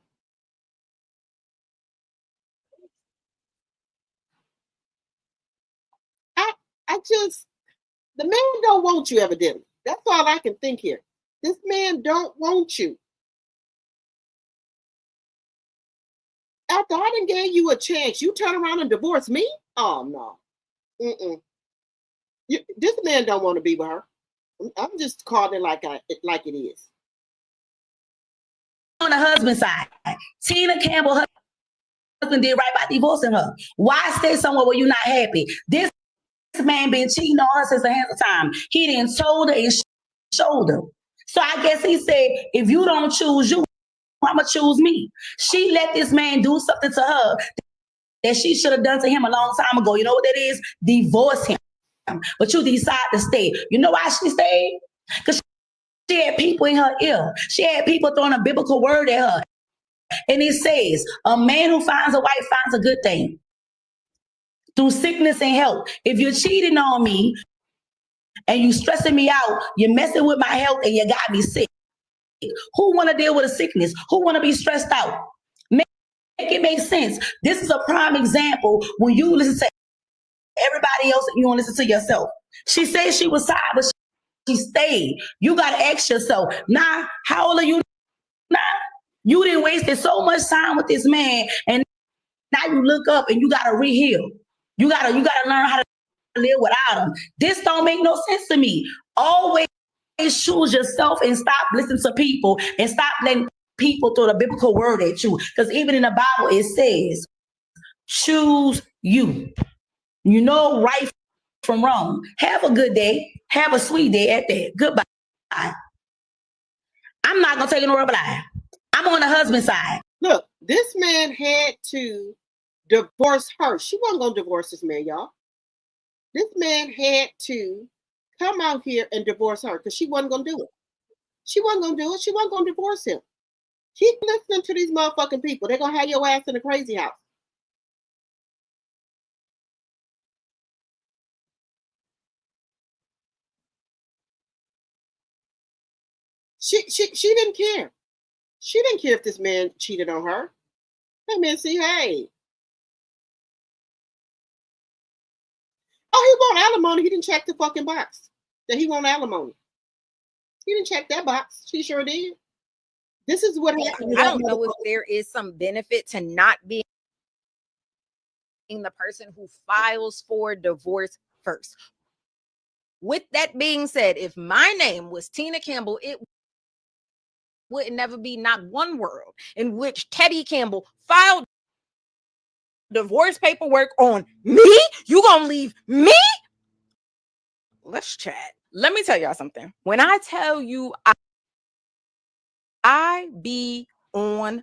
The man don't want you evidently. That's all I can think here. This man don't want you. After I done gave you a chance, you turn around and divorce me? Oh no. This man don't want to be with her. I'm just calling it like it is. On the husband side, Tina Campbell, her husband did right by divorcing her. Why stay somewhere where you're not happy? This man been cheating on her since the hands of time. He didn't told her and showed her. So I guess he said, if you don't choose you, I'ma choose me. She let this man do something to her that she should have done to him a long time ago. You know what that is? Divorce him. But you decide to stay. You know why she stayed? Because she had people in her ear. She had people throwing a biblical word at her. And it says, a man who finds a wife finds a good thing through sickness and health. If you're cheating on me and you stressing me out, you're messing with my health and you got me sick. Who want to deal with a sickness? Who want to be stressed out? Make it make sense. This is a prime example when you listen to everybody else and you don't listen to yourself. She said she was tired, but she stayed. You got to ask yourself, nah, how old are you now? You didn't wasted so much time with this man, and now you look up and you got to reheal. You got to learn how to live without him. This don't make no sense to me. Always choose yourself and stop listening to people and stop letting people throw the biblical word at you. Because even in the Bible, it says, choose you. You know right from wrong. Have a good day. Have a sweet day at that. Goodbye. I'm not going to take no reply. I'm on the husband side. Look, this man had to divorce her. She wasn't going to divorce this man, y'all. This man had to come out here and divorce her because she wasn't going to do it. She wasn't going to do it. She wasn't going to divorce him. Keep listening to these motherfucking people. They're going to have your ass in a crazy house. She didn't care. She didn't care if this man cheated on her. Hey, man, see, hey. Oh, he want alimony. He didn't check the fucking box that he want alimony. He didn't check that box. She sure did. This is what happened. I don't know if there is some benefit to not being the person who files for divorce first. With that being said, if my name was Tina Campbell, it would never be not one world in which Teddy Campbell filed divorce paperwork on me. You gonna leave me let's chat. Let me tell y'all something. When I tell you I be online,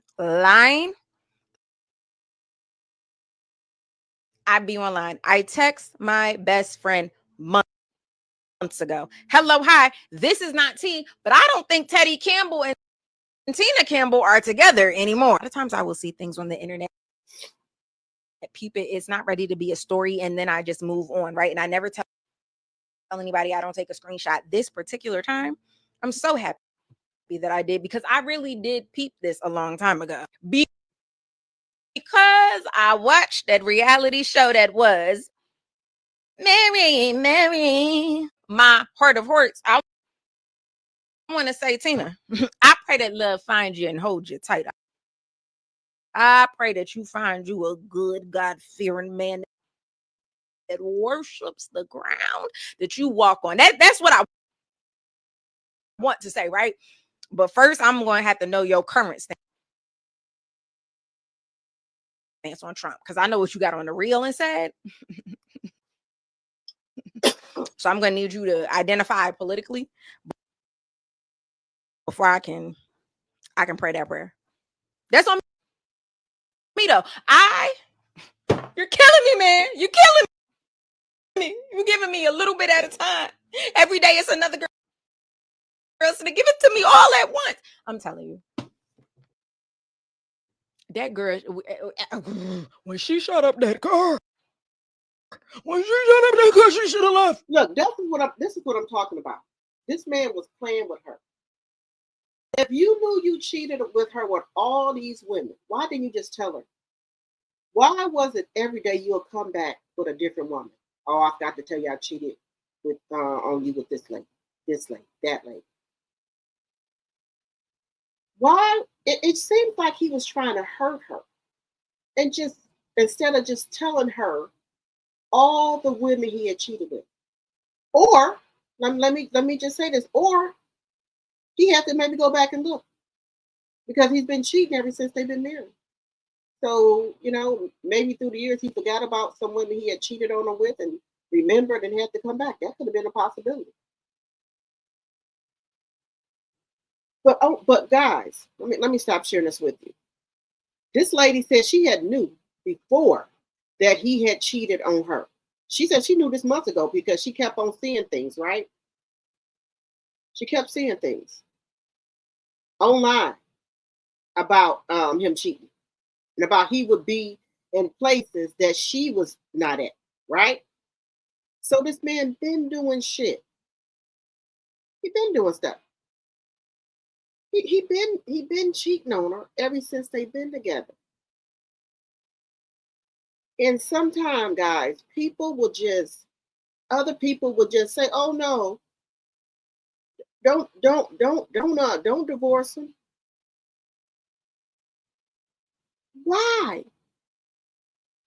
I text my best friend months ago. Hello, hi. This is not T, but I don't think Teddy Campbell and Tina Campbell are together anymore. A lot of times I will see things on the internet. Peep it, it's not ready to be a story, and then I just move on, right? And I never tell anybody, I don't take a screenshot. This particular time, I'm so happy that I did, because I really did peep this a long time ago. Because I watched that reality show that was Mary, my heart of hearts. I want to say, Tina, I pray that love finds you and hold you tight. I pray that you find you a good, God-fearing man that worships the ground that you walk on. That's what I want to say, right? But first, I'm going to have to know your current stance on Trump, because I know what you got on the real inside. So I'm going to need you to identify politically before I can pray that prayer. That's on me, though. You're killing me, man. You're killing me. You're giving me a little bit at a time. Every day it's another girl. So to give it to me all at once. I'm telling you. That girl, when she shut up that car, she should have left. Look, this is what I'm talking about. This man was playing with her. If you knew you cheated with her with all these women, why didn't you just tell her? Why was it every day you'll come back with a different woman? Oh, I forgot to tell you I cheated with on you with this lady, that lady. Why? It seems like he was trying to hurt her, and just instead of just telling her all the women he had cheated with, or let me just say this, or he had to maybe go back and look, because he's been cheating ever since they've been married. So, maybe through the years he forgot about some women he had cheated on her with and remembered and had to come back. That could have been a possibility. But guys, let me stop sharing this with you. This lady said she had knew before that he had cheated on her. She said she knew this months ago because she kept on seeing things, right? She kept seeing things online about him cheating, and about he would be in places that she was not at, right? So this man been doing shit. He been doing stuff. He been cheating on her ever since they've been together. And sometimes, guys, other people will just say, "Oh no, don't divorce him." Why?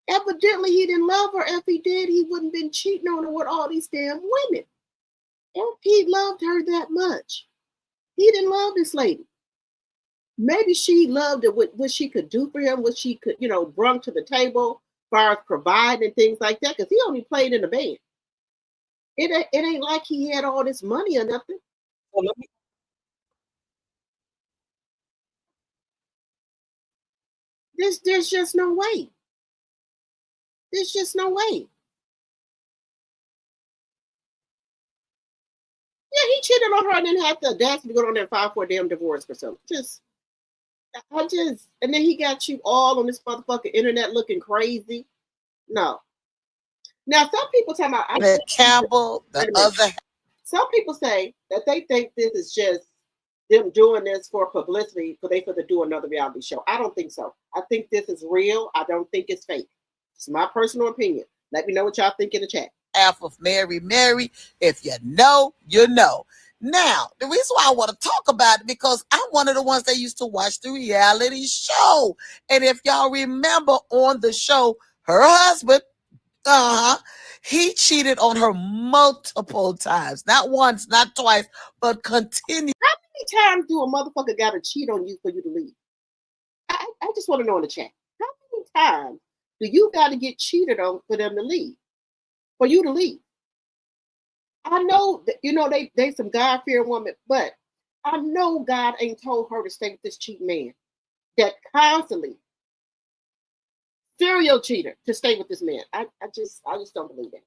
Evidently, he didn't love her. If he did, he wouldn't been cheating on her with all these damn women. If he loved her that much, he didn't love this lady. Maybe she loved it, what she could do for him, what she could, bring to the table, as far as providing and things like that. Because he only played in the band. It ain't like he had all this money or nothing. There's just no way. There's just no way. Yeah, he cheated on her and then had the audacity to go on there and file for a damn divorce for something. And then he got you all on this motherfucking internet looking crazy. No. Now, some people talking about Campbell, some people say that they think this is just them doing this for publicity, for to do another reality show. I don't think so. I think this is real. I don't think it's fake. It's my personal opinion. Let me know what y'all think in the chat. Half of Mary. If you know, you know. Now, the reason why I want to talk about it, because I'm one of the ones that used to watch the reality show. And if y'all remember on the show, her husband, he cheated on her multiple times. Not once, not twice, but continued. How many times do a motherfucker gotta cheat on you for you to leave? I just want to know in the chat. How many times do you gotta get cheated on for them to leave? For you to leave? I know that, you know, they some God-fearing woman, but I know God ain't told her to stay with this cheap man that constantly serial cheater to stay with this man. I just don't believe that.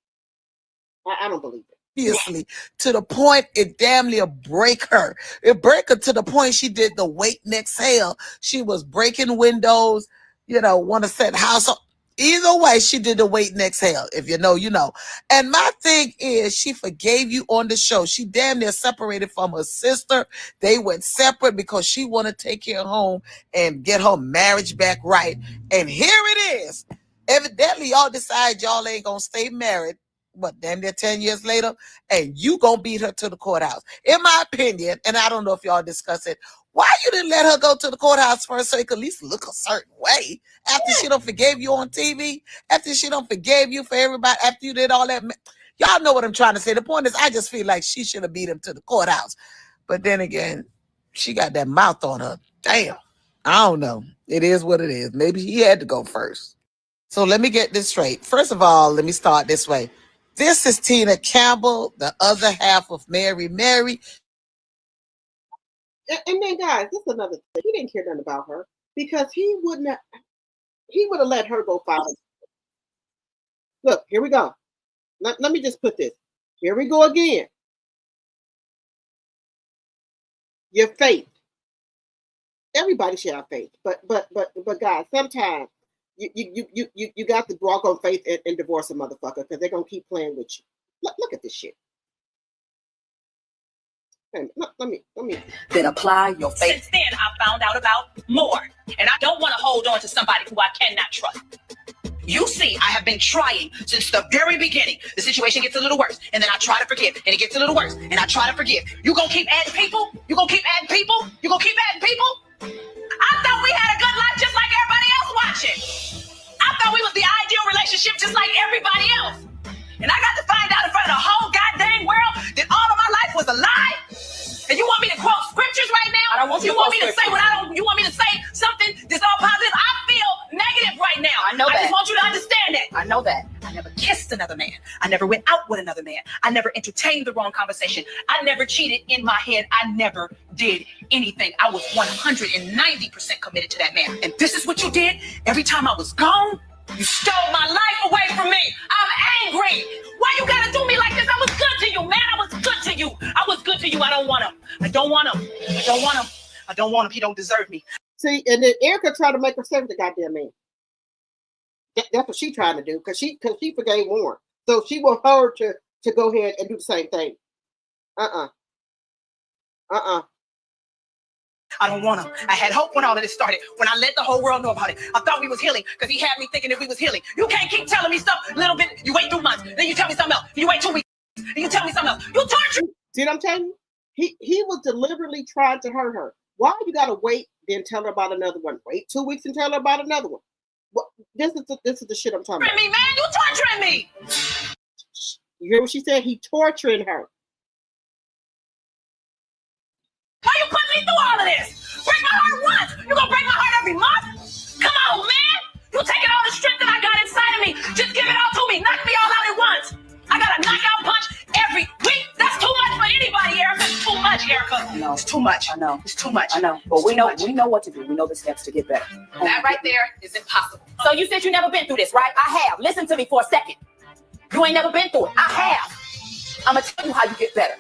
I don't believe it. Obviously, to the point it damn near break her. It break her to the point she did the wait and exhale. She was breaking windows, you know, want to set house up. Either way, she did the wait and exhale. If you know, you know. And my thing is, she forgave you on the show. She damn near separated from her sister. They went separate because she wanted to take her home and get her marriage back right. And here it is. Evidently, y'all decide y'all ain't gonna stay married. But damn near 10 years later, and you gonna beat her to the courthouse. In my opinion, and I don't know if y'all discuss it, why you didn't let her go to the courthouse first so you could at least look a certain way after she don't forgave you on TV, after she don't forgave you for everybody, after you did all that. Y'all know what I'm trying to say. The point is, I just feel like she should have beat him to the courthouse. But then again, she got that mouth on her. Damn. I don't know. It is what it is. Maybe he had to go first. So let me get this straight. First of all, let me start this way. This is Tina Campbell, the other half of Mary. And then, guys, this is another thing. He didn't care nothing about her because he would have let her go fight. Look, here we go. Let me just put this. Here we go again. Your faith. Everybody should have faith, but guys, sometimes you got to walk on faith and divorce a motherfucker because they're gonna keep playing with you. Look at this shit. Let me. Then apply your faith. Since then, I found out about more, and I don't want to hold on to somebody who I cannot trust. You see, I have been trying since the very beginning. The situation gets a little worse, and then I try to forgive, and it gets a little worse, and I try to forgive. You gonna keep adding people? You gonna keep adding people? You gonna keep adding people? I thought we had a good life just like everybody else watching. I thought we was the ideal relationship just like everybody else. And I got to find out in front of the whole goddamn world that all of my life was a lie. And you want me to quote scriptures right now? I don't want you want me to scriptures. say what I don't. You want me to say something that's all positive? I feel negative right now. I know that. I just want you to understand that. I know that. I never kissed another man. I never went out with another man. I never entertained the wrong conversation. I never cheated in my head. I never did anything. I was 190% committed to that man. And this is what you did. Every time I was gone, you stole my life away from me. I'm angry. Why you gotta do me like this? I was good to you, man. I was good to you. I was good to you. I don't want him. I don't want him. I don't want him. I don't want him. He don't deserve me. See, and then Erica tried to make her stay with the goddamn man. That's what she trying to do because she forgave Warren. So she want her to go ahead and do the same thing. I don't want him. I had hope when all of this started. When I let the whole world know about it. I thought we was healing because he had me thinking that we was healing. You can't keep telling me stuff a little bit. You wait 2 months. Then you tell me something else. You wait 2 weeks. Then you tell me something else. You torture. See what I'm telling you? He was deliberately trying to hurt her. Why you gotta wait then tell her about another one? Wait 2 weeks and tell her about another one. This is the shit I'm talking about. Me, man, you torturing me. You hear what she said? He torturing her. Why you putting me through all of this? Break my heart once. You gonna break my heart every month? Come on, man. You taking all the strength that I got inside of me. Just give it all to me. Knock me all out at once. I got a knockout punch every week. That's too much for anybody, Erica. It's too much, Erica. I know. It's too much. I know. It's too much. I know. But we know what to do. We know the steps to get better. That right there is impossible. So you said you never been through this, right? I have. Listen to me for a second. You ain't never been through it. I have. I'm gonna tell you how you get better.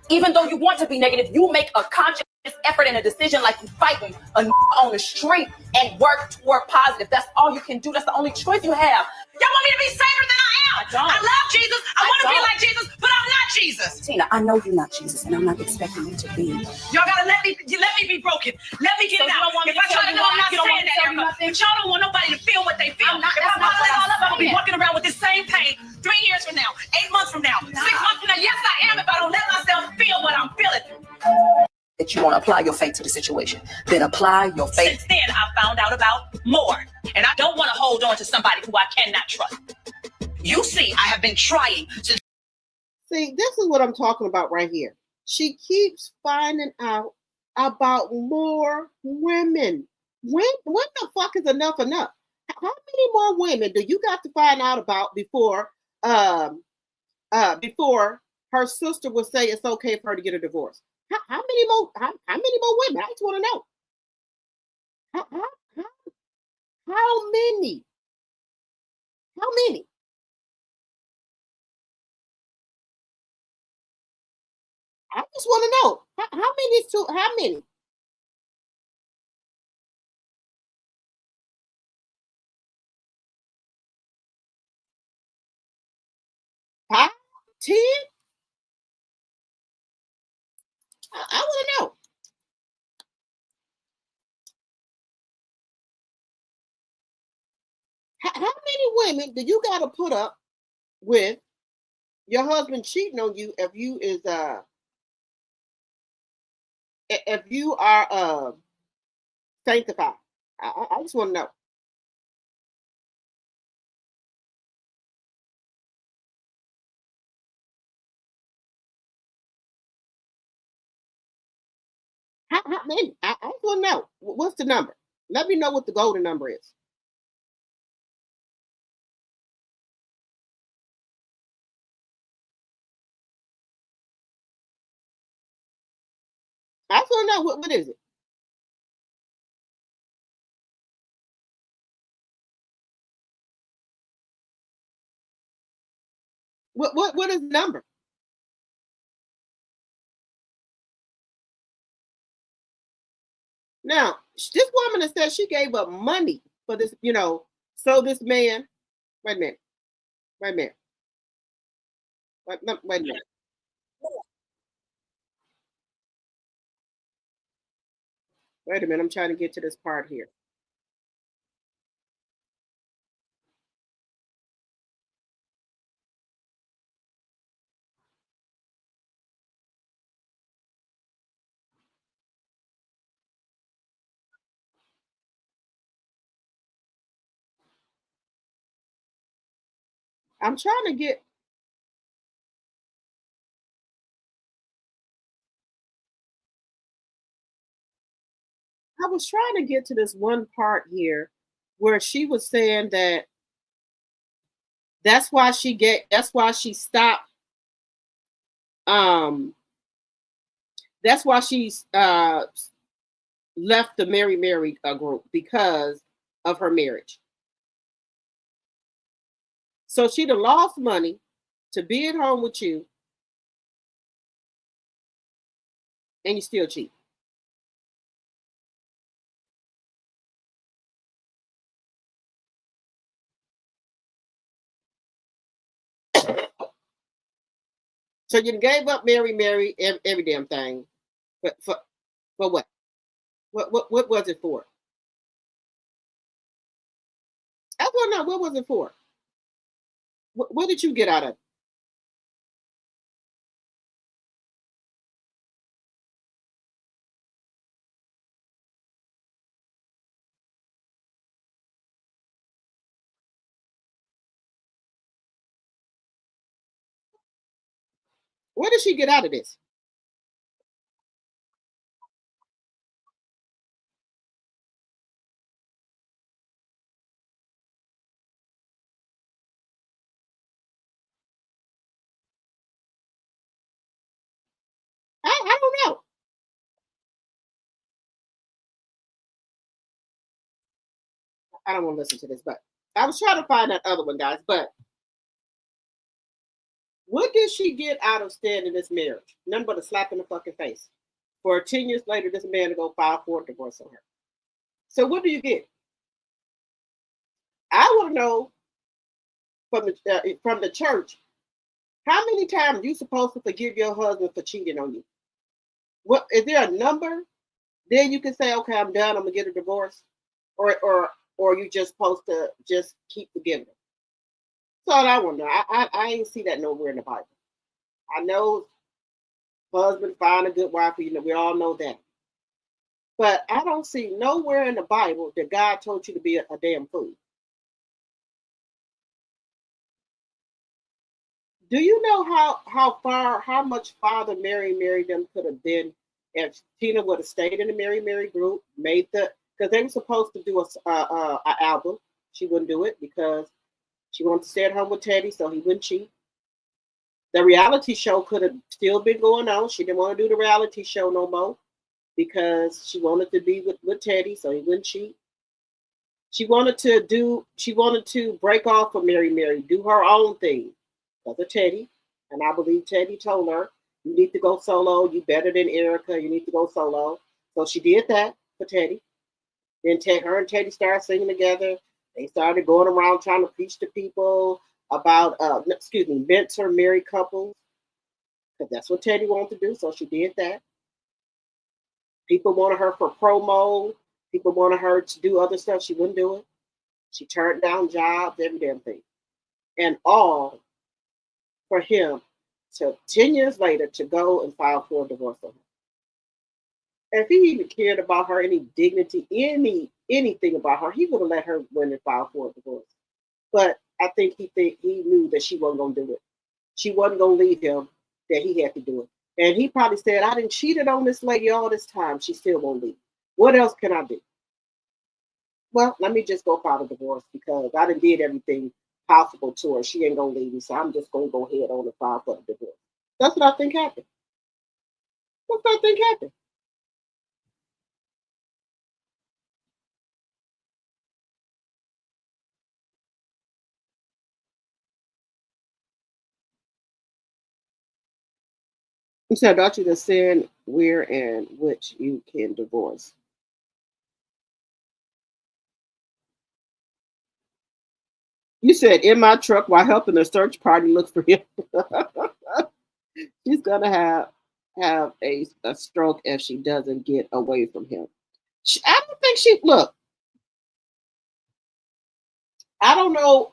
Even though you want to be negative, you make a conscious effort and a decision like you fighting on the street and work toward positive. That's all you can do. That's the only choice you have. Y'all want me to be safer than I am. I don't. I love Jesus. I want to be don't. like Jesus, but I'm not Jesus. Tina, I know you're not Jesus, and I'm not expecting you to be. Y'all gotta let me be broken. Let me get So it you out. don't want me If to I tell try to you go, I'm not you don't want saying me to that, tell you Erica. nothing? But y'all don't want nobody to feel what they feel. I'm not- If that's I not bottle it what all up, I'm gonna be I'm walking around with the same pain 3 years from now, 8 months from now, 6 months from now. Yes, I am if I don't let myself feel what I'm feeling. That you want to apply your faith to the situation. Then apply your faith. Since then, I found out about more. And I don't want to hold on to somebody who I cannot trust. You see, I have been trying to. See, this is what I'm talking about right here. She keeps finding out about more women. When the fuck is enough? How many more women do you got to find out about before her sister would say it's okay for her to get a divorce. How many more women? I just want to know. How many? How many? I just want to know. How many is too? How many? Five? 10? I want to know. How many women do you got to put up with your husband cheating on you if you are sanctified? I just want to know. How many? I just want to know. What's the number? Let me know what the golden number is. I just want to know what is it? What is the number? Now, this woman has said she gave up money for this, so this man, wait a minute. Wait a minute. Wait a minute. Wait a minute. I'm trying to get to this part here. I'm trying to get. I was trying to get to this one part here where she was saying that that's why she stopped. That's why she's left the Mary group because of her marriage. So she'd have lost money to be at home with you, and you still cheat. So you gave up Mary, every damn thing. But for what? What was it for? I want to know, what was it for? What did you get out of it? What did she get out of this? I don't know. I don't want to listen to this, but I was trying to find that other one, guys. But what did she get out of staying in this marriage? Nothing but a slap in the fucking face. For 10 years later, this man to go file for a divorce on her. So what do you get? I want to know from the church, how many times you supposed to forgive your husband for cheating on you? What is there a number? Then you can say, okay, I'm done. I'm gonna get a divorce, or you just supposed to just keep forgiving him. That's all I want to know. I ain't see that nowhere in the Bible. I know husband find a good wife. We all know that, but I don't see nowhere in the Bible that God told you to be a damn fool. Do you know how much farther Mary them could have been if Tina would have stayed in the Mary group, because they were supposed to do a album. She wouldn't do it because she wanted to stay at home with Teddy so he wouldn't cheat. The reality show could have still been going on. She didn't want to do the reality show no more because she wanted to be with Teddy so he wouldn't cheat. She wanted to break off from Mary, do her own thing because of Teddy. And I believe Teddy told her, you need to go solo. You better than Erica. You need to go solo. So she did that for Teddy. Then her and Teddy started singing together. They started going around trying to preach to people about, mentor married couples. Because that's what Teddy wanted to do. So she did that. People wanted her for promo. People wanted her to do other stuff. She wouldn't do it. She turned down jobs, every damn thing. And all for him to 10 years later to go and file for a divorce on her. If he even cared about her, any dignity, anything about her, he would have let her win and file for a divorce. But I think he knew that she wasn't going to do it. She wasn't going to leave him, that he had to do it. And he probably said, I didn't cheated on this lady all this time. She still won't leave. What else can I do? Well, let me just go file a divorce because I done did everything possible to her. She ain't going to leave me, so I'm just going to go ahead on and file for the divorce. That's what I think happened. That's what I think happened. He said, don't you just sin where and which you can divorce? You said in my truck while helping the search party look for him. She's gonna have a stroke if she doesn't get away from him. I don't think she look. I don't know.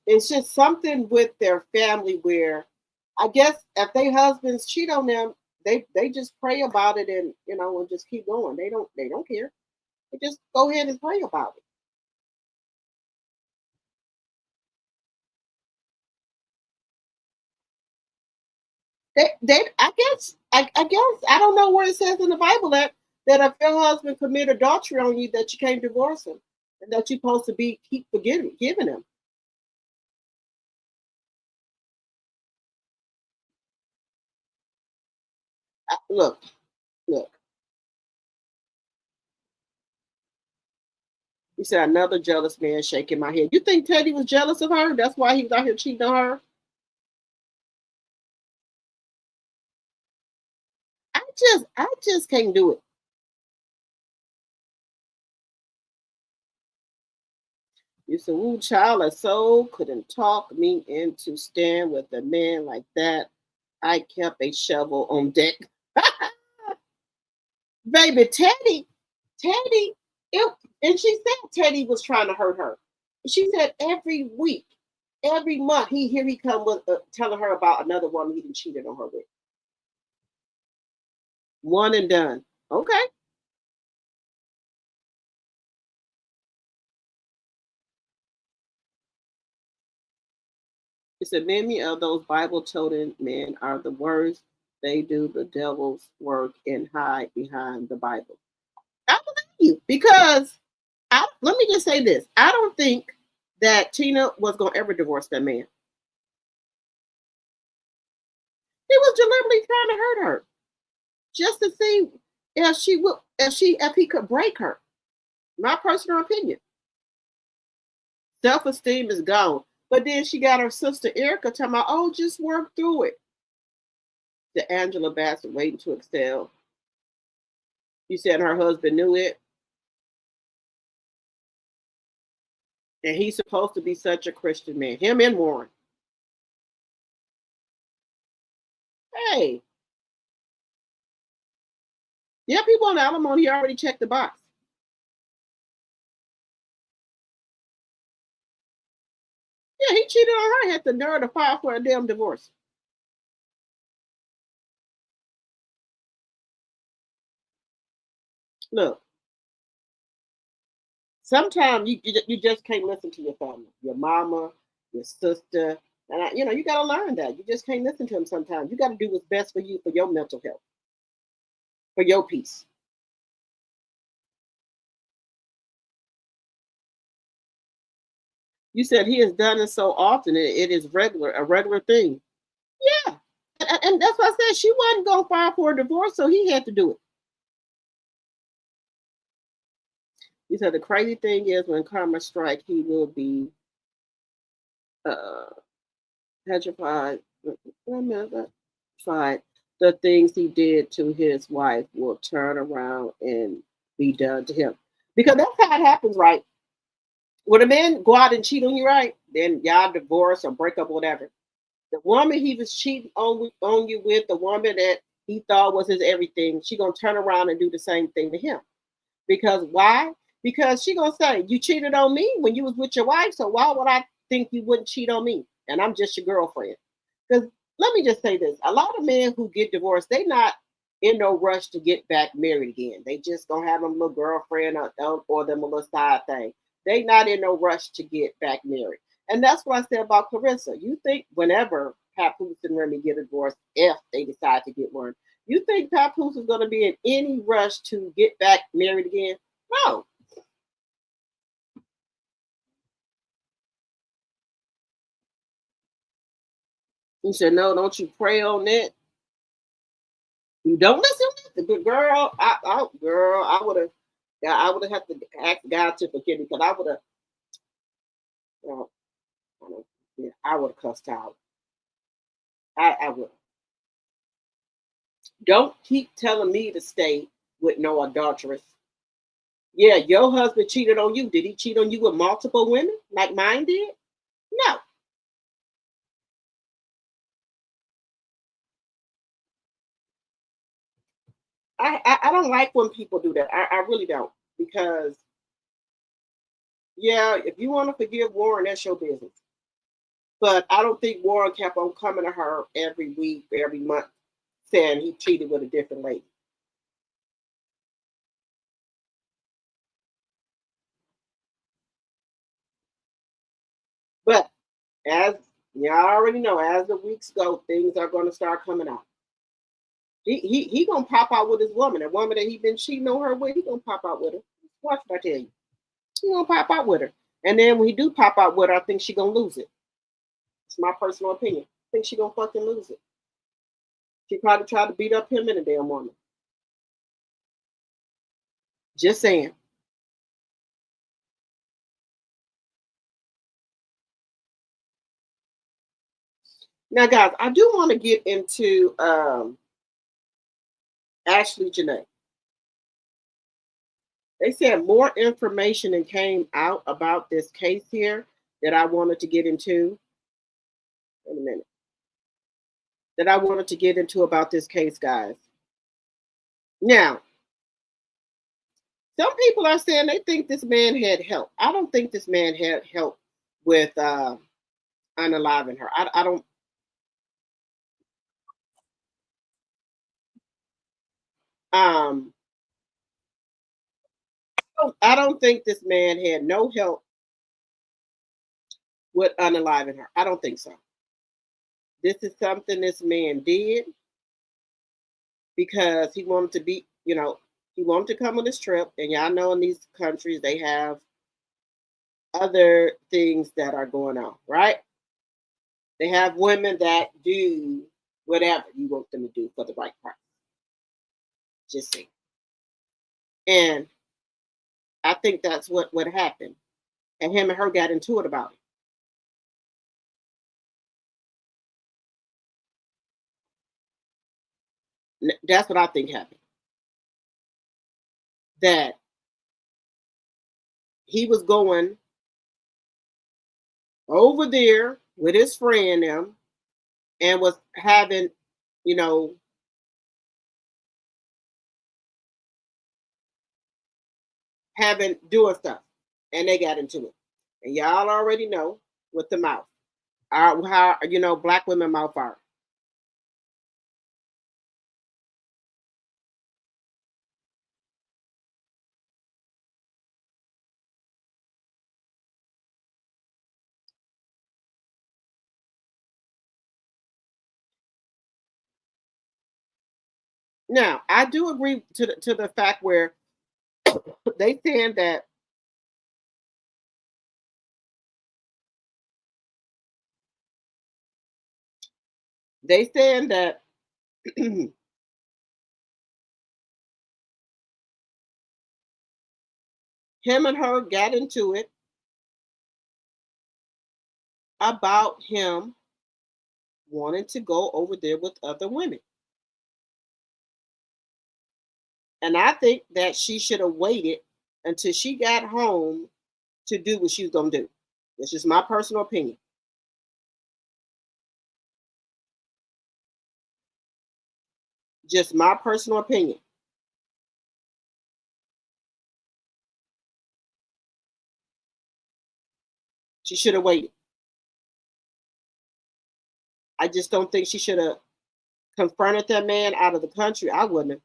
It's just something with their family where I guess if their husbands cheat on them, they just pray about it and and just keep going. They don't care. They just go ahead and pray about it. I guess I don't know where it says in the Bible that if your husband commit adultery on you that you can't divorce him and that you're supposed to keep giving him. Look. You said another jealous man shaking my head. You think Teddy was jealous of her? That's why he was out here cheating on her? I just can't do it. You said, ooh, child, I so couldn't talk me into stand with a man like that. I kept a shovel on deck. Baby, Teddy, and she said Teddy was trying to hurt her. She said every week, every month, he come with telling her about another woman he cheated on her with. One and done. Okay. It said many of those Bible-toting men are the worst. They do the devil's work and hide behind the Bible. I believe you because let me just say this. I don't think that Tina was going to ever divorce that man. He was deliberately trying to hurt her just to see if he could break her. My personal opinion. Self-esteem is gone. But then she got her sister Erica talking about, oh, just work through it. The Angela Bassett waiting to excel. You said her husband knew it. And he's supposed to be such a Christian man. Him and Warren. Hey. Yeah, people on alimony, he already checked the box. Yeah, he cheated on her. Had the nerve to file for a damn divorce. Look, sometimes you just can't listen to your family, your mama, your sister, and you got to learn that you just can't listen to them. Sometimes you got to do what's best for you, for your mental health, for your peace. You said he has done it so often; it is a regular thing. Yeah, And that's what I said. She wasn't going to file for a divorce, so he had to do it. He said the crazy thing is when karma strike, he will be petrified. The things he did to his wife will turn around and be done to him. Because that's how it happens, right? When a man go out and cheat on you, right? Then y'all divorce or break up, whatever. The woman he was cheating on you with, the woman that he thought was his everything, she gonna turn around and do the same thing to him. Because why? Because she gonna say, you cheated on me when you was with your wife, so why would I think you wouldn't cheat on me? And I'm just your girlfriend. Because let me just say this. A lot of men who get divorced, they not in no rush to get back married again. They just gonna have them little girlfriend or them a little side thing. They not in no rush to get back married. And that's what I said about Clarissa. You think whenever Papoose and Remy get a divorce, if they decide to get one, you think Papoose is going to be in any rush to get back married again? No. He said, no, don't you pray on that. You don't listen to the girl. I would have had to ask God to forgive me because I would have, I would have cussed out. I would. Don't keep telling me to stay with no adulteress. Yeah, your husband cheated on you. Did he cheat on you with multiple women like mine did? No. I don't like when people do that. I really don't. Because, yeah, if you want to forgive Warren, that's your business. But I don't think Warren kept on coming to her every week, every month, saying he cheated with a different lady. But as y'all already know, as the weeks go, things are going to start coming out. He gonna pop out with his woman, a woman that he been cheating on her with. He gonna pop out with her. Watch what I tell you. He gonna pop out with her, and then when he do pop out with her, I think she gonna lose it. It's my personal opinion. I think she gonna fucking lose it. She probably tried to beat up him and a damn woman. Just saying. Now, guys, I do want to get into ASHLEE Janae. They said more information came out about this case here that I wanted to get into. Wait a minute. That I wanted to get into about this case, guys. Now, some people are saying they think this man had help. I don't think this man had help with unaliving her. I don't. I don't think this man had no help with unaliving her. I don't think so. This is something this man did because he wanted to be, he wanted to come on this trip. And y'all know in these countries, they have other things that are going on, right? They have women that do whatever you want them to do for the right price. Just see. And I think that's what happened. And him and her got into it about it. That's what I think happened. That he was going over there with his friend them and was having, doing stuff. And they got into it. And y'all already know with the mouth. How black women mouth are. Now, I do agree to the fact where they saying that They saying that him and her got into it about him wanting to go over there with other women. And I think that she should have waited until she got home to do what she was going to do. This is my personal opinion. Just my personal opinion. She should have waited. I just don't think she should have confronted that man out of the country. I wouldn't have.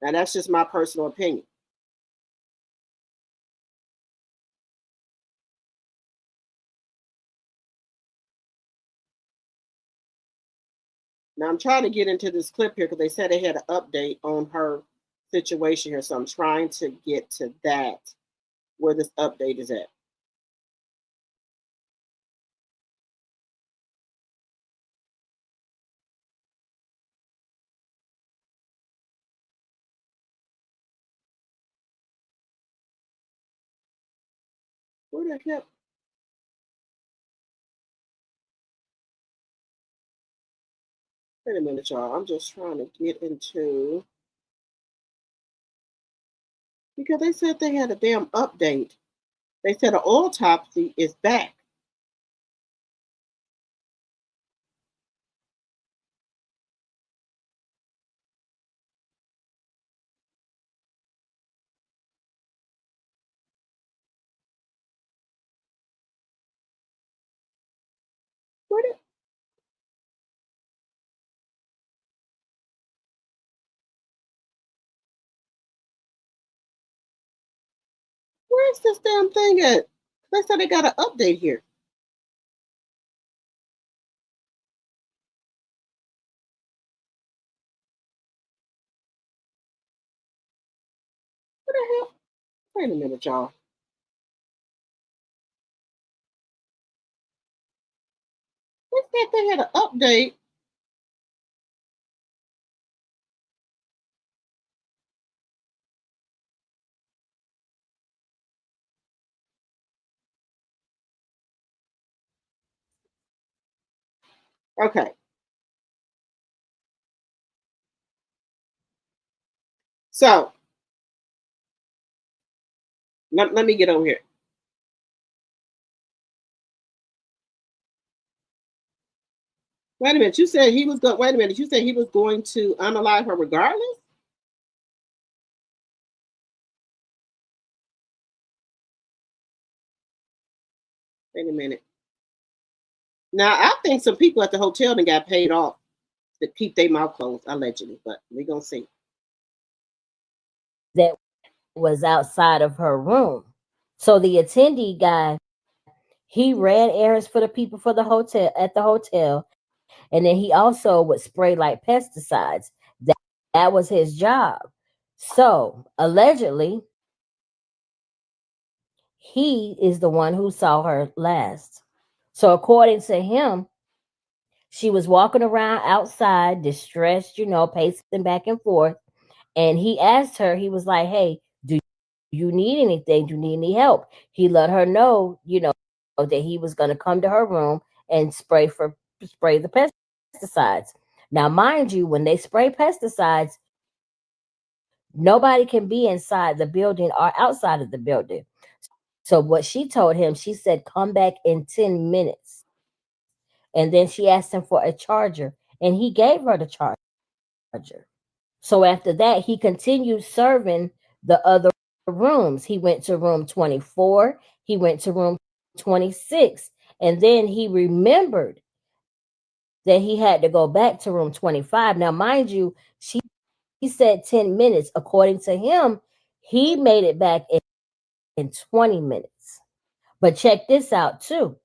Now, that's just my personal opinion. Now, I'm trying to get into this clip here because they said they had an update on her situation here. So I'm trying to get to that, where this update is at. Where the hell? Wait a minute, y'all. I'm just trying to get into, because they said they had a damn update. They said an autopsy is back. Where the, where's this damn thing at? They said they got an update here. What the hell? Wait a minute, y'all. They said they had an update. Okay. So let me get over here. Wait a minute. You said he was going. Wait a minute. You said he was going to unalive her regardless. Wait a minute. Now I think some people at the hotel then got paid off to keep their mouth closed, allegedly. But we're gonna see. That was outside of her room. So the attendee guy, he ran errands for the people for the hotel at the hotel, and then he also would spray like pesticides. That was his job. So allegedly, he is the one who saw her last. So according to him, she was walking around outside, distressed, pacing back and forth. And he asked her, he was like, "Hey, do you need anything? Do you need any help?" He let her know, that he was going to come to her room and spray the pesticides. Now, mind you, when they spray pesticides, nobody can be inside the building or outside of the building. So what she told him, she said, "Come back in 10 minutes." And then she asked him for a charger, and he gave her the charger. So after that, he continued serving the other rooms. He went to room 24, he went to room 26, and then he remembered that he had to go back to room 25. Now, mind you, he said 10 minutes. According to him, he made it back in 20 minutes. But check this out, too.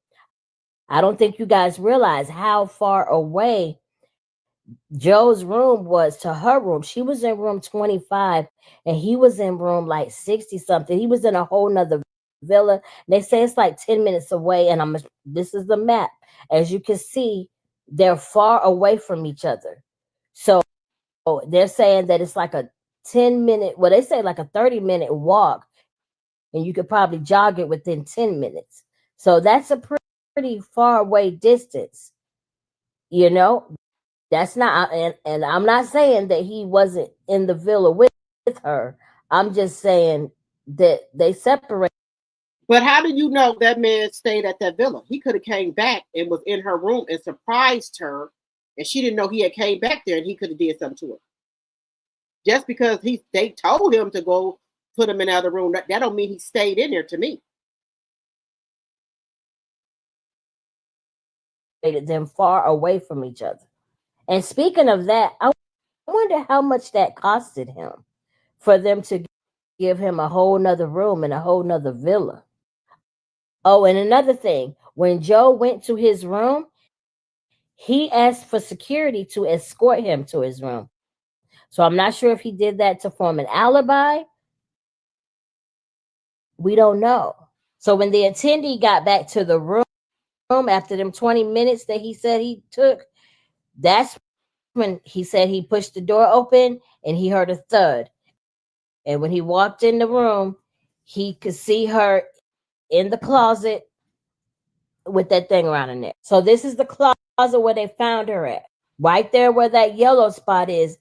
I don't think you guys realize how far away Joe's room was to her room. She was in room 25 and he was in room like 60 something. He was in a whole nother villa. They say it's like 10 minutes away, and this is the map. As you can see, they're far away from each other. So they're saying that it's like a 10-minute, well, they say like a 30-minute walk, and you could probably jog it within 10 minutes. So that's a pretty far away distance. You know, that's not, and I'm not saying that he wasn't in the villa with her. I'm just saying that they separated. But how do you know that man stayed at that villa? He could have came back and was in her room and surprised her, and she didn't know he had came back there, and he could have did something to her. Just because they told him to go put him in the other room, that don't mean he stayed in there to me. Them far away from each other. And speaking of that, I wonder how much that costed him for them to give him a whole nother room and a whole nother villa. Oh, and another thing, when Joe went to his room, he asked for security to escort him to his room. So I'm not sure if he did that to form an alibi. We don't know. So when the attendee got back to the room after them 20 minutes that he said he took, that's when he said he pushed the door open and he heard a thud. And when he walked in the room, he could see her in the closet with that thing around her neck. So this is the closet where they found her at. Right there where that yellow spot is,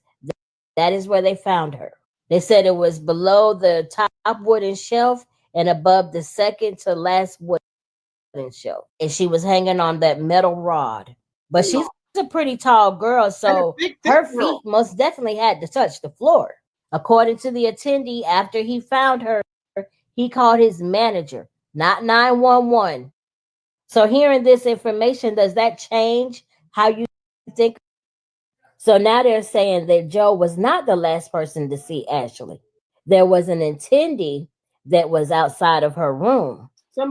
that is where they found her. They said it was below the top wooden shelf and above the second to last wooden shelf. And she was hanging on that metal rod. But she's a pretty tall girl, so her feet most definitely had to touch the floor. According to the attendee, after he found her, he called his manager, not 911. So hearing this information, does that change how you think? So now they're saying that Joe was not the last person to see ASHLEE. There was an attendee that was outside of her room.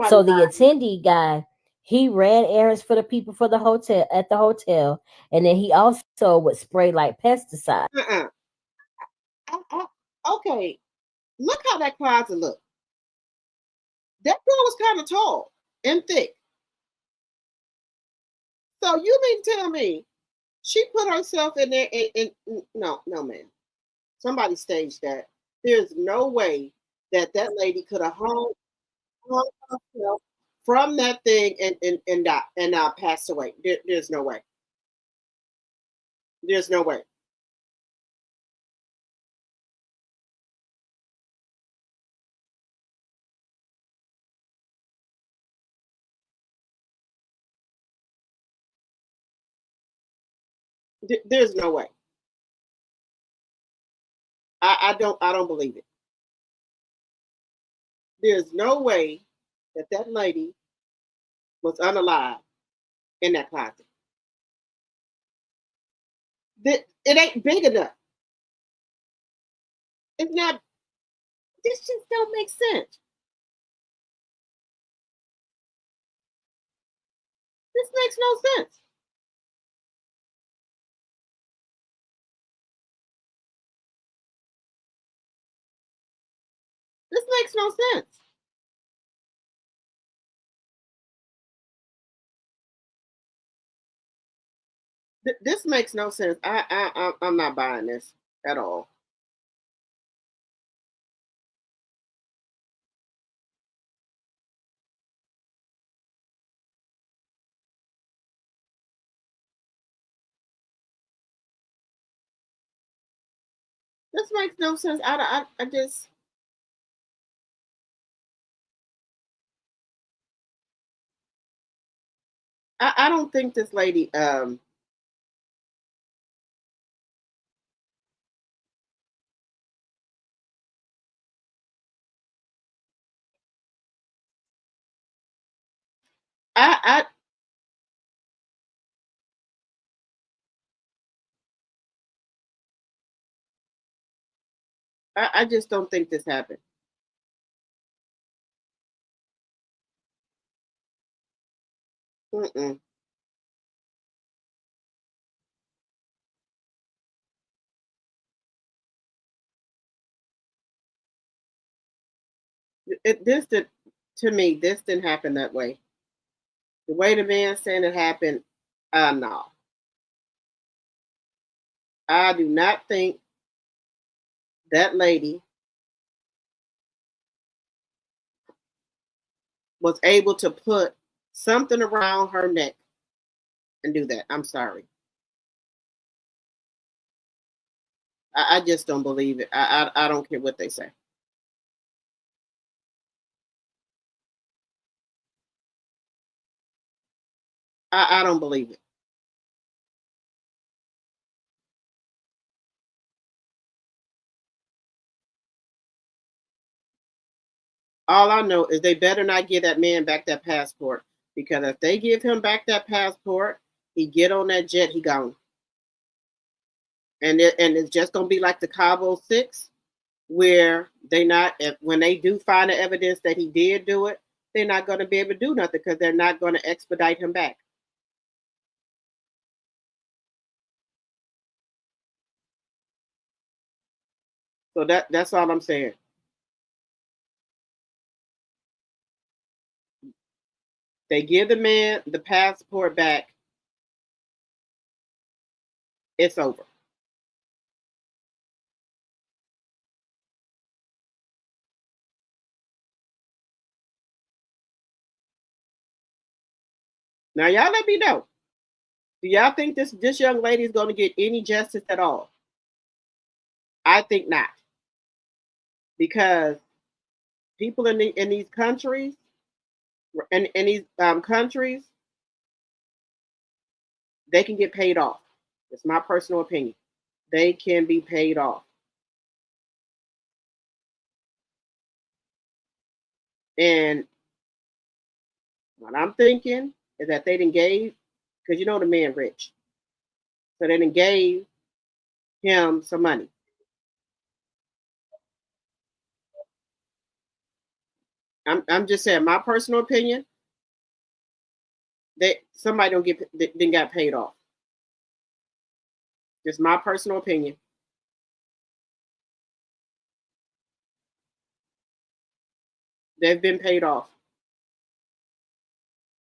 So the attendee guy, he ran errands for the people for the hotel at the hotel, and then he also would spray like pesticide. Okay, look how that closet looked. That girl was kind of tall and thick. So you mean to tell me she put herself in there and no, man. Somebody staged that. There's no way that lady could have hung herself from that thing and passed away. There's no way. There's no way. There's no way. I don't believe it. There's no way that lady was unalive in that closet. It ain't big enough. It's not. This just don't make sense. This makes no sense. This makes no sense. This makes no sense. I'm not buying this at all. This makes no sense. I just. I don't think this lady. I just don't think this happened. Mm-mm. This to me, this didn't happen that way. The way the man saying it happened, no. I do not think that lady was able to put something around her neck and do that. I'm sorry. I just don't believe it. I don't care what they say. I don't believe it. All I know is they better not give that man back that passport, because if they give him back that passport, he get on that jet, he gone. And it's just gonna be like the Cabo 6, where they not, when they do find the evidence that he did do it, they're not gonna be able to do nothing because they're not gonna expedite him back. So that's all I'm saying. They give the man the passport back, it's over. Now y'all let me know. Do y'all think this young lady is going to get any justice at all? I think not, because people in these countries, in these countries, they can get paid off. It's my personal opinion. They can be paid off. And what I'm thinking is that they didn't gave, because you know the man rich, so they didn't gave him some money. I'm just saying my personal opinion. Somebody didn't got paid off. Just my personal opinion. They've been paid off.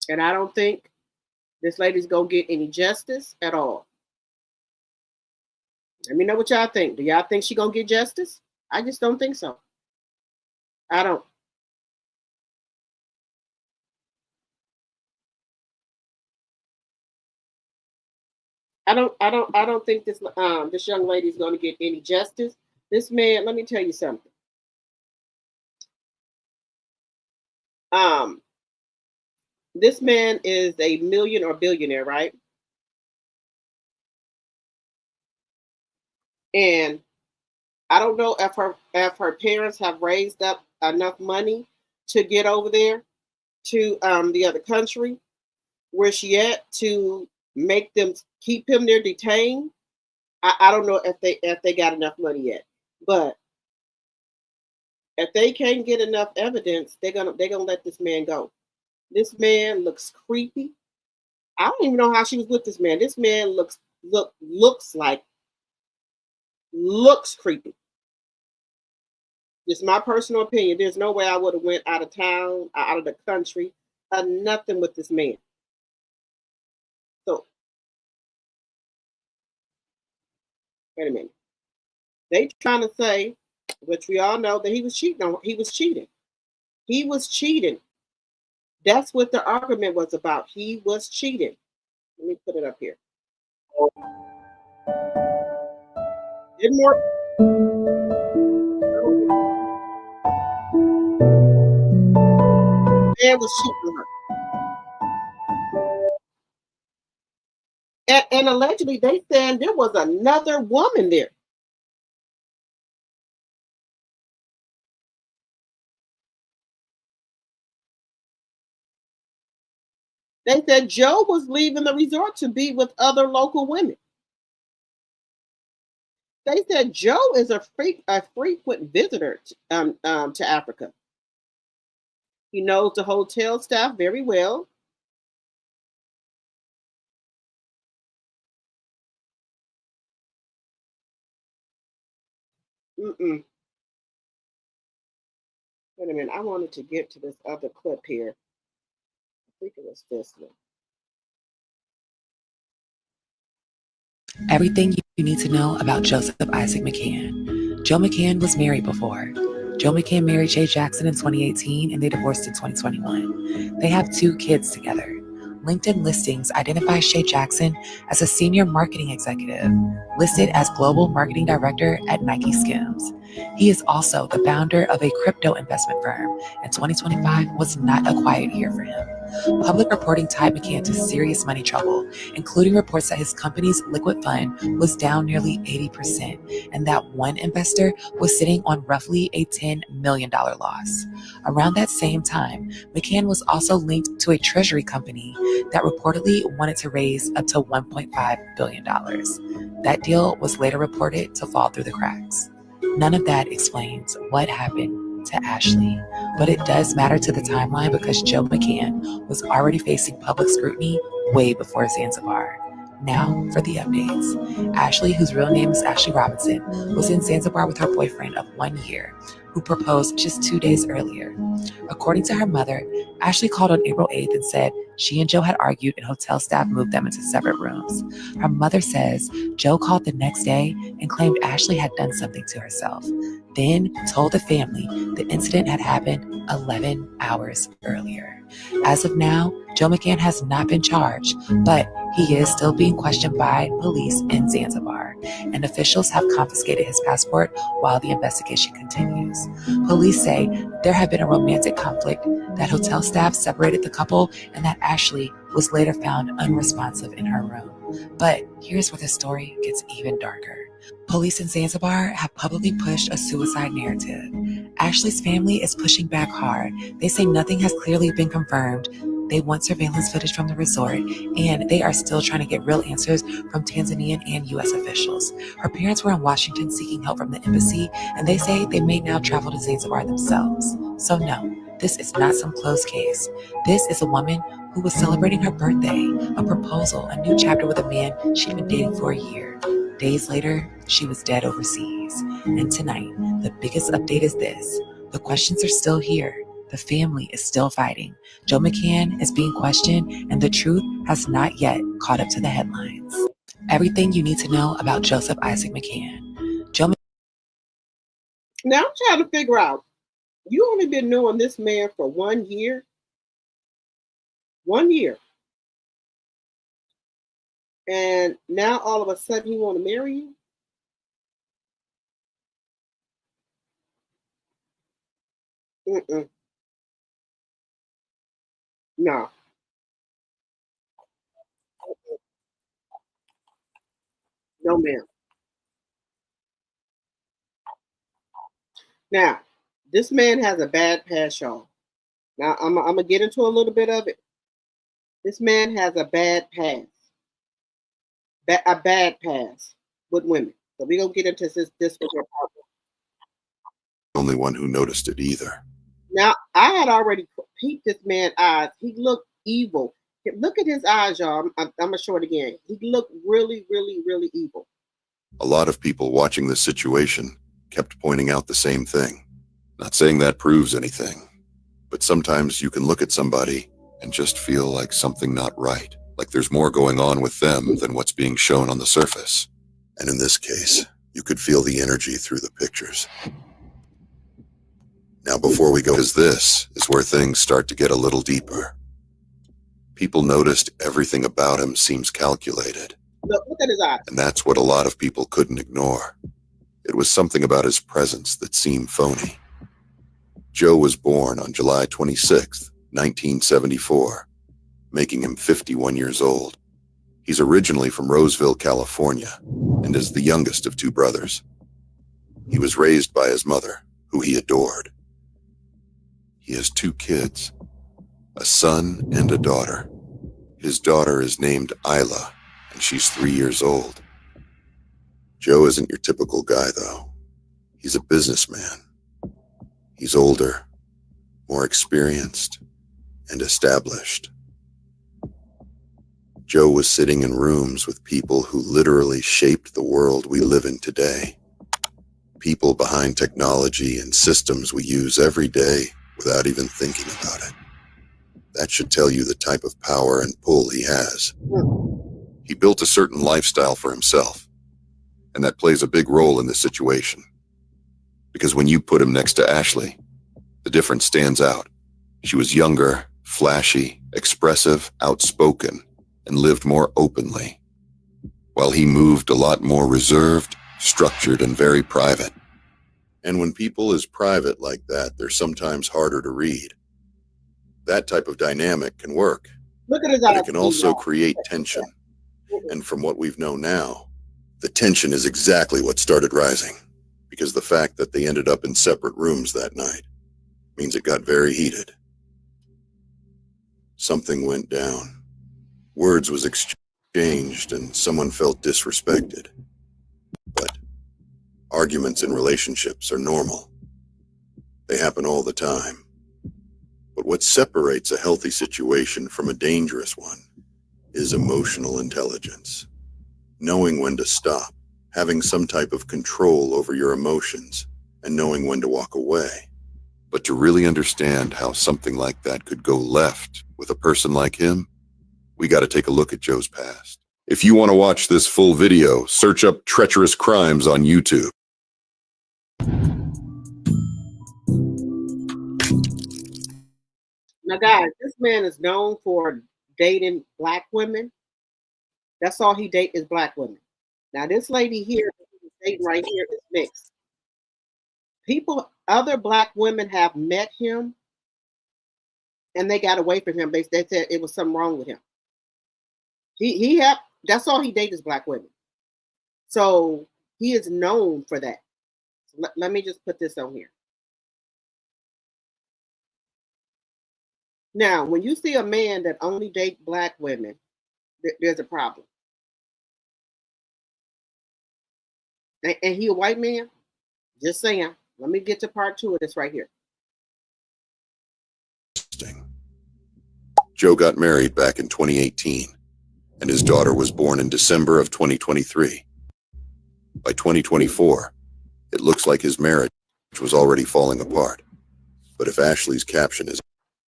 And I don't think this lady's gonna get any justice at all. Let me know what y'all think. Do y'all think she gonna get justice? I just don't think so. I don't. I don't think this young lady is going to get any justice. This man, let me tell you something. This man is a million or billionaire, right? And I don't know if her parents have raised up enough money to get over there to the other country where she at to make them keep him there detained. I don't know if they got enough money yet, but if they can't get enough evidence, they're gonna let this man go. This man looks creepy. I don't even know how she was with this man. This man looks creepy. Just my personal opinion. There's no way I would have went out of town, out of the country, nothing with this man. So wait a minute. They trying to say, which we all know, that he was cheating. He was cheating. He was cheating. That's what the argument was about. He was cheating. Let me put it up here. Did more. Man was cheating her. And allegedly, they said there was another woman there. They said Joe was leaving the resort to be with other local women. They said Joe is a frequent visitor to Africa. He knows the hotel staff very well. Mm-mm. Wait a minute. I wanted to get to this other clip here. I think it was this one. Everything you need to know about Joseph Isaac McCann. Joe McCann was married before. Joe McCann married Shay Jackson in 2018 and they divorced in 2021. They have 2 kids together. LinkedIn listings identify Shay Jackson as a senior marketing executive, listed as global marketing director at Nike Skims. He is also the founder of a crypto investment firm, and 2025 was not a quiet year for him. Public reporting tied McCann to serious money trouble, including reports that his company's liquid fund was down nearly 80%, and that one investor was sitting on roughly a $10 million loss. Around that same time, McCann was also linked to a treasury company that reportedly wanted to raise up to $1.5 billion. That deal was later reported to fall through the cracks. None of that explains what happened to ASHLEE, but it does matter to the timeline because Joe McCann was already facing public scrutiny way before Zanzibar. Now for the updates. ASHLEE, whose real name is Ashley Robinson, was in Zanzibar with her boyfriend of 1 year, who proposed just 2 days earlier. According to her mother, ASHLEE called on April 8th and said she and Joe had argued and hotel staff moved them into separate rooms. Her mother says Joe called the next day and claimed ASHLEE had done something to herself, then told the family the incident had happened 11 hours earlier. As of now, Joe McCann has not been charged, but he is still being questioned by police in Zanzibar, and officials have confiscated his passport while the investigation continues. Police say there had been a romantic conflict, that hotel staff separated the couple, and that ASHLEE was later found unresponsive in her room. But here's where the story gets even darker. Police in Zanzibar have publicly pushed a suicide narrative. ASHLEE's family is pushing back hard. They say nothing has clearly been confirmed. They want surveillance footage from the resort, and they are still trying to get real answers from Tanzanian and U.S. officials. Her parents were in Washington seeking help from the embassy, and they say they may now travel to Zanzibar themselves. So no, this is not some closed case. This is a woman who was celebrating her birthday, a proposal, a new chapter with a man she'd been dating for a year. Days later, she was dead overseas. And tonight, the biggest update is this. The questions are still here. The family is still fighting. Joe McCann is being questioned, and the truth has not yet caught up to the headlines. Everything you need to know about Joseph Isaac McCann. Now I'm trying to figure out, you only been knowing this man for 1 year? 1 year. And now all of a sudden he want to marry you? Mm-mm. No. No, ma'am. Now, this man has a bad past, y'all. Now, I'm going to get into a little bit of it. This man has a bad past. A bad past with women. So we're going to get into this with your partner. Only one who noticed it either. Now, I had already peeped this man's eyes. He looked evil. Look at his eyes, y'all. I'm going to show it again. He looked really, really, really evil. A lot of people watching this situation kept pointing out the same thing. Not saying that proves anything, but sometimes you can look at somebody and just feel like something not right, like there's more going on with them than what's being shown on the surface. And in this case, you could feel the energy through the pictures. Now, before we go, this is where things start to get a little deeper. People noticed everything about him seems calculated. Look at his eyes. And that's what a lot of people couldn't ignore. It was something about his presence that seemed phony. Joe was born on July 26, 1974, making him 51 years old. He's originally from Roseville, California, and is the youngest of 2 brothers. He was raised by his mother, who he adored. He has 2 kids, a son and a daughter. His daughter is named Isla, and she's 3 years old. Joe isn't your typical guy, though. He's a businessman. He's older, more experienced, and established. Joe was sitting in rooms with people who literally shaped the world we live in today. people behind technology and systems we use every day without even thinking about it. That should tell you the type of power and pull he has. He built a certain lifestyle for himself, and that plays a big role in this situation. Because when you put him next to ASHLEE, the difference stands out. She was younger, flashy, expressive, outspoken, and lived more openly, while he moved a lot more reserved, structured, and very private. And when people is private like that, they're sometimes harder to read. That type of dynamic can work, Look at his but eyes. it can also create tension. And from what we've known now, the tension is exactly what started rising, because the fact that they ended up in separate rooms that night means it got very heated. Something went down. Words was exchanged and someone felt disrespected. But arguments in relationships are normal. They happen all the time. But what separates a healthy situation from a dangerous one is emotional intelligence. Knowing when to stop, having some type of control over your emotions, and knowing when to walk away. But to really understand how something like that could go left with a person like him, we got to take a look at Joe's past. If you want to watch this full video, search up Treacherous Crimes on YouTube. Now, guys, this man is known for dating black women. That's all he dates is black women. Now, this lady here, he's dating right here, is mixed. Other black women have met him, and they got away from him. They said it was something wrong with him. That's all he dates is black women. So he is known for that. Let me just put this on here. Now, when you see a man that only dates black women, there's a problem. And he a white man? Just saying. Let me get to part 2 of this right here. Joe got married back in 2018, and his daughter was born in December of 2023. By 2024, it looks like his marriage was already falling apart. But if ASHLEE's caption is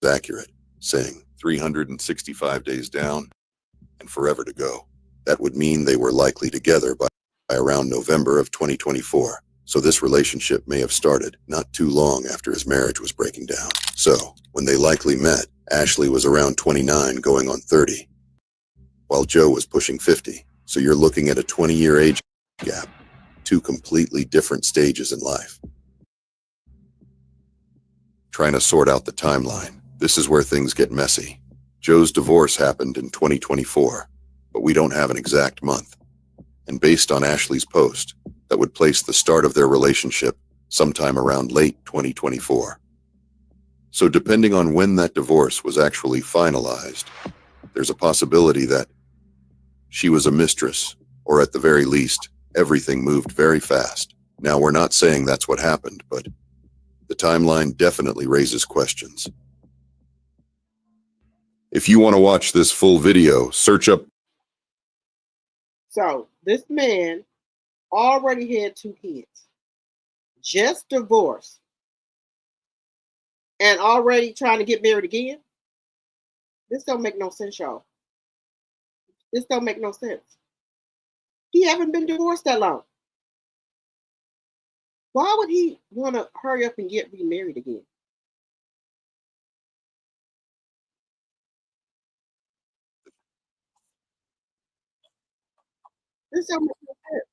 accurate, saying 365 days down and forever to go, that would mean they were likely together by around November of 2024. So this relationship may have started not too long after his marriage was breaking down. So when they likely met, ASHLEE was around 29 going on 30, while Joe was pushing 50. So you're looking at a 20-year age gap, 2 completely different stages in life. Trying to sort out the timeline, this is where things get messy. Joe's divorce happened in 2024, but we don't have an exact month. And based on ASHLEE's post, that would place the start of their relationship sometime around late 2024. So depending on when that divorce was actually finalized, there's a possibility that she was a mistress, or at the very least, everything moved very fast. Now, we're not saying that's what happened, but the timeline definitely raises questions. If you want to watch this full video, search up. So this man already had 2 kids, just divorced, and already trying to get married again. This don't make no sense, y'all. This don't make no sense. He haven't been divorced that long. Why would he want to hurry up and get remarried again? This don't make no sense.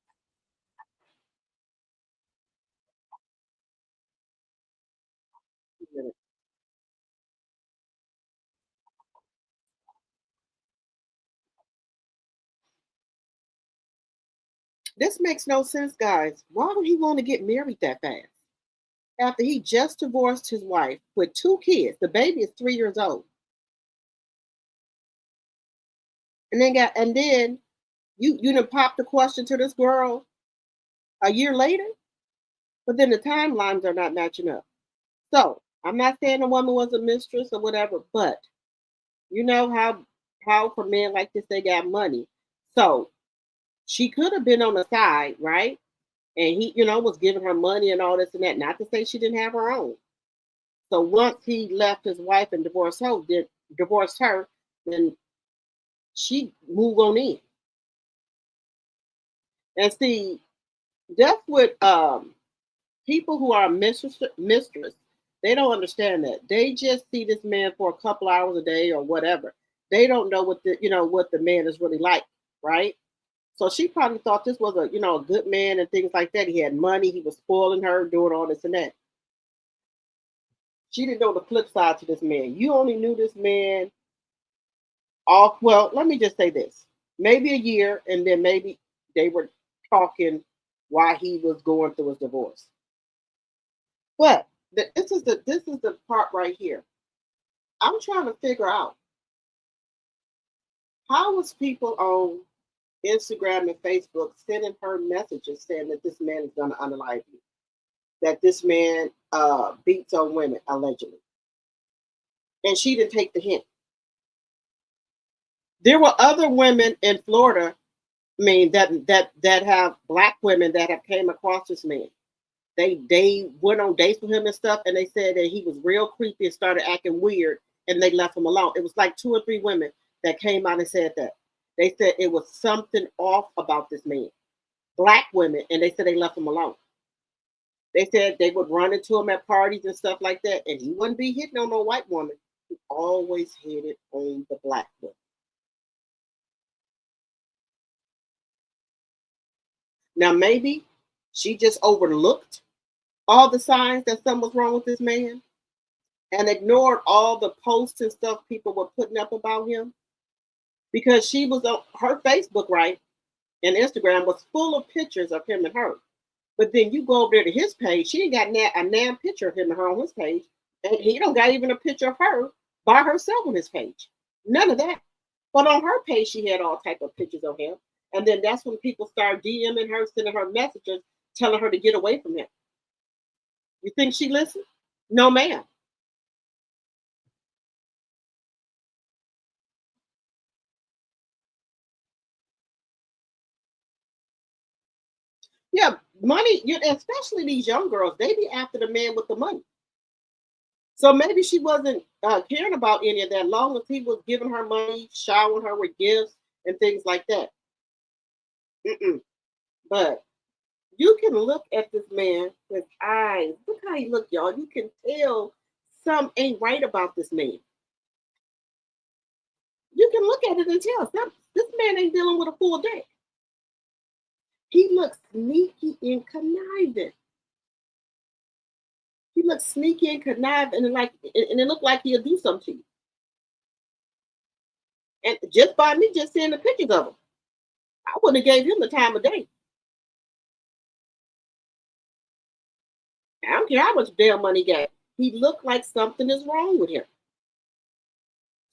This makes no sense, guys. Why would he want to get married that fast? After he just divorced his wife with 2 kids. The baby is 3 years old. And then you done popped the question to this girl a year later, but then the timelines are not matching up. So I'm not saying the woman was a mistress or whatever, but you know how for men like this they got money. So she could have been on the side, right? And he, you know, was giving her money and all this and that. Not to say she didn't have her own. So once he left his wife and divorced her, then she moved on in. And see, that's what people who are mistress, they don't understand that. They just see this man for a couple hours a day or whatever. They don't know what the man is really like, right? So she probably thought this was a good man and things like that. He had money, he was spoiling her, doing all this and that. She didn't know the flip side to this man. You only knew this man well, let me just say this. Maybe a year, and then maybe they were talking while he was going through his divorce. But this is the part right here. I'm trying to figure out how was people on Instagram and Facebook sending her messages saying that this man is going to unalive you, that this man beats on women allegedly, and she didn't take the hint. There were other women in Florida, that have black women that have came across this man. They went on dates with him and stuff, and they said that he was real creepy and started acting weird, and they left him alone. It was like 2 or 3 women that came out and said that. They said it was something off about this man. Black women, and they said they left him alone. They said they would run into him at parties and stuff like that, and he wouldn't be hitting on no white woman. He always hit it on the black woman. Now, maybe she just overlooked all the signs that something was wrong with this man and ignored all the posts and stuff people were putting up about him, because she was on her Facebook, right, and Instagram was full of pictures of him and her. But then you go over there to his page, she ain't got a damn picture of him and her on his page, and he don't got even a picture of her by herself on his page. None of that. But on her page, she had all type of pictures of him. And then that's when people start DMing her, sending her messages, telling her to get away from him. You think she listened? No, ma'am. Yeah, money, especially these young girls, they be after the man with the money. So maybe she wasn't caring about any of that, long as he was giving her money, showering her with gifts and things like that. But you can look at this man with eyes. Look how he look, y'all. You can tell something ain't right about this man. You can look at it and tell this man ain't dealing with a full deck. He looks sneaky and conniving. He looks sneaky and conniving, and it looked like he'll do something to you. And just by me just seeing the pictures of him, I wouldn't have gave him the time of day. I don't care how much damn money he got. He looked like something is wrong with him.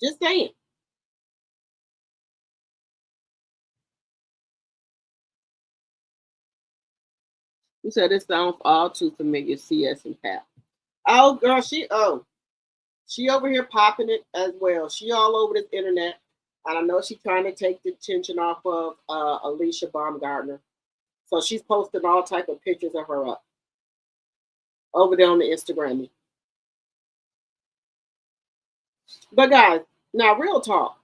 Just saying. You said this sounds all too familiar, CS and Pat. Oh, girl, she over here popping it as well. She all over this internet. And I know she's trying to take the attention off of Alicia Baumgartner. So she's posting all type of pictures of her up over there on the Instagram. But guys, now real talk.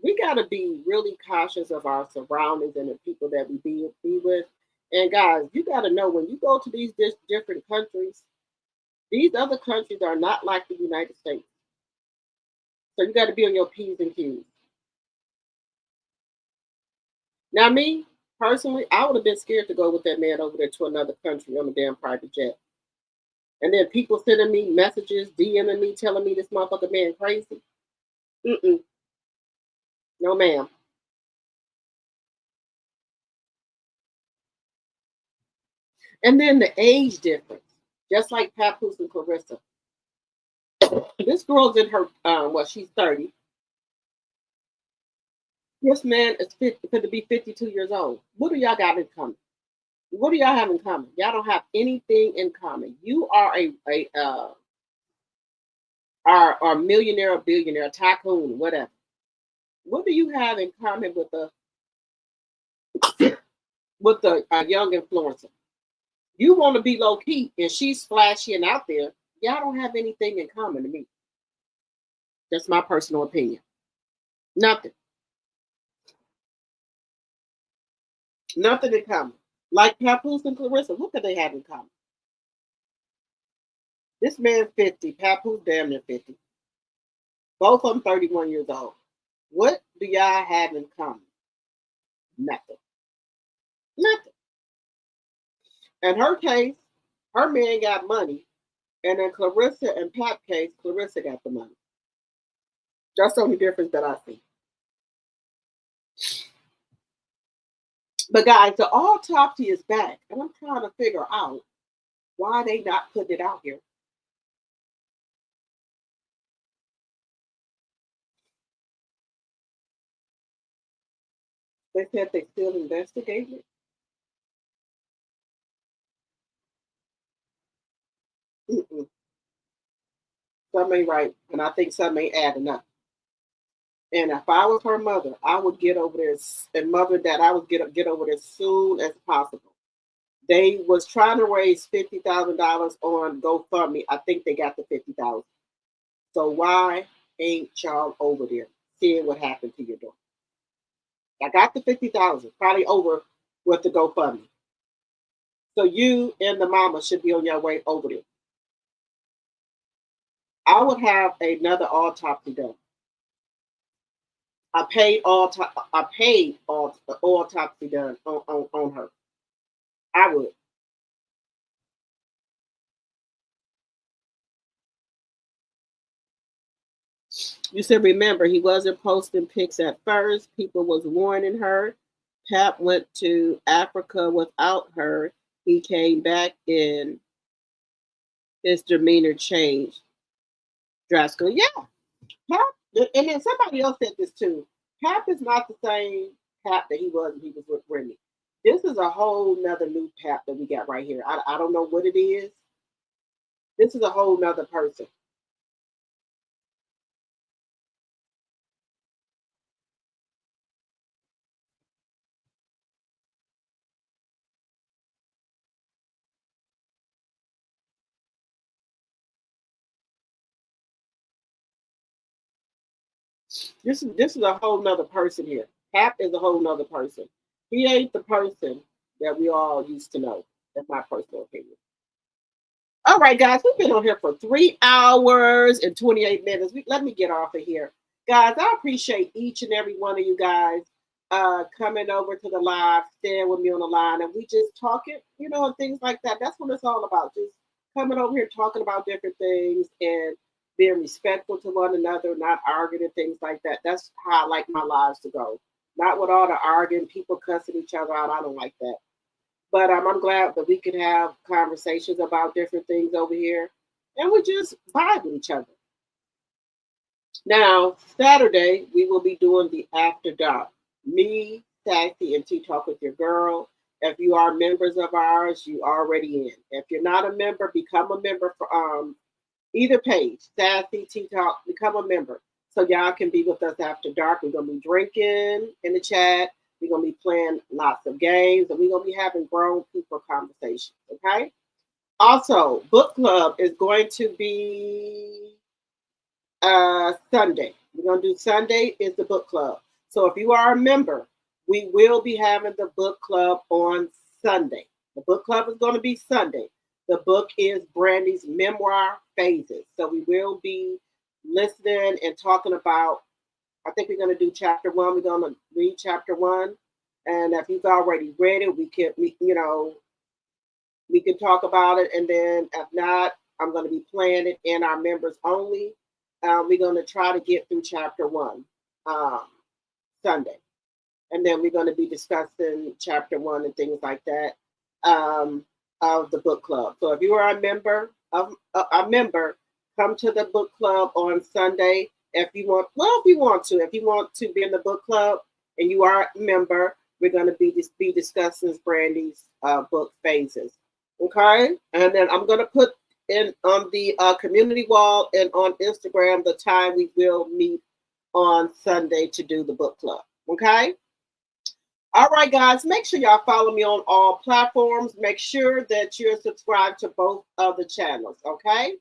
We got to be really cautious of our surroundings and the people that we be with. And guys, you got to know when you go to these different countries, these other countries are not like the United States. So you got to be on your P's and Q's. Now, me, personally, I would have been scared to go with that man over there to another country on a damn private jet. And then people sending me messages, DMing me, telling me this motherfucker man crazy. No, ma'am. And then the age difference, just like Papoose and Clarissa. This girl's in her, she's 30. This man is going to be 52 years old. What do y'all got in common? What do y'all have in common? Y'all don't have anything in common. You are a millionaire, a billionaire, a tycoon, whatever. What do you have in common with a young influencer? You want to be low key, and she's flashy and out there. Y'all don't have anything in common to me. That's my personal opinion. Nothing. Nothing in common. Like Papoose and Clarissa, what do they have in common? This man 50, Papoose damn near 50. Both of them 31 years old. What do y'all have in common? Nothing. Nothing. In her case, her man got money. And in Clarissa and Pap's case, Clarissa got the money. That's the only difference that I see. But guys, the autopsy is back. And I'm trying to figure out why they not putting it out here. They said they still investigating it. Something ain't right, and I think something ain't adding up. And if I was her mother, I would get over this, and mother that I would get over this as soon as possible. They was trying to raise $50,000 on GoFundMe. I think they got the $50,000. So why ain't y'all over there seeing what happened to your daughter? I got the $50,000, probably over with the GoFundMe. So you and the mama should be on your way over there. I would have another autopsy done. I paid autopsy done on her. I would. You said, remember, he wasn't posting pics at first. People was warning her. Pap went to Africa without her. He came back and his demeanor changed drastically. Yeah, Pap, and then somebody else said this too. Pap is not the same Pap that he was when he was with Remy. This is a whole nother new Pap that we got right here. I don't know what it is. This is a whole nother person. This is a whole nother person here. Pap is a whole nother person. He ain't the person that we all used to know. That's my personal opinion. All right, guys, we've been on here for 3 hours and 28 minutes. Let me get off of here. Guys, I appreciate each and every one of you guys coming over to the live, staying with me on the line, and we just talking, and things like that. That's what it's all about. Just coming over here talking about different things and being respectful to one another, not arguing and things like that. That's how I like my lives to go. Not with all the arguing, people cussing each other out. I don't like that. But I'm glad that we can have conversations about different things over here. And we just vibe with each other. Now, Saturday, we will be doing the After Dark. Me, Sassy, and Tea Talk with your girl. If you are members of ours, you already in. If you're not a member, become a member for either page. Sassy, Tea Talk, become a member. So y'all can be with us after dark. We're going to be drinking in the chat. We're going to be playing lots of games. And we're going to be having grown people conversations. Okay? Also, book club is going to be Sunday. We're going to do Sunday is the book club. So if you are a member, we will be having the book club on Sunday. The book club is going to be Sunday. The book is Brandy's Memoir Phases. So we will be listening and talking about, I think we're going to do chapter 1. We're going to read chapter 1. And if you've already read it, we can talk about it. And then if not, I'm going to be playing it in our members only. We're going to try to get through chapter 1 Sunday. And then we're going to be discussing chapter 1 and things like that of the book club. So if you are a member, come to the book club on Sunday. If you want to be in the book club and you are a member, we're going to be discussing Brandy's book Phases. Okay? And then I'm going to put in on the community wall and on Instagram the time we will meet on Sunday to do the book club. Okay? All right, guys, make sure y'all follow me on all platforms. Make sure that you're subscribed to both of the channels, okay?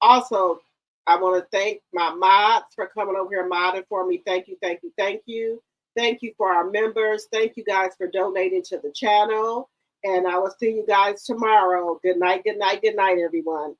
Also, I want to thank my mods for coming over here modding for me. Thank you, thank you, thank you. Thank you for our members. Thank you guys for donating to the channel. And I will see you guys tomorrow. Good night, good night, good night, everyone.